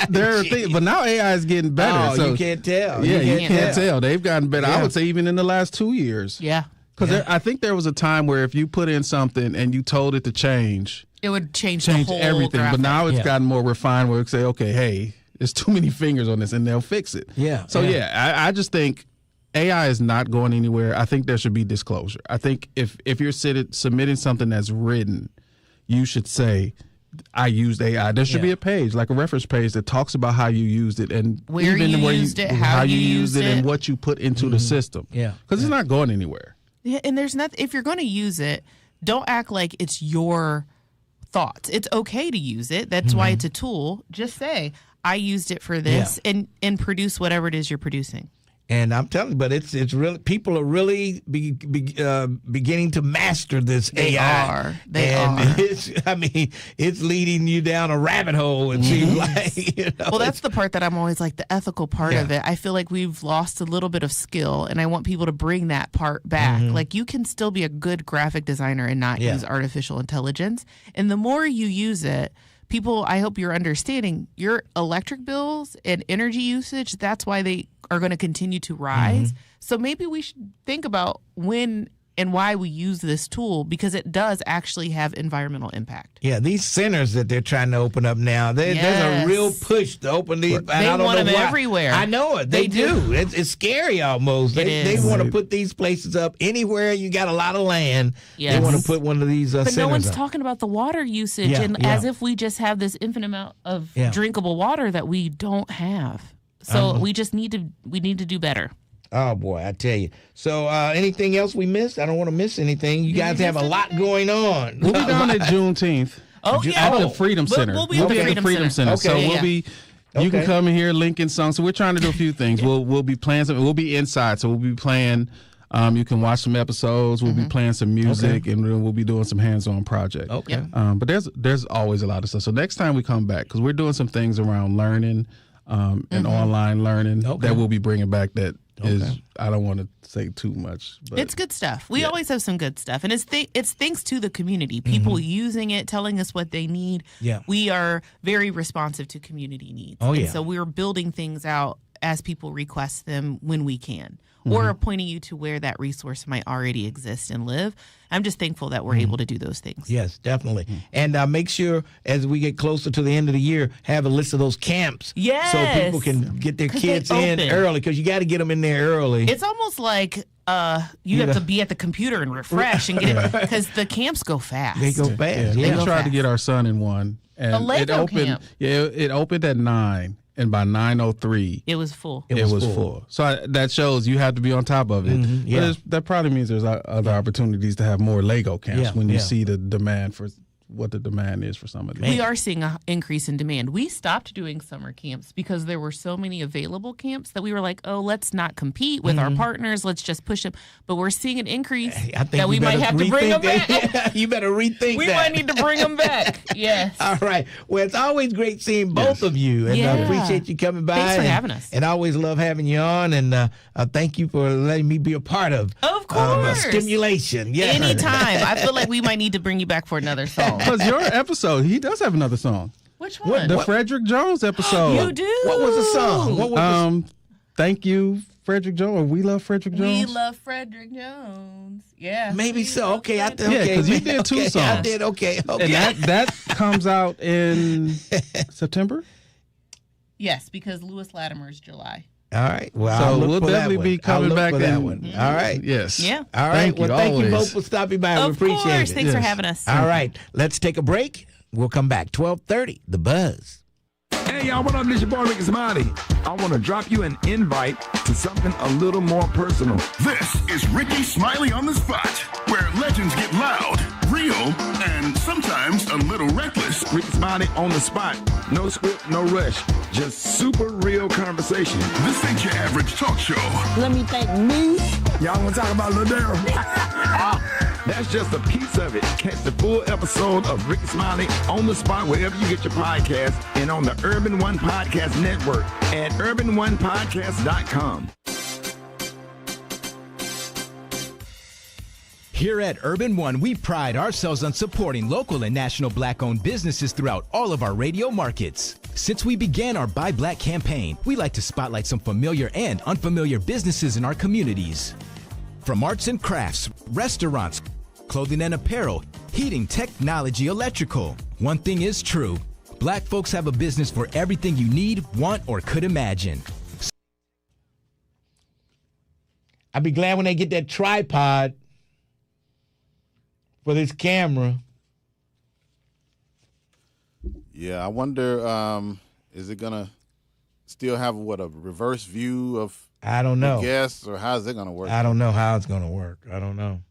there are things, but now AI is getting better. So you can't tell. Yeah, you can't tell. They've gotten better. I would say even in the last 2 years. Yeah. Because I think there was a time where if you put in something and you told it to change, it would change the whole everything. graphic. But now it's gotten more refined where it say, okay, hey, There's too many fingers on this, and they'll fix it. Yeah. So, I just think AI is not going anywhere. I think there should be disclosure. I think if you're submitting something that's written, you should say, I used AI. There should be a page, like a reference page, that talks about how you used it and where even you used it, how you used it, and what you put into the system. Yeah. Because it's not going anywhere. Yeah, and there's nothing. If you're going to use it, don't act like it's your thoughts. It's okay to use it. That's why it's a tool. Just say, I used it for this, and produce whatever it is you're producing. And I'm telling you, but it's really, people are really beginning to master this AI. They are. It's leading you down a rabbit hole. It seems like. Well, that's the part that I'm always like, the ethical part of it. I feel like we've lost a little bit of skill, and I want people to bring that part back. Like, you can still be a good graphic designer and not use artificial intelligence. And the more you use it, people, I hope you're understanding, your electric bills and energy usage, that's why they are going to continue to rise. So maybe we should think about when and why we use this tool, because it does actually have environmental impact. Yeah, these centers that they're trying to open up now, there's a real push to open these. They want them everywhere. I know it. They do. It's scary almost. They want to put these places up anywhere you got a lot of land. They want to put one of these centers But no one's up. talking about the water usage, as if we just have this infinite amount of drinkable water that we don't have. So we just need to do better. Oh, boy, I tell you. So anything else we missed? I don't want to miss anything. You guys have a lot going on. We'll be down at Juneteenth. At the Freedom Center. We'll be at the Freedom Center. Okay. So we'll be... You can come in here, Lincoln song. So we're trying to do a few things. We'll be playing something. We'll be inside. So we'll be playing... you can watch some episodes. We'll be playing some music, and we'll be doing some hands-on projects. Okay. But there's always a lot of stuff. So next time we come back, because we're doing some things around learning and online learning that we'll be bringing back that is, I don't want to say too much. But it's good stuff. We always have some good stuff. And it's thanks to the community, people using it, telling us what they need. Yeah. We are very responsive to community needs. And so we're building things out as people request them when we can. Or pointing you to where that resource might already exist and live. I'm just thankful that we're able to do those things. Yes, definitely. And make sure, as we get closer to the end of the year, have a list of those camps. Yes. So people can get their kids in early, because you got to get them in there early. It's almost like you have to be at the computer and refresh and get it, because the camps go fast. They go fast. We tried to get our son in one. And a Lego camp. Yeah, it opened at 9. And by 9:03, it was full. It was full. So that shows you have to be on top of it. But that probably means there's other opportunities to have more Lego camps when you see the demand for what the demand is for some of these. We are seeing an increase in demand. We stopped doing summer camps because there were so many available camps that we were like, oh, let's not compete with our partners. Let's just push them. But we're seeing an increase that we might have to bring them back. You better rethink we might need to bring them back. Yes. All right. Well, it's always great seeing both of you. And I appreciate you coming by. Thanks for having us. And I always love having you on. And thank you for letting me be a part of stimulation. Yeah. Anytime. I feel like we might need to bring you back for another song. Because your episode, he does have another song. Which one? The Frederick Jones episode. You do? What was the song? What was Thank you, Frederick Jones. Or We Love Frederick Jones. We love Frederick Jones. Yeah. Maybe so. Okay. Yeah, because you did 2 songs. I did. Okay. And that comes out in September? Yes, because Lewis Latimer's July. All right. Well, so we'll definitely be coming back for that one. All right. Yes. Yeah. All right. Thank you both for stopping by. We appreciate it. Of course. Thanks for having us. All right. Let's take a break. We'll come back. 12:30. The Buzz. Hey, y'all, what up? This your boy, Ricky Smiley. I want to drop you an invite to something a little more personal. This is Ricky Smiley on the Spot, where legends get loud, real, and sometimes a little reckless. Ricky Smiley on the Spot. No script, no rush. Just super real conversation. This ain't your average talk show. Let me thank me. Y'all want to talk about Ladero? That's just a piece of it. Catch the full episode of Ricky Smiley on the Spot wherever you get your podcast and on the Urban One Podcast Network at urbanonepodcast.com. Here at Urban One, we pride ourselves on supporting local and national Black-owned businesses throughout all of our radio markets. Since we began our Buy Black campaign, we like to spotlight some familiar and unfamiliar businesses in our communities. From arts and crafts, restaurants, clothing and apparel, heating, technology, electrical. One thing is true. Black folks have a business for everything you need, want, or could imagine. I'll be glad when they get that tripod for this camera. Yeah, I wonder, is it going to still have a reverse view of I don't know. the guests, or how's it going to work? I don't know how it's going to work. I don't know.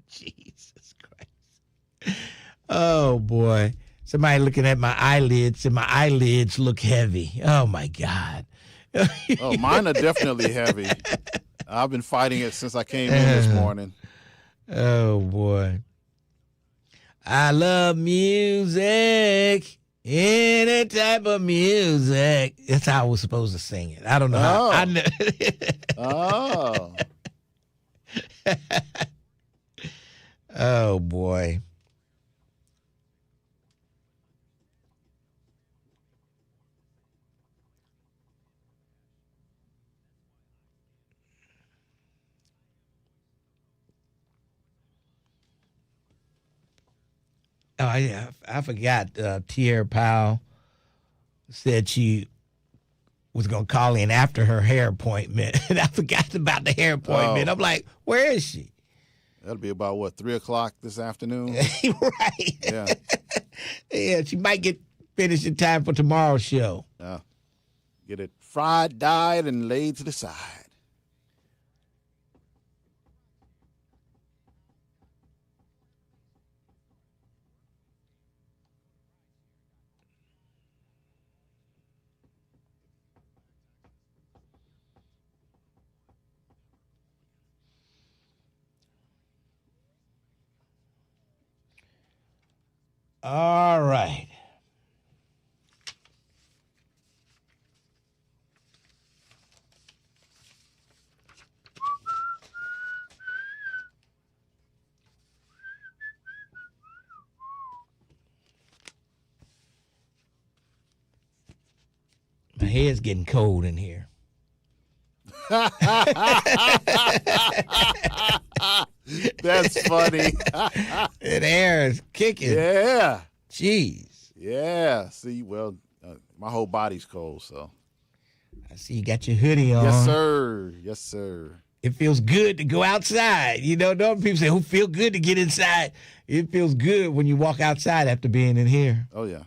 Jesus Christ. Oh, boy. Somebody looking at my eyelids, and my eyelids look heavy. Oh, my God. Oh, mine are definitely heavy. I've been fighting it since I came in this morning. Oh, boy. I love music. Any type of music. That's how I was supposed to sing it. I don't know how. I know. Oh. Oh, boy. Oh, yeah, I forgot. Tierra Powell said she was going to call in after her hair appointment. And I forgot about the hair appointment. I'm like, where is she? That'll be about, 3 o'clock this afternoon? Right. Yeah. Yeah, she might get finished in time for tomorrow's show. Get it fried, dyed, and laid to the side. All right. My head's getting cold in here. That's funny. The air is kicking. Yeah. Jeez. Yeah. See, my whole body's cold, so. I see you got your hoodie on. Yes, sir. Yes, sir. It feels good to go outside. You know, normal people say, "Oh, feel good to get inside." It feels good when you walk outside after being in here. Oh, yeah.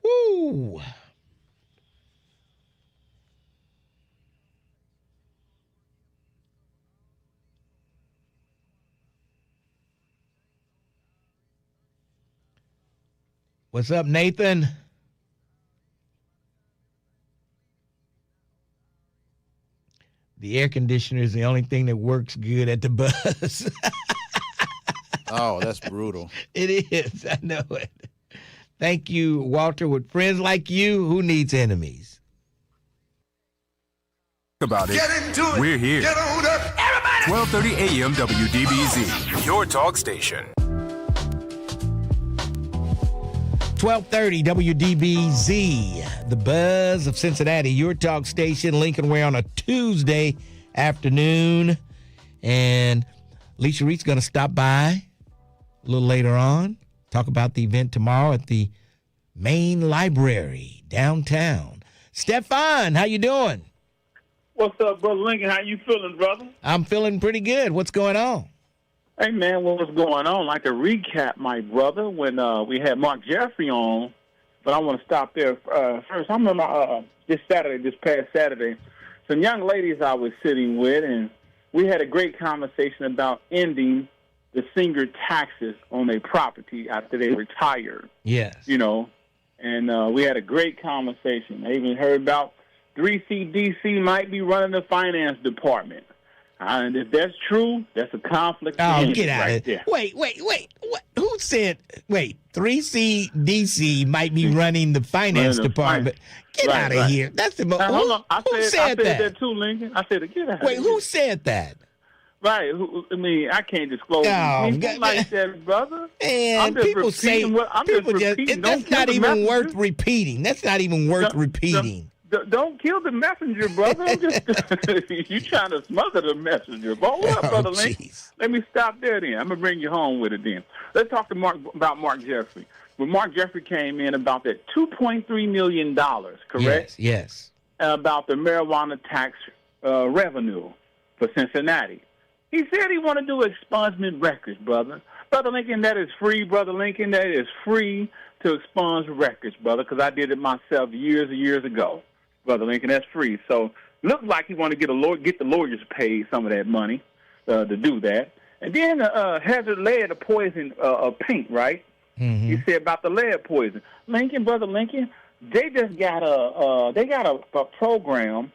Woo! What's up, Nathan? The air conditioner is the only thing that works good at the bus. Oh, that's brutal. It is. I know it. Thank you, Walter. With friends like you, who needs enemies? About it. Get into it. We're here. Get on up. Everybody. 1230 AM WDBZ, your talk station. 1230 WDBZ, the buzz of Cincinnati, your talk station. Lincoln Ware on a Tuesday afternoon. And Alicia Reed's going to stop by a little later on, talk about the event tomorrow at the main library downtown. Stefan, how you doing? What's up, Brother Lincoln? How you feeling, brother? I'm feeling pretty good. What's going on? Hey, man, what's going on? I'd like to recap, my brother, when we had Mark Jeffrey on, but I want to stop there first. I remember this past Saturday, some young ladies I was sitting with, and we had a great conversation about ending the senior taxes on their property after they retired. Yes. You know, and we had a great conversation. I even heard about 3CDC might be running the finance department. And if that's true, that's a conflict. Oh, get out right of there. Wait. What? Who said, 3C DC might be running the finance department? Get out of here. That's the most. Hold on. I said that? that too, Lincoln. I said, get out. Wait, who said that? Right. I mean, I can't disclose. Like that, brother. And people say, that's not even worth repeating. That's not even worth repeating. Don't kill the messenger, brother. You trying to smother the messenger. But hold up, Brother Lincoln. Let me stop there then. I'm going to bring you home with it then. Let's talk to about Mark Jeffrey. When Mark Jeffrey came in about that $2.3 million, correct? Yes. About the marijuana tax revenue for Cincinnati. He said he wanted to do expungement records, brother. Brother Lincoln, that is free, Brother Lincoln. That is free to expunge records, brother, because I did it myself years and years ago. Brother Lincoln, that's free. So looked like he wanted to get the lawyers paid some of that money to do that. And then hazard lead poison paint, right? Mm-hmm. He said about the lead poison. Lincoln, Brother Lincoln, they just got a program.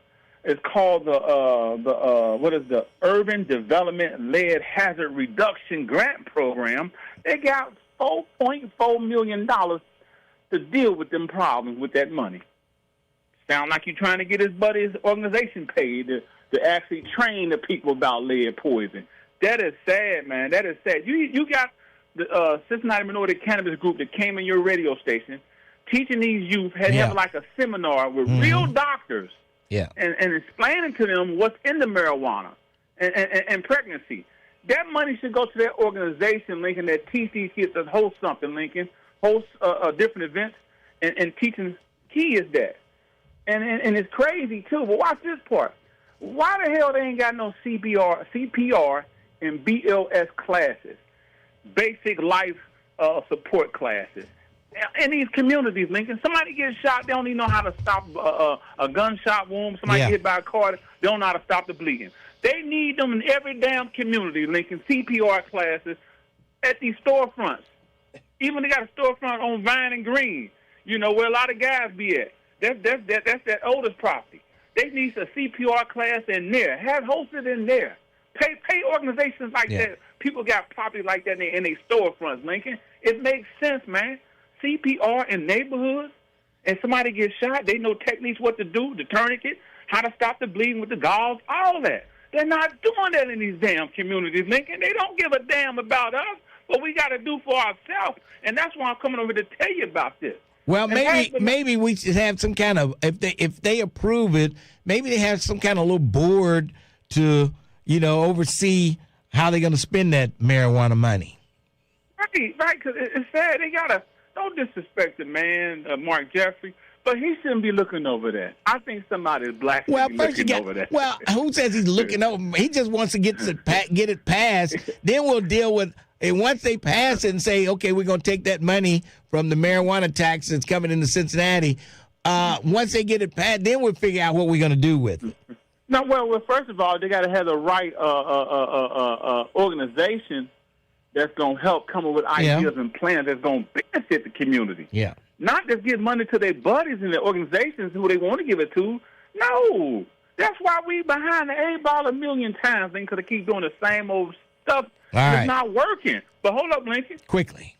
It's called the Urban Development Lead Hazard Reduction Grant Program. They got $4.4 million to deal with them problems with that money. Sound like you're trying to get his buddy's organization paid to actually train the people about lead poison. That is sad, man. That is sad. You got the Cincinnati Minority Cannabis Group that came in your radio station teaching these youth, have like a seminar with real doctors and explaining to them what's in the marijuana and pregnancy. That money should go to that organization, Lincoln, that teach these kids to host something, Lincoln, host different events and teaching kids that. And it's crazy, too. But watch this part. Why the hell they ain't got no CPR and BLS classes, basic life support classes? In these communities, Lincoln, somebody gets shot, they don't even know how to stop a gunshot wound. Somebody get hit by a car, they don't know how to stop the bleeding. They need them in every damn community, Lincoln, CPR classes at these storefronts. Even they got a storefront on Vine and Green, where a lot of guys be at. That's that oldest property. They need a CPR class in there. Have hosted in there. Pay organizations like that. People got property like that in their storefronts, Lincoln. It makes sense, man. CPR in neighborhoods, and somebody gets shot, they know techniques, what to do, the tourniquet, how to stop the bleeding with the gauze, all that. They're not doing that in these damn communities, Lincoln. They don't give a damn about us, what we got to do for ourselves, and that's why I'm coming over to tell you about this. Well, maybe we should have some kind of, if they approve it, maybe they have some kind of little board to, oversee how they're going to spend that marijuana money. Right, because it's sad. They got to, don't disrespect the man, Mark Jeffrey, but he shouldn't be looking over that. I think somebody black should be looking over that. Well, who says he's looking over? He just wants to get it passed. Then we'll deal with. And once they pass it and say, okay, we're going to take that money from the marijuana tax that's coming into Cincinnati, once they get it passed, then we'll figure out what we're going to do with it. No, well, first of all, they got to have the right organization that's going to help come up with ideas and plans that's going to benefit the community. Yeah. Not just give money to their buddies and their organizations who they want to give it to. No. That's why we behind the 8 ball a million times, because they keep doing the same old stuff. It's not working. But hold up, Lincoln. Quickly.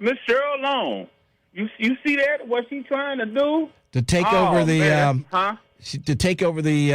Miss Cheryl Long. You see that? What she's trying to do? To take over the to take over the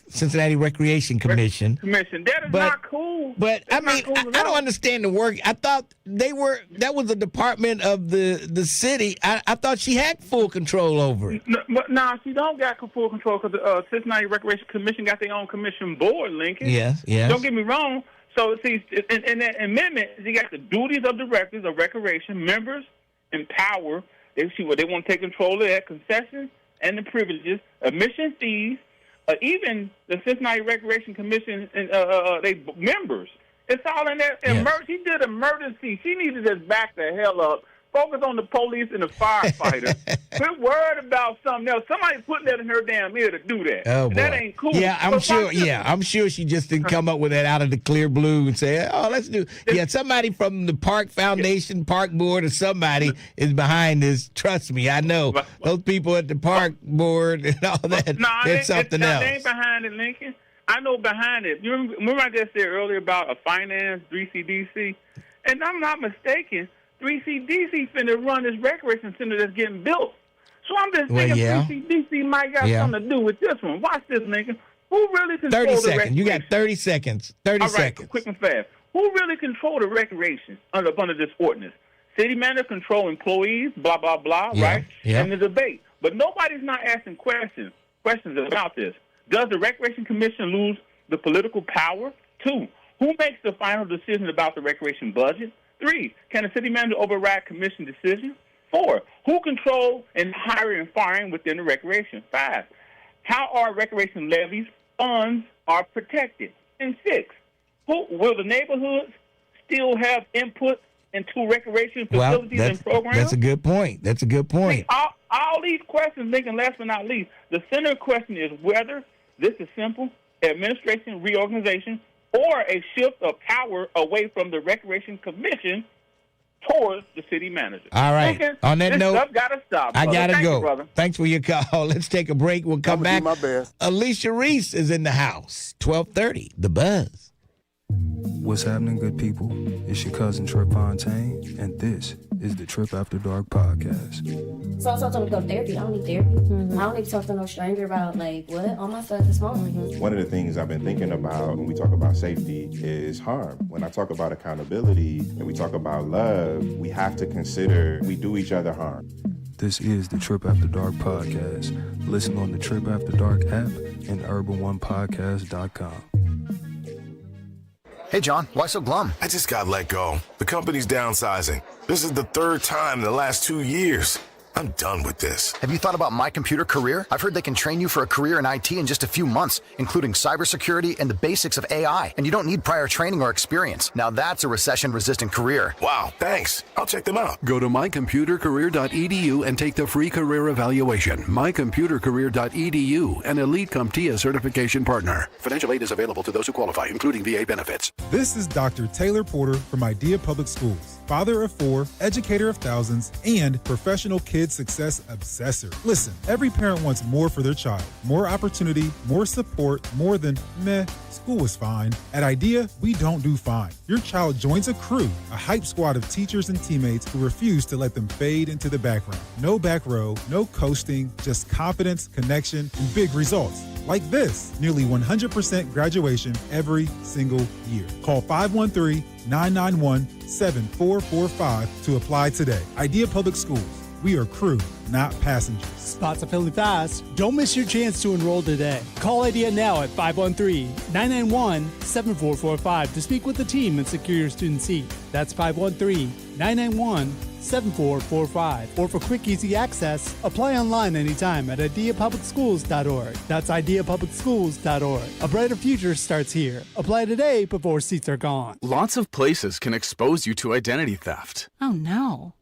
Cincinnati Recreation Commission. That is not cool. But I don't understand the work. I thought that was a department of the city. I thought she had full control over it. No, she don't got full control because the Cincinnati Recreation Commission got their own commission board, Lincoln. Yes. Don't get me wrong. So, see, in that amendment, you got the duties of directors of recreation, members, and power. They see what they want to take control of that, concessions and the privileges, admission fees, even the Cincinnati Recreation Commission and they members. It's all in there. She did emergency. She needed to just back the hell up. Focus on the police and the firefighters. Quit worried about something else. Somebody's putting that in her damn ear to do that. Oh, boy. That ain't cool. Yeah, I'm sure she just didn't come up with that out of the clear blue and say, oh, let's do. Yeah, somebody from the Park Foundation, Park Board, or somebody is behind this. Trust me, I know. Those people at the Park Board and all that, there's something else. They ain't behind it, Lincoln. I know behind it. You remember I just said earlier about a finance, 3CDC? And I'm not mistaken, 3CDC finna run this recreation center that's getting built. So I'm just thinking 3CDC might got something to do with this one. Watch this, Lincoln. Who really controls 30 the seconds. recreation? You got 30 seconds. 30 seconds. Quick and fast. Who really control the recreation under this ordinance? City manager control employees, blah, blah, blah, right? Yeah. And the debate. But nobody's not asking questions about this. Does the Recreation Commission lose the political power? 2, who makes the final decision about the recreation budget? 3, can the city manager override commission decisions? 4, who controls and hiring and firing within the recreation? 5, how are recreation levies, funds are protected? And 6, who will the neighborhoods still have input into recreation facilities and programs? That's a good point. That's a good point. See, all these questions, Lincoln, last but not least, the center question is whether this is simple administration reorganization or a shift of power away from the Recreation Commission towards the city manager. All right. Lincoln, on that note, stuff gotta stop. I got to go. You, brother. Thanks for your call. Let's take a break. We'll come back. My best. Alicia Reese is in the house. 12:30, The Buzz. What's happening, good people? It's your cousin Trip Fontaine, and this is the Trip After Dark podcast. So I told him to go to therapy. I don't need therapy. I don't need to talk to no stranger about, like, what? All my stuff is wrong. One of the things I've been thinking about when we talk about safety is harm. When I talk about accountability and we talk about love, we have to consider we do each other harm. This is the Trip After Dark podcast. Listen on the Trip After Dark app and urban1podcast.com. Hey, John, why so glum? I just got let go. The company's downsizing. This is the 3rd time in the last 2 years. I'm done with this. Have you thought about My Computer Career? I've heard they can train you for a career in IT in just a few months, including cybersecurity and the basics of AI. And you don't need prior training or experience. Now that's a recession-resistant career. Wow, thanks. I'll check them out. Go to mycomputercareer.edu and take the free career evaluation. mycomputercareer.edu, an Elite CompTIA certification partner. Financial aid is available to those who qualify, including VA benefits. This is Dr. Taylor Porter from Idea Public Schools, father of 4, educator of thousands, and professional kid success obsessor. Listen, every parent wants more for their child. More opportunity, more support, more than, meh, school was fine. At Idea, we don't do fine. Your child joins a crew, a hype squad of teachers and teammates who refuse to let them fade into the background. No back row, no coasting, just confidence, connection, and big results. Like this, nearly 100% graduation every single year. Call 513-991-7445 to apply today. Idea Public Schools. We are crew, not passengers. Spots are filling fast. Don't miss your chance to enroll today. Call Idea now at 513-991-7445 to speak with the team and secure your student seat. That's 513-991-7445. Or for quick, easy access, apply online anytime at ideapublicschools.org. That's ideapublicschools.org. A brighter future starts here. Apply today before seats are gone. Lots of places can expose you to identity theft. Oh, no.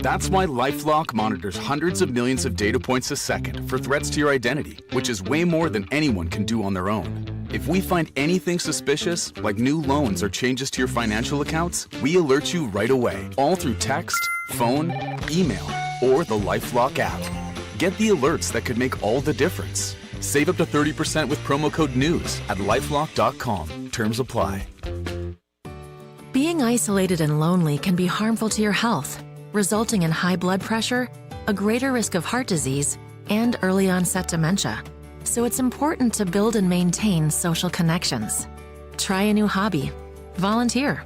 That's why LifeLock monitors hundreds of millions of data points a second for threats to your identity, which is way more than anyone can do on their own. If we find anything suspicious, like new loans or changes to your financial accounts, we alert you right away, all through text, phone, email, or the LifeLock app. Get the alerts that could make all the difference. Save up to 30% with promo code NEWS at lifelock.com. Terms apply. Being isolated and lonely can be harmful to your health, resulting in high blood pressure, a greater risk of heart disease, and early onset dementia. So it's important to build and maintain social connections. Try a new hobby, volunteer,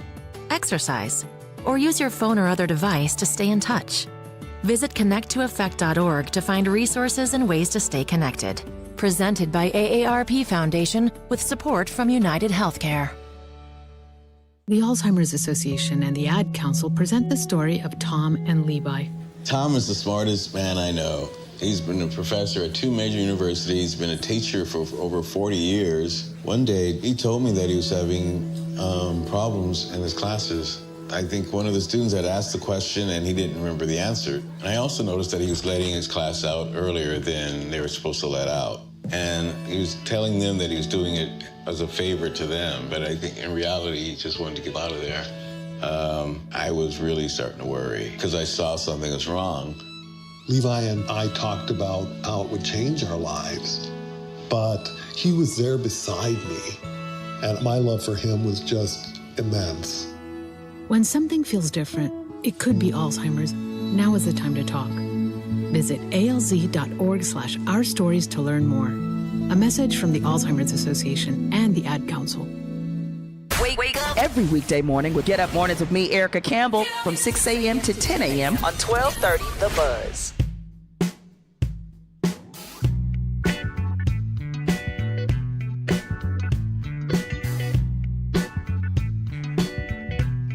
exercise, or use your phone or other device to stay in touch. Visit connecttoeffect.org to find resources and ways to stay connected. Presented by AARP Foundation with support from United Healthcare. The Alzheimer's Association and the Ad Council present the story of Tom and Levi. Tom is the smartest man I know. He's been a professor at 2 major universities, been a teacher for over 40 years. One day, he told me that he was having problems in his classes. I think one of the students had asked the question and he didn't remember the answer. And I also noticed that he was letting his class out earlier than they were supposed to let out. And he was telling them that he was doing it as a favor to them, but I think in reality, he just wanted to get out of there. I was really starting to worry because I saw something was wrong. Levi and I talked about how it would change our lives. but he was there beside me, and my love for him was just immense. When something feels different, it could be Alzheimer's. Now is the time to talk. Visit alz.org/ourstories to learn more. A message from the Alzheimer's Association and the Ad Council. Wake up every weekday morning with Get Up Mornings with me, Erica Campbell, from 6 a.m. to 10 a.m. on 1230 The Buzz.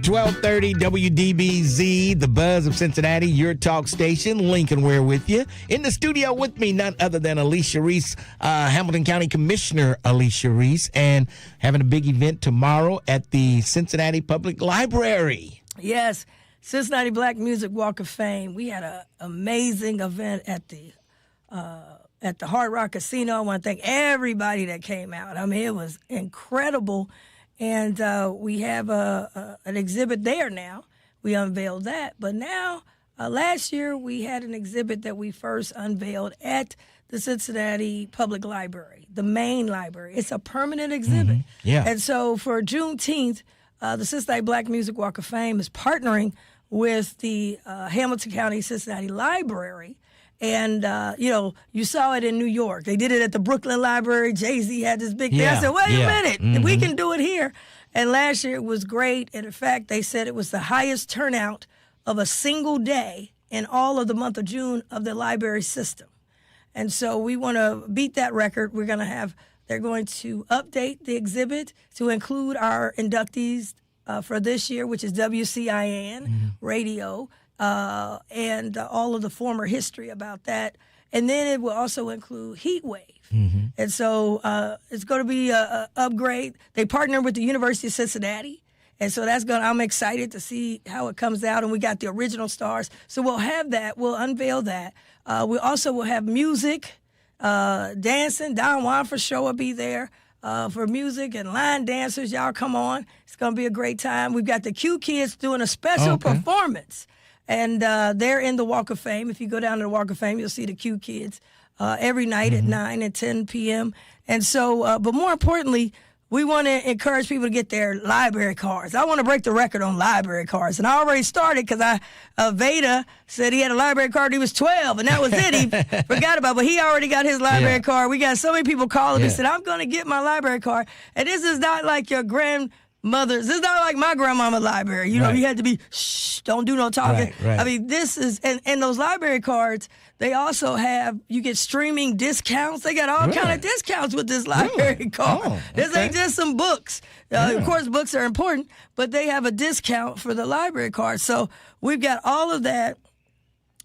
.1230 WDBZ, the Buzz of Cincinnati, your talk station. Lincoln Ware with you. In the studio with me, none other than Alicia Reese, Hamilton County Commissioner Alicia Reese, and having a big event tomorrow at the Cincinnati Public Library. Yes, Cincinnati Black Music Walk of Fame. We had an amazing event at the Hard Rock Casino. I want to thank everybody that came out. I mean, it was incredible. And we have an exhibit there now. We unveiled that. But now, last year, we had an exhibit that we first unveiled at the Cincinnati Public Library, the main library. It's a permanent exhibit. Mm-hmm. Yeah. And so for Juneteenth, the Cincinnati Black Music Walk of Fame is partnering with the Hamilton County Cincinnati Library. And, you saw it in New York. They did it at the Brooklyn Library. Jay-Z had this big thing. I said, wait a minute. Mm-hmm. We can do it here. And last year it was great. And, in fact, they said it was the highest turnout of a single day in all of the month of June of the library system. And so we want to beat that record. They're going to update the exhibit to include our inductees for this year, which is WCIN radio. And all of the former history about that. And then it will also include Heat Wave. Mm-hmm. And so it's going to be an upgrade. They partner with the University of Cincinnati. And so I'm excited to see how it comes out. And we got the original stars. So we'll have that. We'll unveil that. We also will have music, dancing. Don Juan for sure will be there. For music and line dancers. Y'all come on. It's going to be a great time. We've got the Q Kids doing a special performance. And they're in the Walk of Fame. If you go down to the Walk of Fame, you'll see the Q Kids every night at 9 and 10 p.m. And so, but more importantly, we want to encourage people to get their library cards. I want to break the record on library cards. And I already started because Veda said he had a library card when he was 12, and that was it. He forgot about it, but he already got his library card. We got so many people calling me and said, I'm going to get my library card. And this is not like your grandmother's. This is not like my grandmama's library. You know, you had to be, don't do no talking. Right. I mean, this is, and those library cards, they also have, you get streaming discounts. They got all kind of discounts with this library card. This ain't just some books. Of course, books are important, but they have a discount for the library card. So we've got all of that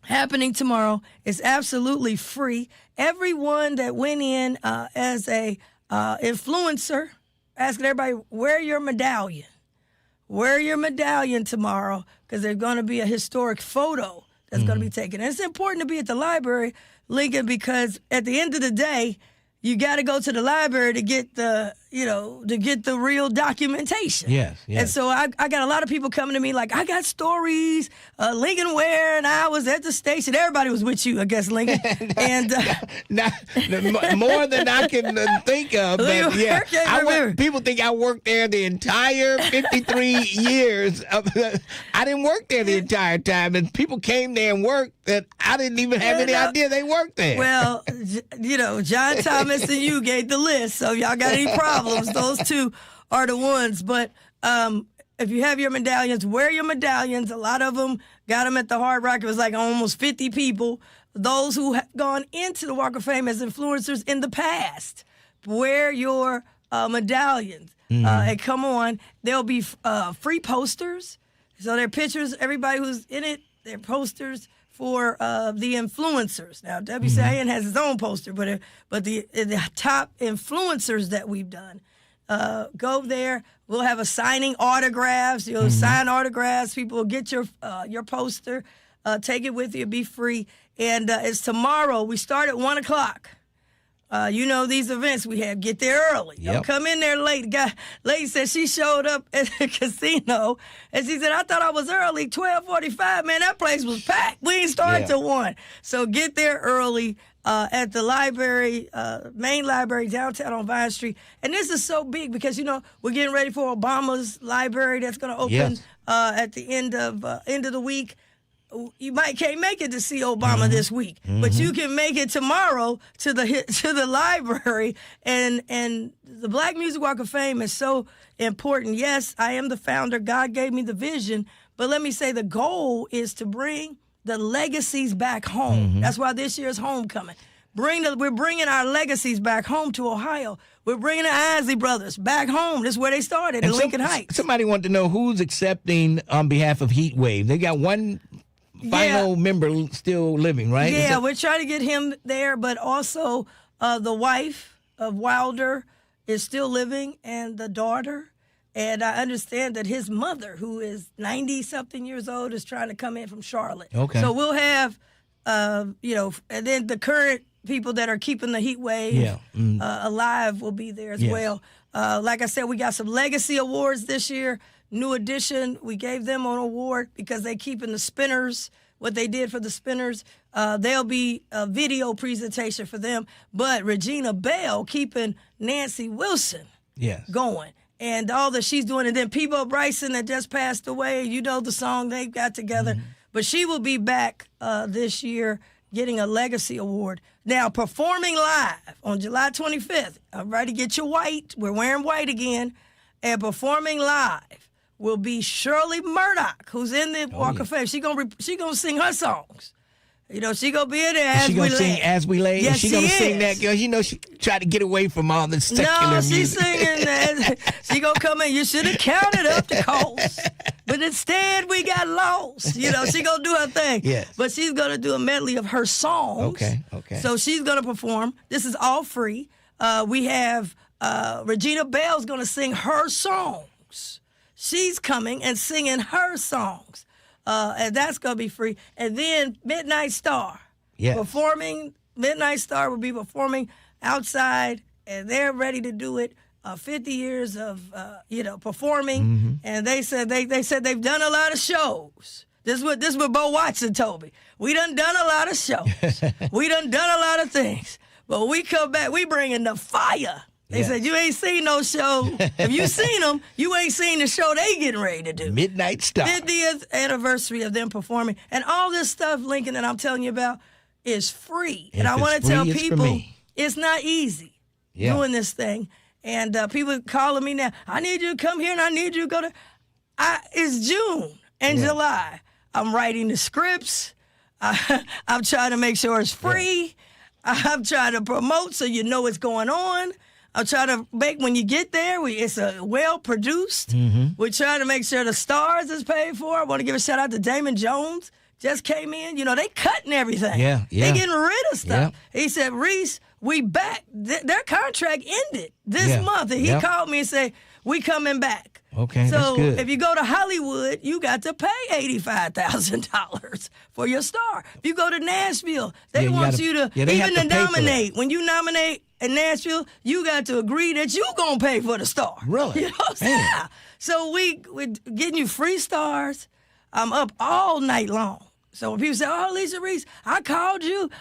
happening tomorrow. It's absolutely free. Everyone that went in as a influencer, asking everybody, wear your medallion. Wear your medallion tomorrow because there's going to be a historic photo that's going to be taken. And it's important to be at the library, Lincoln, because at the end of the day, you got to go to the library to get the real documentation. Yes. And so I got a lot of people coming to me like, I got stories. Lincoln Ware and I was at the station. Everybody was with you, I guess, Lincoln. And more than I can think of. But yeah, people think I worked there the entire 53 years. I didn't work there the entire time, and people came there and worked that I didn't even have any idea they worked there. Well, John Thomas and you gave the list, so y'all got any problems, those two are the ones. But if you have your medallions, wear your medallions. A lot of them got them at the Hard Rock. It was like almost 50 people. Those who have gone into the Walk of Fame as influencers in the past, wear your medallions. And come on, there'll be free posters. So they're pictures, everybody who's in it, they're posters for the influencers. Now, WCIN has its own poster, but the top influencers that we've done, go there. We'll have a signing autographs. You'll sign autographs. People will get your poster. Take it with you. Be free. And it's tomorrow. We start at 1 o'clock. These events we have, get there early. Yep. Don't come in there late. Lady said she showed up at the casino, and she said, I thought I was early, 12:45. Man, that place was packed. We ain't started till 1. So get there early at the library, main library downtown on Vine Street. And this is so big because, we're getting ready for Obama's library that's going to open at the end of the week. You can't make it to see Obama this week, but you can make it tomorrow to the library. And the Black Music Walk of Fame is so important. Yes, I am the founder. God gave me the vision. But let me say the goal is to bring the legacies back home. That's why this year's homecoming. We're bringing our legacies back home to Ohio. We're bringing the Isley brothers back home. This is where they started, in Lincoln Heights. Somebody wanted to know who's accepting on behalf of Heat Wave. They got one final member still living, right? Yeah, we're trying to get him there, but also the wife of Wilder is still living, and the daughter. And I understand that his mother, who is 90-something years old, is trying to come in from Charlotte. Okay. So we'll have, and then the current people that are keeping the heat wave alive will be there as well. Like I said, we got some legacy awards this year. New Edition, we gave them an award because they keeping the spinners, what they did for the spinners. There'll be a video presentation for them. But Regina Bell keeping Nancy Wilson going. And all that she's doing. And then Peebo Bryson that just passed away. You know the song they got together. But she will be back this year getting a legacy award. Now, performing live on July 25th. Everybody get your white. We're wearing white again. And performing live will be Shirley Murdoch, who's in the Walk of Fame. She gonna sing her songs. She gonna be in there as we lay. She gonna sing As We Lay? Yes, she gonna sing that, girl. She tried to get away from all the secular music. No, she's singing that. She gonna come in. You should have counted up the coast. But instead, we got lost. She gonna do her thing. Yes. But she's gonna do a medley of her songs. Okay. So she's gonna perform. This is all free. We have Regina Bell's gonna sing her songs. She's coming and singing her songs. And that's going to be free. And then Midnight Star. Performing. Midnight Star will be performing outside, and they're ready to do it. 50 years of, performing. And they said they've done a lot of shows. This is what Bo Watson told me. We done a lot of shows. We done a lot of things. But we come back, we bringing the fire. They said, you ain't seen no show. If you seen them, you ain't seen the show they getting ready to do. Midnight Star. 50th anniversary of them performing. And all this stuff, Lincoln, that I'm telling you about is free. And I want to tell people it's not easy doing this thing. And people calling me now, I need you to come here and I need you to go to. It's June and July. I'm writing the scripts. I'm trying to make sure it's free. I'm trying to promote so you know what's going on. I'm trying to make, when you get there, it's well-produced. We're trying to make sure the stars is paid for. I want to give a shout-out to Damon Jones. Just came in. They cutting everything. Yeah. They getting rid of stuff. He said, Reese, we back. Their contract ended this month. And he called me and said, we coming back. Okay, so that's good. If you go to Hollywood, you got to pay $85,000 for your star. If you go to Nashville, they want you to, even to nominate. When you nominate in Nashville, you got to agree that you going to pay for the star. Really? You know what I'm saying? So we're getting you free stars. I'm up all night long. So when people say, oh, Lisa Reese, I called you,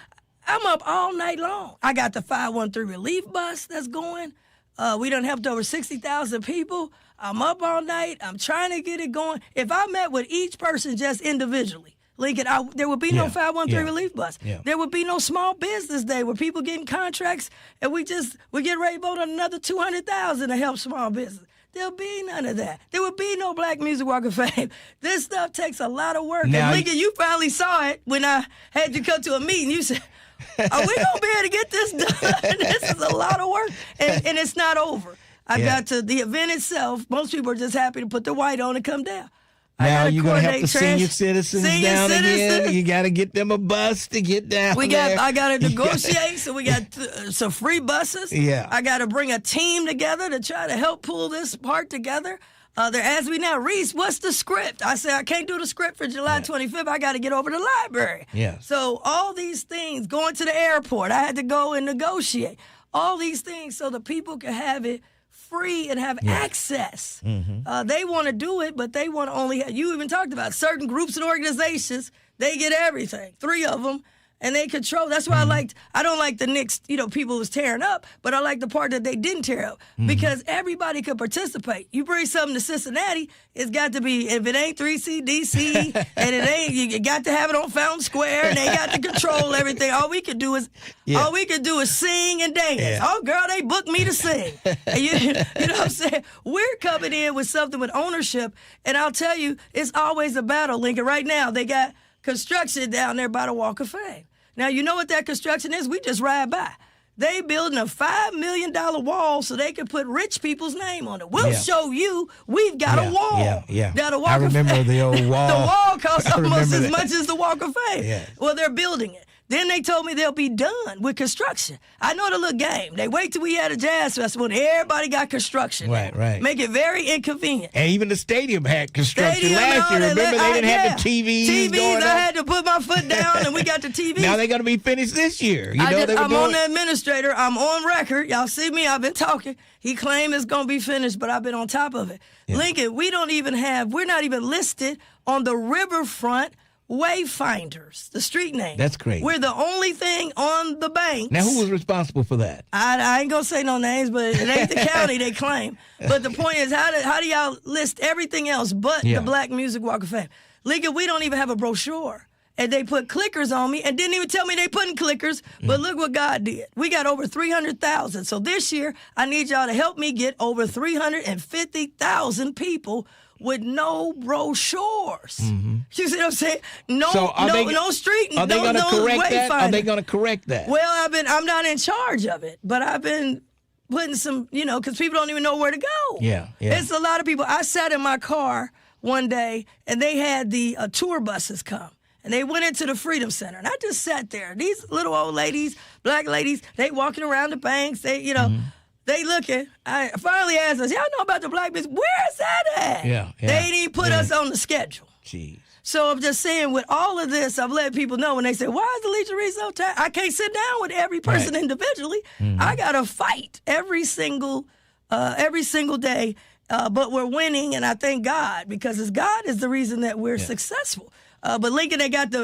I'm up all night long. I got the 513 relief bus that's going. We done helped over 60,000 people. I'm up all night. I'm trying to get it going. If I met with each person just individually, Lincoln, there would be no 513 relief bus. There would be no small business day where people getting contracts, and we get ready to vote on another 200,000 to help small business. There'll be none of that. There would be no Black Music Walk of Fame. This stuff takes a lot of work. Now, and Lincoln, you finally saw it when I had you come to a meeting. You said, are we going to be able to get this done? This is a lot of work, and it's not over. I got to the event itself. Most people are just happy to put the white on and come down. Now you're going to help the senior citizens down again. You got to get them a bus to get down there. I got to negotiate, so we got some free buses. Yeah. I got to bring a team together to try to help pull this part together. They're asking me now, Reese, what's the script? I said, I can't do the script for July 25th. I got to get over to the library. Yeah. So all these things, going to the airport, I had to go and negotiate. all these things so the people can have it free and have access. They want to do it, but they want to only have, you even talked about certain groups and organizations, they get everything, 3 of them, and they control. That's why I don't like the Knicks, people was tearing up, but I like the part that they didn't tear up because everybody could participate. You bring something to Cincinnati, it's got to be, if it ain't 3CDC and it ain't, you got to have it on Fountain Square and they got to control everything. All we could do is sing and dance. Yeah. Oh, girl, they booked me to sing. And you know what I'm saying? We're coming in with something with ownership, and I'll tell you, it's always a battle, Lincoln. Right now, they got construction down there by the Walk of Fame. Now, you know what that construction is? We just ride by. They building a $5 million wall so they can put rich people's name on it. We'll show you we've got a wall. Down the Walk I remember the old wall. The wall costs almost as much as the Walk of Fame. Yeah. Well, they're building it. Then they told me they'll be done with construction. I know the little game. They wait till we had a jazz festival and everybody got construction. Right. Make it very inconvenient. And even the stadium had construction last year. Remember, they didn't have the TVs going I had to put my foot down and we got the TVs. Now they're going to be finished this year. I'm on the administrator. I'm on record. Y'all see me. I've been talking. He claimed it's going to be finished, but I've been on top of it. Yeah. Lincoln, we're not even listed on the riverfront Wayfinders, the street name. That's great. We're the only thing on the banks. Now, who was responsible for that? I ain't going to say no names, but it ain't the county they claim. But the point is, how do y'all list everything else but the Black Music Walk of Fame? Lincoln, we don't even have a brochure. And they put clickers on me and didn't even tell me they putting clickers. But look what God did. We got over 300,000. So this year, I need y'all to help me get over 350,000 people with no brochures. You see what I'm saying? No street. Are they going to correct that? Are they going to correct that? Well, I'm not in charge of it, but I've been putting some, because people don't even know where to go. Yeah. It's a lot of people. I sat in my car one day, and they had the tour buses come. And they went into the Freedom Center. And I just sat there. These little old ladies, black ladies, they walking around the banks. They, they looking. I finally asked us, y'all know about the Black Music? Where's that at? Yeah. They didn't put us on the schedule. Jeez. So I'm just saying, with all of this, I've let people know when they say, why is the Legion Read so tight? I can't sit down with every person individually. I got to fight every single day. But we're winning, and I thank God, because God is the reason that we're successful. But Lincoln, they got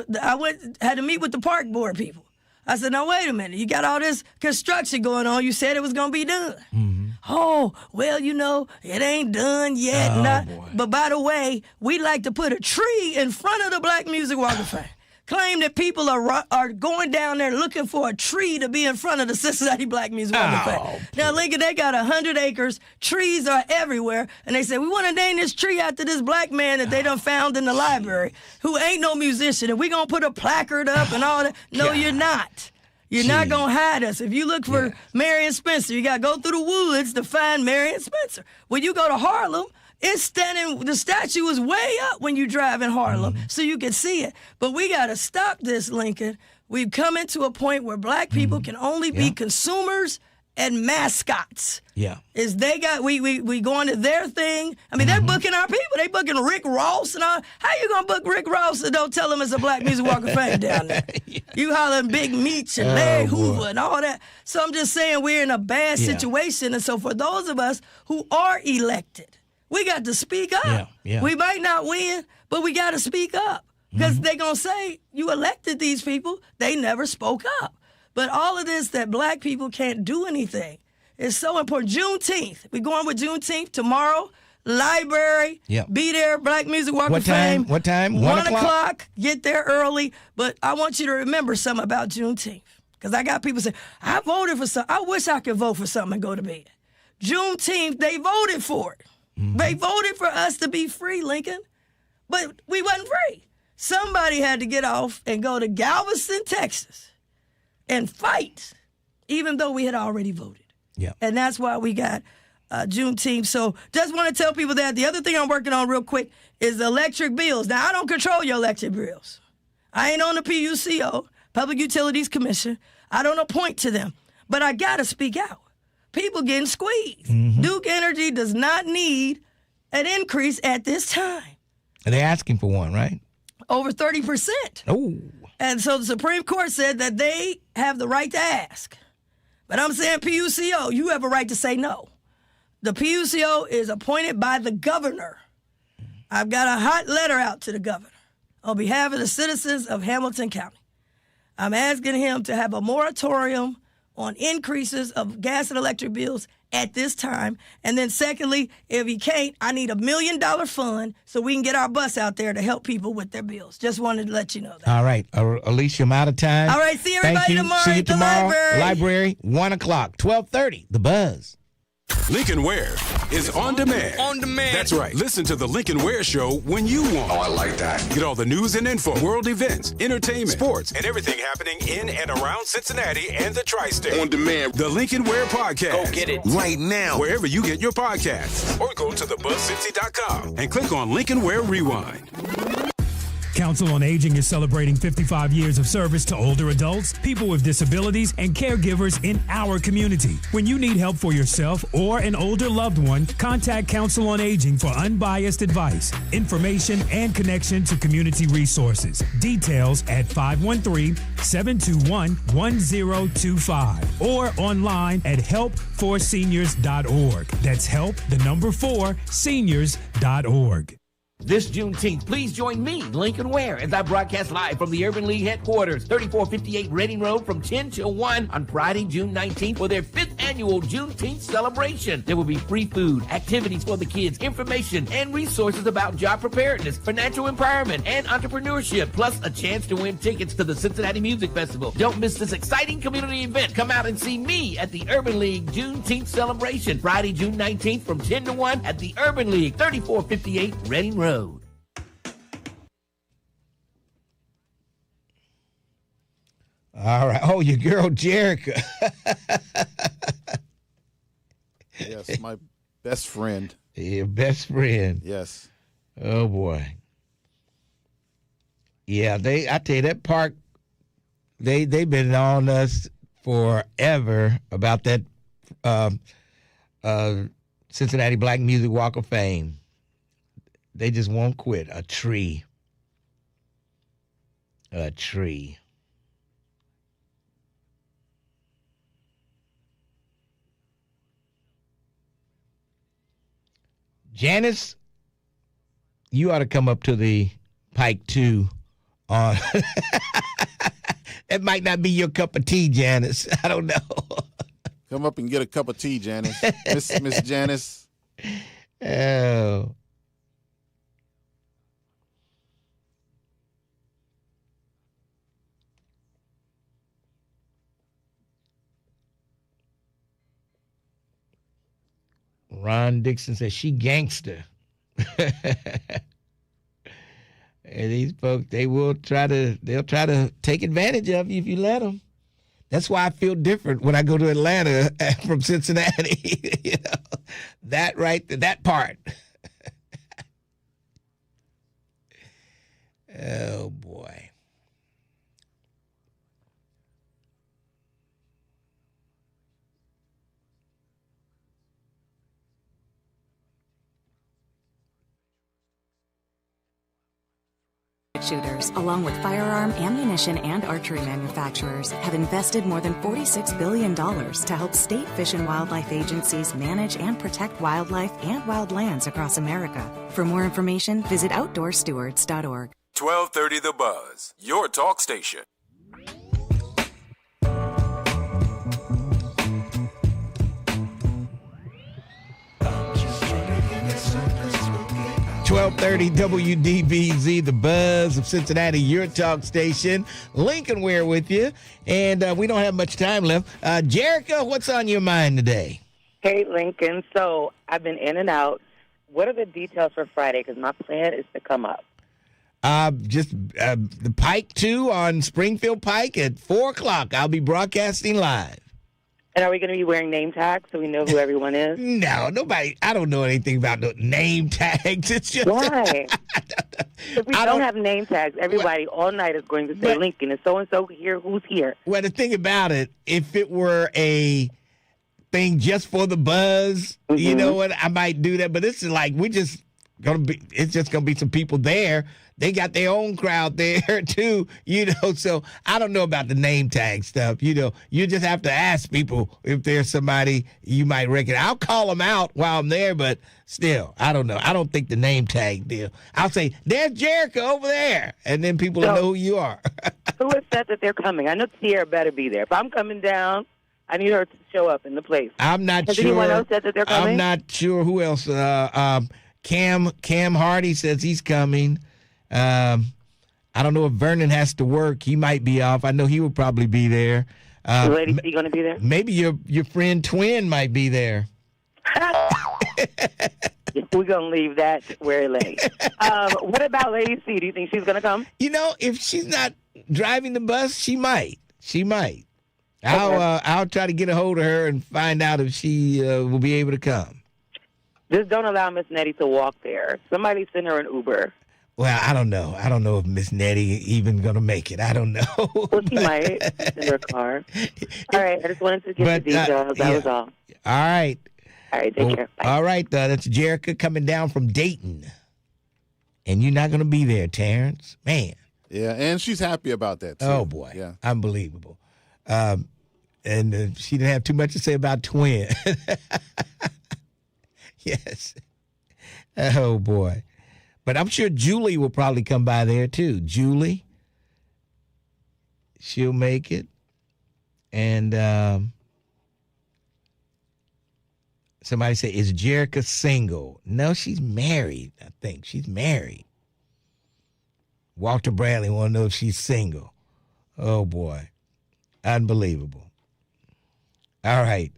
had to meet with the park board people. I said, now, wait a minute. You got all this construction going on. You said it was going to be done. Oh, well, it ain't done yet. But by the way, we like to put a tree in front of the Black Music Walk of Fame. Claim that people are going down there looking for a tree to be in front of the Cincinnati Black Music Walk of Fame. Now, Lincoln, they got 100 acres. Trees are everywhere. And they say, we want to name this tree after this black man that they done found in the library who ain't no musician. And we going to put a placard up and all that. No, you're not. You're not going to hide us. If you look for Marion Spencer, you got to go through the woods to find Marion Spencer. When you go to Harlem, it's standing, the statue is way up when you drive in Harlem, so you can see it. But we got to stop this, Lincoln. We've come into a point where black people can only be consumers and mascots. Yeah. Is they got, we going to their thing. I mean, they're booking our people. They booking Rick Ross and all. How you going to book Rick Ross and don't tell him it's a Black Music Walk of Fame down there? You hollering Big Meech and Larry Hoover and all that. So I'm just saying we're in a bad situation. And so for those of us who are elected, we got to speak up. We might not win, but we got to speak up. Because they're going to say, you elected these people. They never spoke up. But all of this that black people can't do anything is so important. Juneteenth. We're going with Juneteenth tomorrow. Library. Be there. Black Music Walk of Fame. What time? 1 o'clock. Get there early. But I want you to remember something about Juneteenth. Because I got people saying, I voted for something. I wish I could vote for something and go to bed. Juneteenth, they voted for it. They voted for us to be free, Lincoln. But we wasn't free. Somebody had to get off and go to Galveston, Texas, and fight, even though we had already voted. And that's why we got Juneteenth. So just want to tell people that. The other thing I'm working on real quick is electric bills. Now, I don't control your electric bills. I ain't on the PUCO, Public Utilities Commission. I don't appoint to them. But I got to speak out. People getting squeezed. Duke Energy does not need an increase at this time. And they're asking for one, right? Over 30%. Oh. And so the Supreme Court said that they have the right to ask. But I'm saying PUCO, you have a right to say no. The PUCO is appointed by the governor. I've got a hot letter out to the governor on behalf of the citizens of Hamilton County. I'm asking him to have a moratorium on increases of gas and electric bills at this time. And then secondly, if he can't, I need $1 million fund so we can get our bus out there to help people with their bills. Just wanted to let you know that. All right. Alicia, I'm out of time. All right. See everybody tomorrow. See you at the tomorrow. library. 1 o'clock, 12:30. The Buzz. Lincoln Ware is on demand. On demand. That's right. Listen to the Lincoln Ware Show when you want. Oh, I like that. Get all the news and info, world events, entertainment, sports, and everything happening in and around Cincinnati and the tri-state. On demand. The Lincoln Ware Podcast. Go get it right now. Wherever you get your podcasts. Or go to thebuzzcincy.com and click on Lincoln Ware Rewind. Council on Aging is celebrating 55 years of service to older adults, people with disabilities, and caregivers in our community. When you need help for yourself or an older loved one, contact Council on Aging for unbiased advice, information, and connection to community resources. Details at 513-721-1025 or online at help4seniors.org. That's help4seniors.org. This Juneteenth, please join me, Lincoln Ware, as I broadcast live from the Urban League headquarters, 3458 Reading Road from 10 till 1 on Friday, June 19th for their 5th annual Juneteenth celebration. There will be free food, activities for the kids, information, and resources about job preparedness, financial empowerment, and entrepreneurship, plus a chance to win tickets to the Cincinnati Music Festival. Don't miss this exciting community event. Come out and see me at the Urban League Juneteenth celebration, Friday, June 19th from 10 to 1 at the Urban League, 3458 Reading Road. All right. Oh, your girl, Jerica. Yes, my best friend. Your best friend. Yes. Oh, boy. Yeah, I tell you, that park, they've been on us forever about that Cincinnati Black Music Walk of Fame. They just won't quit. A tree. Janice, you ought to come up to the Pike 2 on. It might not be your cup of tea, Janice. I don't know. Come up and get a cup of tea, Janice. Miss Janice. Oh. Ron Dixon says she gangster. And these folks, they'll try to take advantage of you if you let them. That's why I feel different when I go to Atlanta from Cincinnati. You know, that part. Oh boy. Shooters, along with firearm, ammunition, and archery manufacturers, have invested more than $46 billion to help state fish and wildlife agencies manage and protect wildlife and wildlands across America. For more information, visit outdoorstewards.org. 1230 The Buzz, your talk station. 1230 WDBZ, the Buzz of Cincinnati, your talk station. Lincoln Ware with you, and we don't have much time left. Jerica, what's on your mind today? Hey, Lincoln. So I've been in and out. What are the details for Friday? Because my plan is to come up. Just the Pike 2 on Springfield Pike at 4 o'clock. I'll be broadcasting live. And are we going to be wearing name tags so we know who everyone is? No, nobody. I don't know anything about no name tags. It's just why? If we don't have name tags, everybody all night is going to say, Lincoln, is so-and-so here? Who's here? Well, the thing about it, if it were a thing just for the buzz, you know what, I might do that. But this is like, we just it's just gonna be some people there. They got their own crowd there too, so I don't know about the name tag stuff. You just have to ask people if there's somebody you might recognize. I'll call them out while I'm there, but still, I don't know. I don't think the name tag deal. I'll say, there's Jericho over there, and then people will know who you are. Who has said that they're coming? I know Tierra better be there. If I'm coming down, I need her to show up in the place. I'm not Has sure. anyone else said that they're coming? I'm not sure who else. Cam Hardy says he's coming. I don't know if Vernon has to work. He might be off. I know he will probably be there. Is Lady C going to be there? Maybe your friend Twin might be there. We're going to leave that where it lay. What about Lady C? Do you think she's going to come? If she's not driving the bus, she might. I'll try to get a hold of her and find out if she will be able to come. Just don't allow Miss Nettie to walk there. Somebody send her an Uber. Well, I don't know. I don't know if Miss Nettie even going to make it. I don't know. Well, she might in her car. All right. I just wanted to get the details. That was all. All right. All right. Take care. Bye. All right. That's Jerica coming down from Dayton. And you're not going to be there, Terrence. Man. Yeah, and she's happy about that, too. Oh, boy. Yeah. Unbelievable. And she didn't have too much to say about Twin. Yes. Oh, boy. But I'm sure Julie will probably come by there, too. Julie, she'll make it. And somebody said, is Jerica single? No, she's married, I think. She's married. Walter Bradley want to know if she's single. Oh, boy. Unbelievable. All right.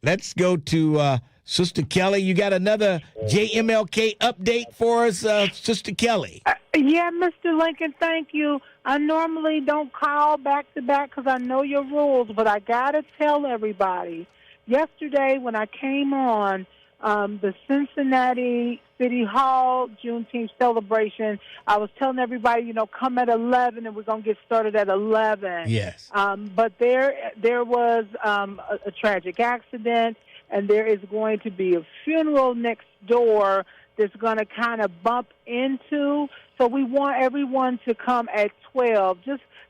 Let's go to Sister Kelly. You got another JMLK update for us, Sister Kelly? Yeah, Mr. Lincoln, thank you. I normally don't call back-to-back because I know your rules, but I got to tell everybody. Yesterday when I came on, the Cincinnati City Hall Juneteenth celebration, I was telling everybody, come at 11 and we're going to get started at 11. Yes. But there was a tragic accident, and there is going to be a funeral next door that's going to kind of bump into. So we want everyone to come at 12.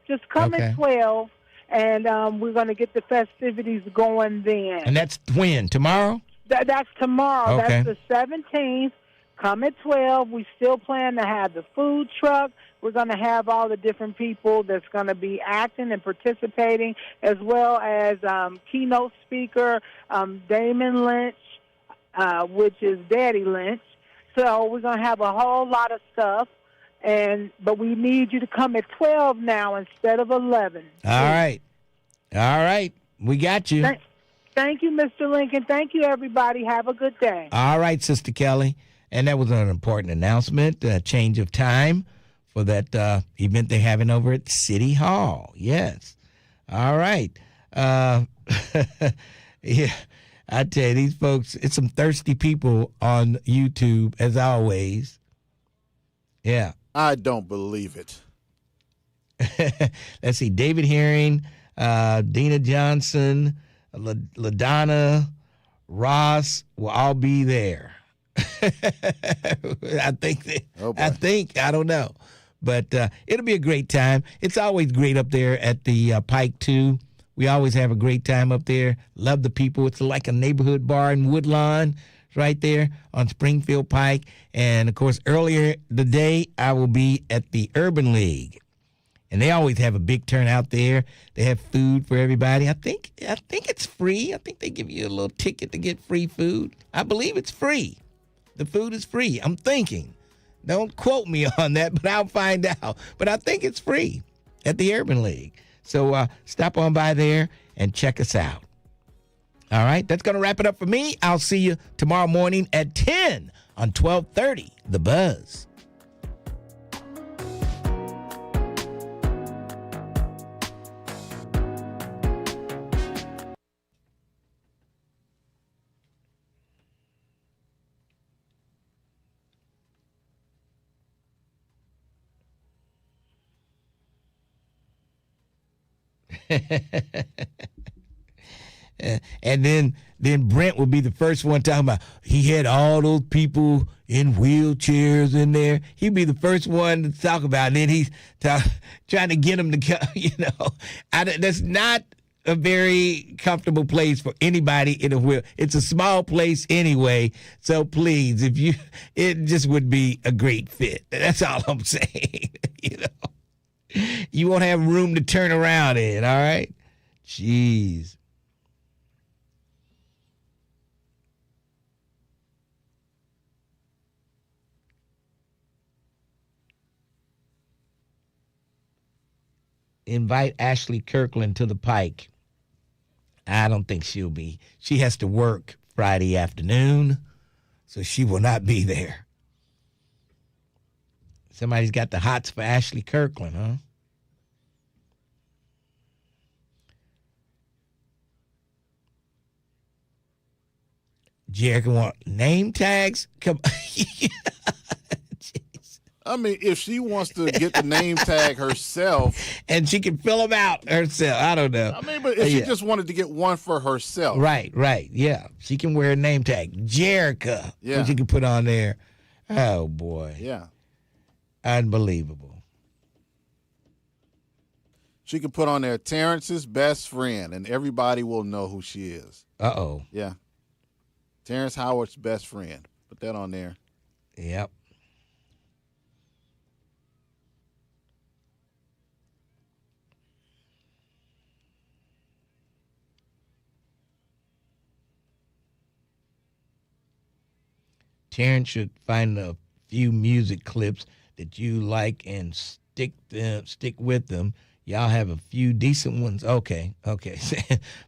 Just come at 12, and we're going to get the festivities going then. And that's when? Tomorrow? That's tomorrow. Okay. That's the 17th. Come at 12. We still plan to have the food truck. We're going to have all the different people that's going to be acting and participating, as well as keynote speaker Damon Lynch, which is Daddy Lynch. So we're going to have a whole lot of stuff, but we need you to come at 12 now instead of 11. All right. We got you. Thank you, Mr. Lincoln. Thank you, everybody. Have a good day. All right, Sister Kelly. And that was an important announcement, a change of time for that event they're having over at City Hall. Yes. All right. Yeah, I tell you, these folks, it's some thirsty people on YouTube, as always. Yeah. I don't believe it. Let's see. David Herring, Dina Johnson, LaDonna, Ross will all be there. I don't know. But it'll be a great time. It's always great up there at the Pike, too. We always have a great time up there. Love the people. It's like a neighborhood bar in Woodlawn. It's right there on Springfield Pike. And, of course, earlier today, I will be at the Urban League. And they always have a big turnout there. They have food for everybody. I think it's free. I think they give you a little ticket to get free food. I believe it's free. The food is free. I'm thinking. Don't quote me on that, but I'll find out. But I think it's free at the Urban League. So stop on by there and check us out. All right, that's going to wrap it up for me. I'll see you tomorrow morning at 10 on 1230, The Buzz. And then Brent would be the first one talking about he had all those people in wheelchairs in there. He'd be the first one to talk about it. And then he's trying to get them to come, that's not a very comfortable place for anybody in a wheel. It's a small place anyway. So please, it just would be a great fit. That's all I'm saying. You won't have room to turn around in, all right? Jeez. Invite Ashley Kirkland to the Pike. I don't think she'll be. She has to work Friday afternoon, so she will not be there. Somebody's got the hots for Ashley Kirkland, huh? Jericho want name tags? Come I mean, if she wants to get the name tag herself. And she can fill them out herself. I don't know. I mean, but if she just wanted to get one for herself. Right, yeah. She can wear a name tag. Jericho. Yeah. Which she can put on there. Oh, boy. Yeah. Unbelievable. She can put on there Terrence's best friend, and everybody will know who she is. Uh-oh. Yeah. Terrence Howard's best friend. Put that on there. Yep. Terrence should find a few music clips that you like and stick with them. Y'all have a few decent ones. Okay.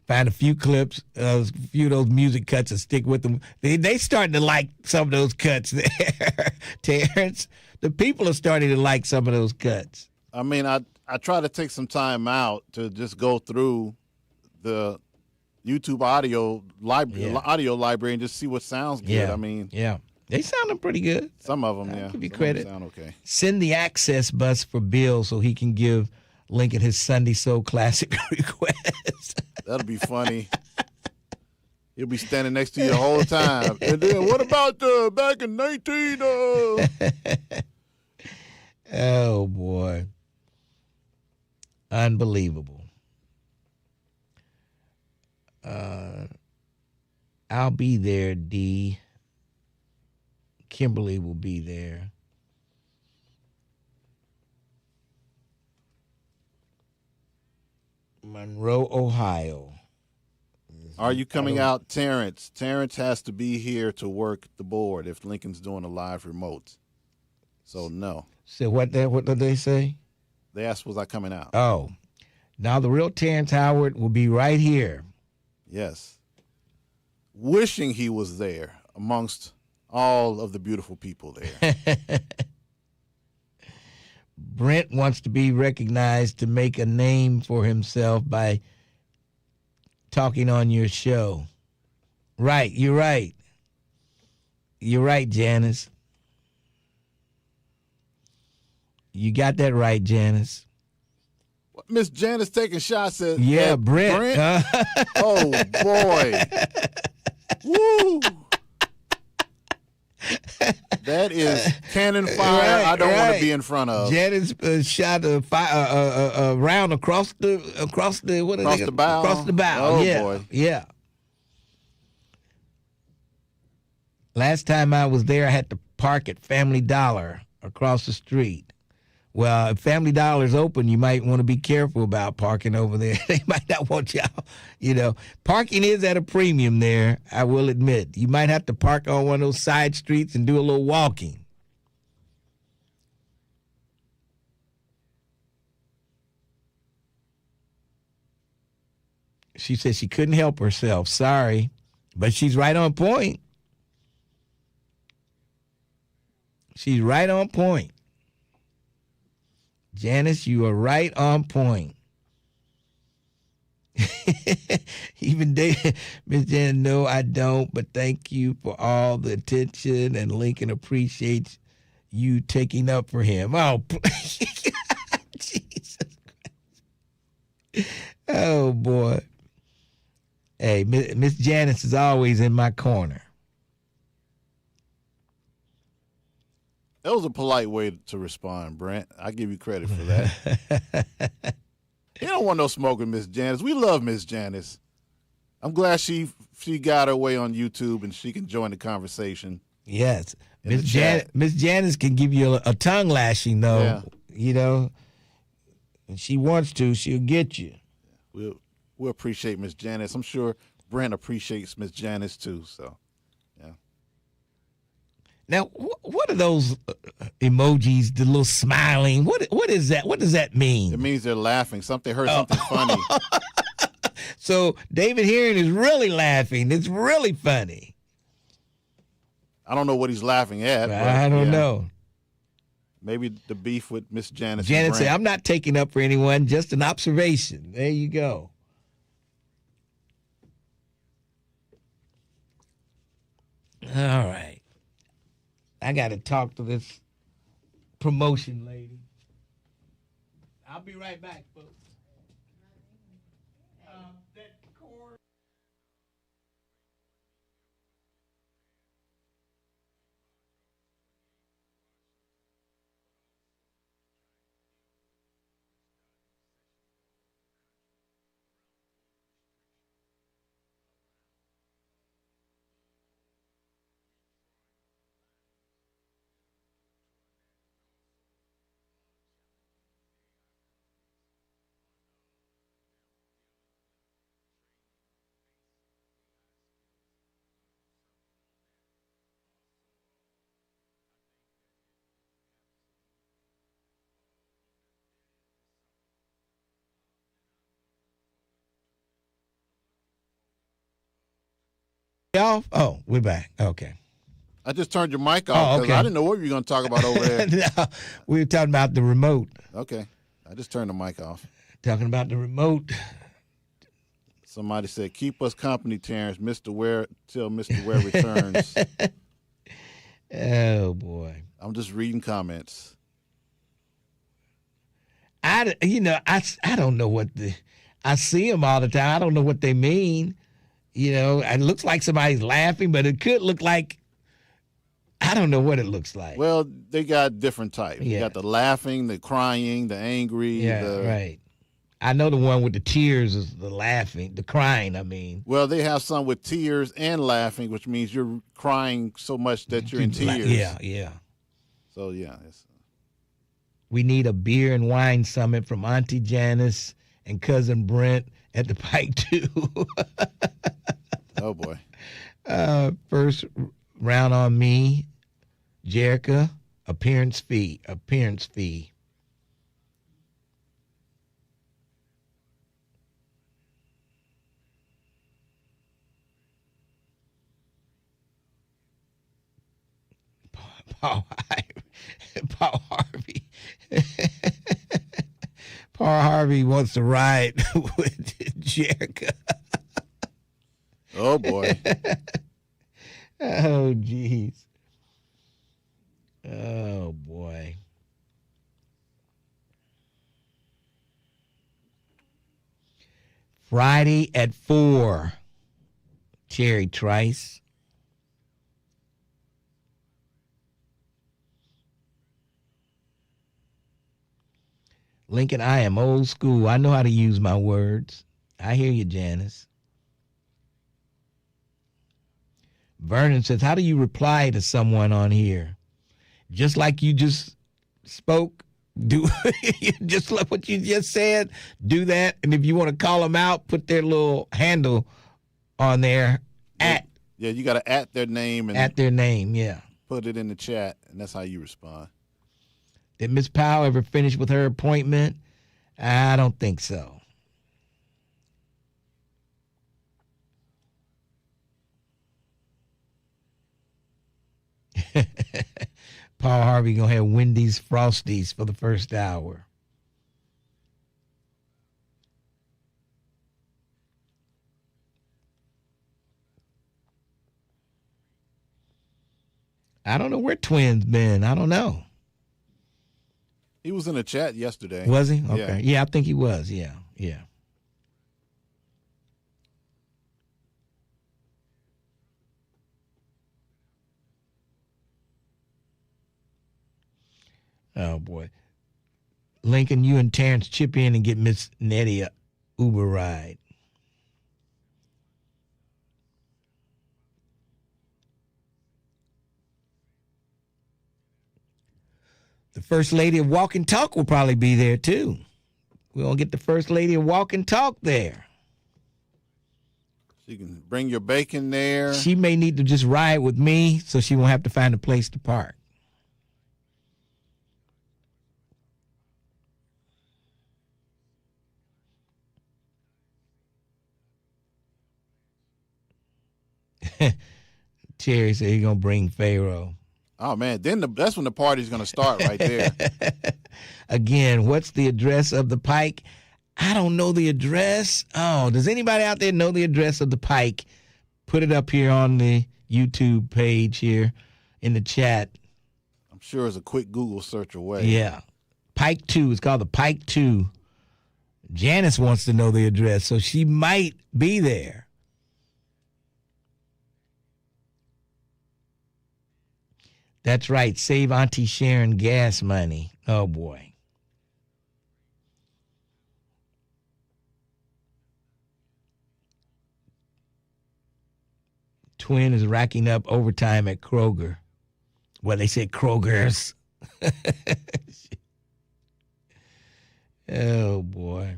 Find a few clips, a few of those music cuts and stick with them. They starting to like some of those cuts there, Terrence. The people are starting to like some of those cuts. I mean, I try to take some time out to just go through the YouTube audio library and just see what sounds good. Yeah. I mean, yeah. They sounded pretty good. Some of them, I'll give you credit. Sound okay. Send the access bus for Bill so he can give Lincoln his Sunday Soul Classic request. That'll be funny. He'll be standing next to you the whole time. And then what about back in 19? Oh, boy. Unbelievable. I'll be there, D. Kimberly will be there. Monroe, Ohio. Are you coming out, Terrence? Terrence has to be here to work the board if Lincoln's doing a live remote. So, no. So what did they say? They asked, was I coming out? Oh. Now the real Terrence Howard will be right here. Yes. Wishing he was there amongst all of the beautiful people there. Brent wants to be recognized to make a name for himself by talking on your show. Right, you're right. You're right, Janice. You got that right, Janice. Miss Janice taking shots at Brent. Oh, boy. Woo. That is cannon fire I don't want to be in front of. Janice shot a round across the bow. Across the bow. Oh, yeah. Boy. Yeah. Last time I was there, I had to park at Family Dollar across the street. Well, if Family Dollar's open, you might want to be careful about parking over there. They might not want y'all, Parking is at a premium there, I will admit. You might have to park on one of those side streets and do a little walking. She said she couldn't help herself. Sorry. But she's right on point. She's right on point. Janice, you are right on point. Even Miss Janice, no, I don't, but thank you for all the attention, and Lincoln appreciates you taking up for him. Oh, Jesus Christ. Oh, boy. Hey, Miss Janice is always in my corner. That was a polite way to respond, Brent. I give you credit for that. You don't want no smoke with Miss Janice. We love Miss Janice. I'm glad she got her way on YouTube and she can join the conversation. Yes. Miss Janice can give you a tongue lashing, though. Yeah. You know, if she wants to, she'll get you. We'll appreciate Miss Janice. I'm sure Brent appreciates Miss Janice, too. So, yeah. Now, what are those emojis, the little smiling? What is that? What does that mean? It means they're laughing. They heard something funny. So David Heron is really laughing. It's really funny. I don't know what he's laughing at. I don't know. Maybe the beef with Miss Janice. Janet said, I'm not taking up for anyone, just an observation. There you go. All right. I got to talk to this promotion lady. I'll be right back, folks. Off? Oh, we're back. Okay. I just turned your mic off because I didn't know what you were going to talk about over there. No, we were talking about the remote. Okay. I just turned the mic off. Talking about the remote. Somebody said, keep us company, Terrence. Mr. Ware, till Mr. Ware returns. Oh, boy. I'm just reading comments. I don't know I see them all the time. I don't know what they mean. You know, it looks like somebody's laughing, but it could look like, I don't know what it looks like. Well, they got different types. Yeah. You got the laughing, the crying, the angry. Yeah, right. I know the one with the tears is the laughing, the crying, I mean. Well, they have some with tears and laughing, which means you're crying so much that you're in tears. Yeah. So, yeah. We need a beer and wine summit from Auntie Janice and Cousin Brent at the Pike, too. Oh, boy. First round on me, Jerica, appearance fee. Paul Harvey. Paul Harvey wants to ride with Jerica. Oh, boy. Oh, jeez. Oh, boy. Friday at 4. Cherry Trice. Lincoln, I am old school. I know how to use my words. I hear you, Janice. Vernon says, how do you reply to someone on here? Just like you just spoke, do just like what you just said, do that. And if you want to call them out, put their little handle on there, Yeah, you got to at their name. And at their name, yeah. Put it in the chat, and that's how you respond. Did Miss Powell ever finish with her appointment? I don't think so. Paul Harvey gonna have Wendy's Frosties for the first hour. I don't know where Twins been. I don't know. He was in the chat yesterday. Was he? Okay. Yeah, I think he was. Yeah. Oh, boy. Lincoln, you and Terrence chip in and get Miss Nettie a Uber ride. The First Lady of Walk and Talk will probably be there, too. We're going to get the First Lady of Walk and Talk there. You can bring your bacon there. She may need to just ride with me so she won't have to find a place to park. Terry said he's going to bring Pharaoh. Oh, man, then that's when the party's going to start right there. Again, what's the address of the Pike? I don't know the address. Oh, does anybody out there know the address of the Pike? Put it up here on the YouTube page here in the chat. I'm sure it's a quick Google search away. Yeah. Pike 2. It's called the Pike 2. Janice wants to know the address, so she might be there. That's right. Save Auntie Sharon gas money. Oh, boy. Twin is racking up overtime at Kroger. Well, they said Kroger's. Oh, boy.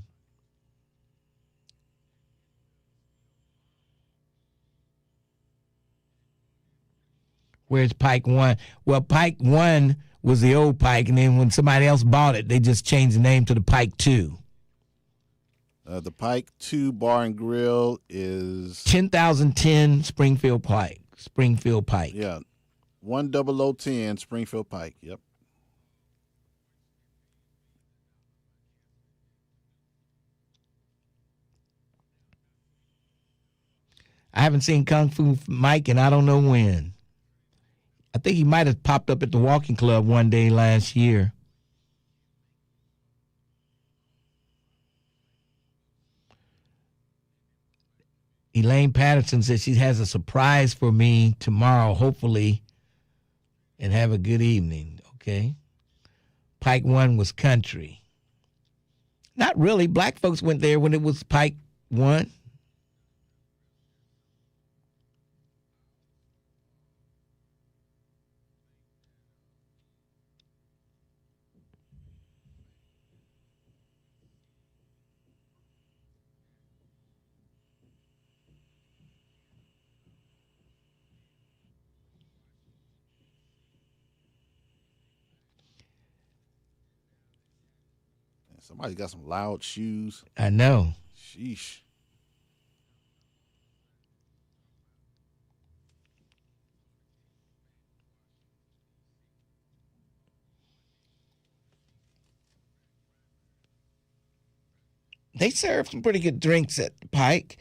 Where's Pike 1? Well, Pike 1 was the old Pike, and then when somebody else bought it, they just changed the name to the Pike 2. The Pike 2 Bar and Grill is 10,010 Springfield Pike. Springfield Pike. Yeah. 10010 Springfield Pike. Yep. I haven't seen Kung Fu Mike, and I don't know when. I think he might have popped up at the walking club one day last year. Elaine Patterson says she has a surprise for me tomorrow, hopefully, and have a good evening, okay? Pike 1 was country. Not really. Black folks went there when it was Pike 1. Somebody got some loud shoes. I know. Sheesh. They serve some pretty good drinks at the Pike.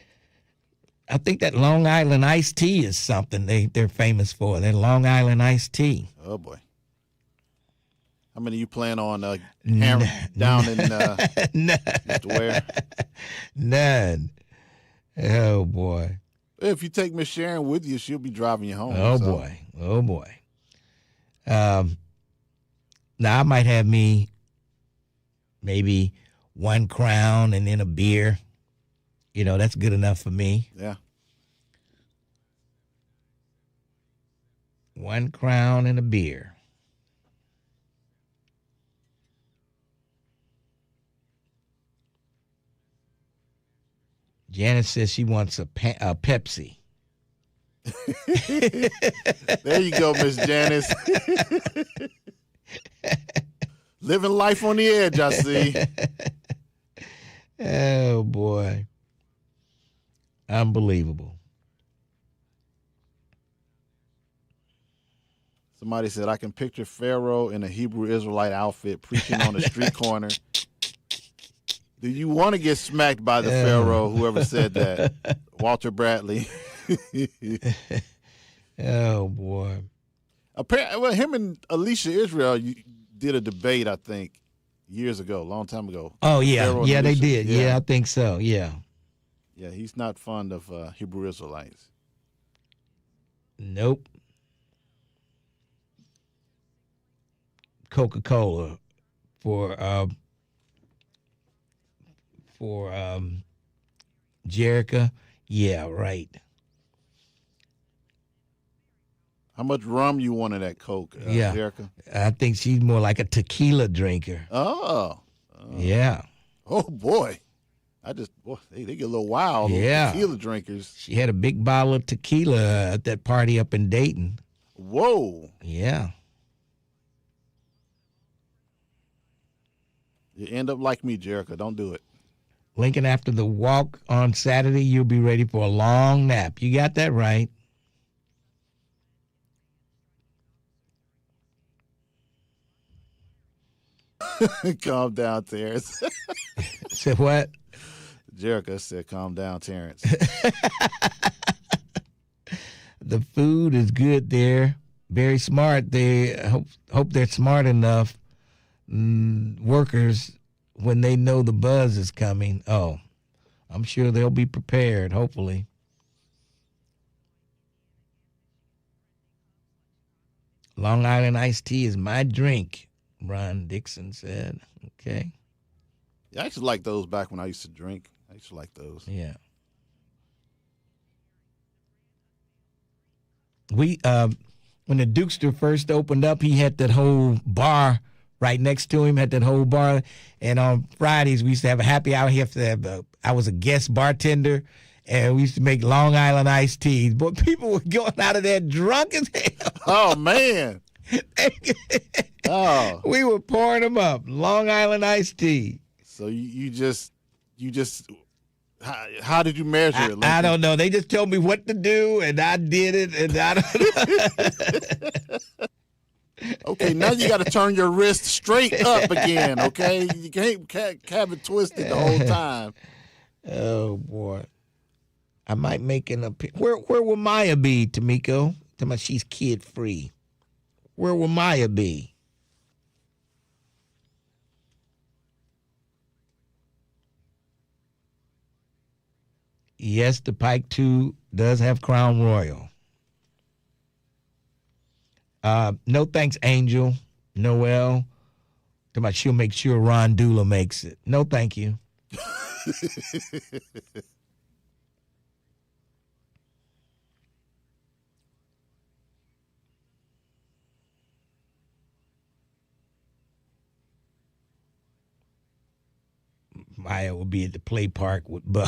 I think that Long Island iced tea is something they're famous for. That Long Island iced tea. Oh, boy. How many you plan on hammering down in Mr. Ware? None. Oh, boy. If you take Miss Sharon with you, she'll be driving you home. Oh, boy. Oh, boy. Now, I might have me maybe 1 Crown and then a beer. You know, that's good enough for me. Yeah. 1 Crown and a beer. Janice says she wants a Pepsi. There you go, Miss Janice. Living life on the edge, I see. Oh, boy. Unbelievable. Somebody said, I can picture Pharaoh in a Hebrew Israelite outfit preaching on a street corner. Do you want to get smacked by the Pharaoh, whoever said that? Walter Bradley. Oh, boy. Apparently, well, him and Alicia Israel did a debate, I think, years ago, a long time ago. Oh, yeah. Pharaoh Yeah, they Alicia. did. Yeah, I think so. Yeah. Yeah, he's not fond of Hebrew Israelites. Nope. Coca-Cola for Jerica. Yeah, right. How much rum you want in that Coke, Jerica? I think she's more like a tequila drinker. Oh. Yeah. Oh, boy. They get a little wild, those tequila drinkers. She had a big bottle of tequila at that party up in Dayton. Whoa. Yeah. You end up like me, Jerica. Don't do it. Lincoln, after the walk on Saturday, you'll be ready for a long nap. You got that right. Calm down, Terrence. Said what? Jerica said, calm down, Terrence. The food is good there. Very smart. They hope they're smart enough, workers, when they know the buzz is coming. Oh, I'm sure they'll be prepared, hopefully. Long Island iced tea is my drink, Ron Dixon said. Okay. Yeah, I used to like those back when I used to drink. I used to like those. Yeah. We when the Dukester first opened up, he had that whole bar right next to him, had that whole bar. And on Fridays, we used to have a happy hour. I was a guest bartender, and we used to make Long Island iced teas. But people were going out of there drunk as hell. Oh, man. Oh. We were pouring them up, Long Island iced tea. So you just how did you measure it, Lincoln? I don't know. They just told me what to do, and I did it, and I don't know. Okay, now you got to turn your wrist straight up again, okay? You can't have it twisted the whole time. Oh, boy. I might make an appearance. Where will Maya be, Tamiko? Tell me she's kid-free. Where will Maya be? Yes, the Pike 2 does have Crown Royal. No thanks, Angel. Noel. She'll make sure Ron Dula makes it. No, thank you. Maya will be at the play park with Bo.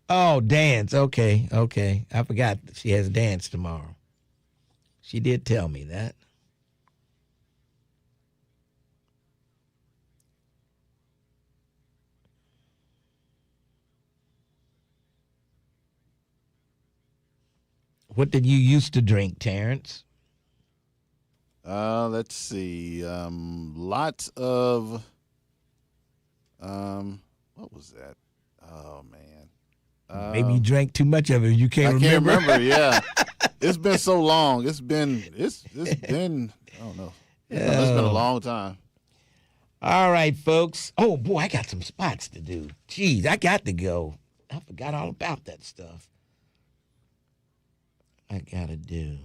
Oh, dance. Okay. I forgot she has dance tomorrow. She did tell me that. What did you used to drink, Terrence? Let's see. Lots of what was that? Oh man. Maybe you drank too much of it. You can't remember. I can't remember, yeah. It's been so long. It's been I don't know. It's been a long time. All right, folks. Oh boy, I got some spots to do. Jeez, I got to go. I forgot all about that stuff. I gotta do.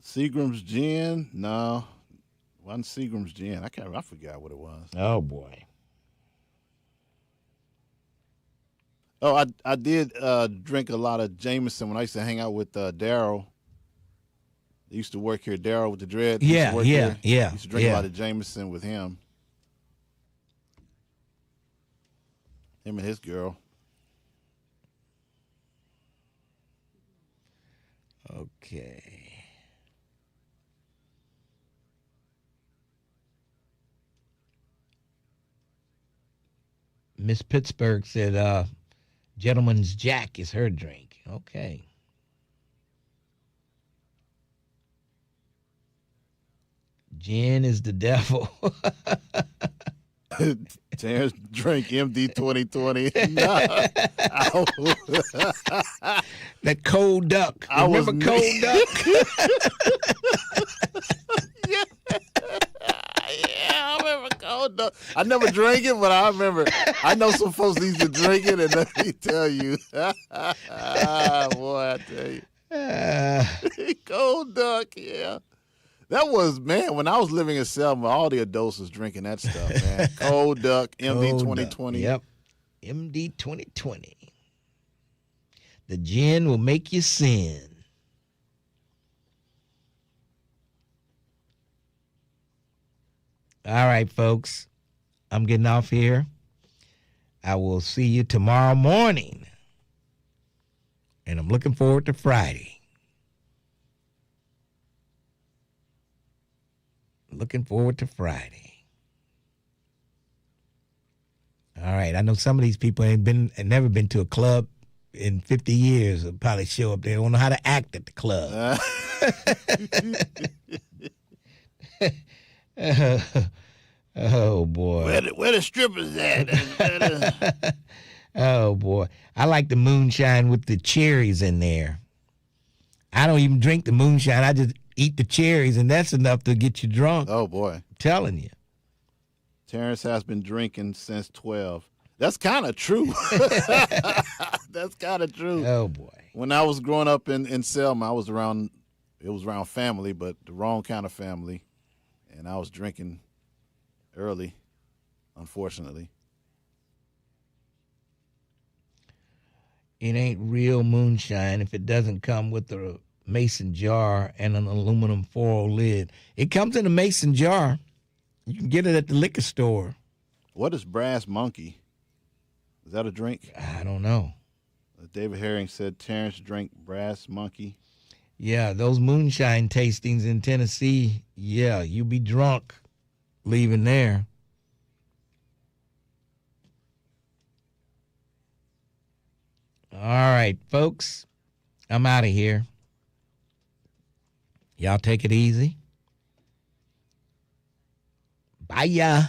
Seagram's Gin? No. Wasn't Seagram's Gin. I forgot what it was. Oh boy. Oh, I did drink a lot of Jameson when I used to hang out with Daryl. He used to work here, Daryl with the dread. Yeah. Used to drink a lot of Jameson with him. Him and his girl. Okay. Miss Pittsburgh said, Gentleman's Jack is her drink. Okay. Gin is the devil. Terrence drank MD 2020. That cold duck. Remember cold duck? Yeah, I remember cold duck. I never drank it, but I remember. I know some folks used to drink it, and let me tell you, boy, I tell you, cold duck. Yeah. That was, man, when I was living in Selma, all the adults was drinking that stuff, man. Cold Duck, MD 2020. Yep. MD 2020. The gin will make you sin. All right, folks. I'm getting off here. I will see you tomorrow morning. And I'm looking forward to Friday. Looking forward to Friday. All right. I know some of these people ain't never been to a club in 50 years. They'll probably show up there. They don't know how to act at the club. Oh, boy. Where the strippers at? Oh, boy. I like the moonshine with the cherries in there. I don't even drink the moonshine. I just eat the cherries, and that's enough to get you drunk. Oh, boy. I'm telling you. Terrence has been drinking since 12. That's kind of true. That's kind of true. Oh, boy. When I was growing up in Selma, it was around family, but the wrong kind of family. And I was drinking early, unfortunately. It ain't real moonshine if it doesn't come with a mason jar and an aluminum foil lid. It comes in a mason jar. You can get it at the liquor store. What is Brass Monkey? Is that a drink? I don't know. David Herring said Terrence drank Brass Monkey. Yeah, those moonshine tastings in Tennessee, yeah, you be drunk leaving there. All right, folks, I'm out of here. Y'all take it easy. Bye, ya.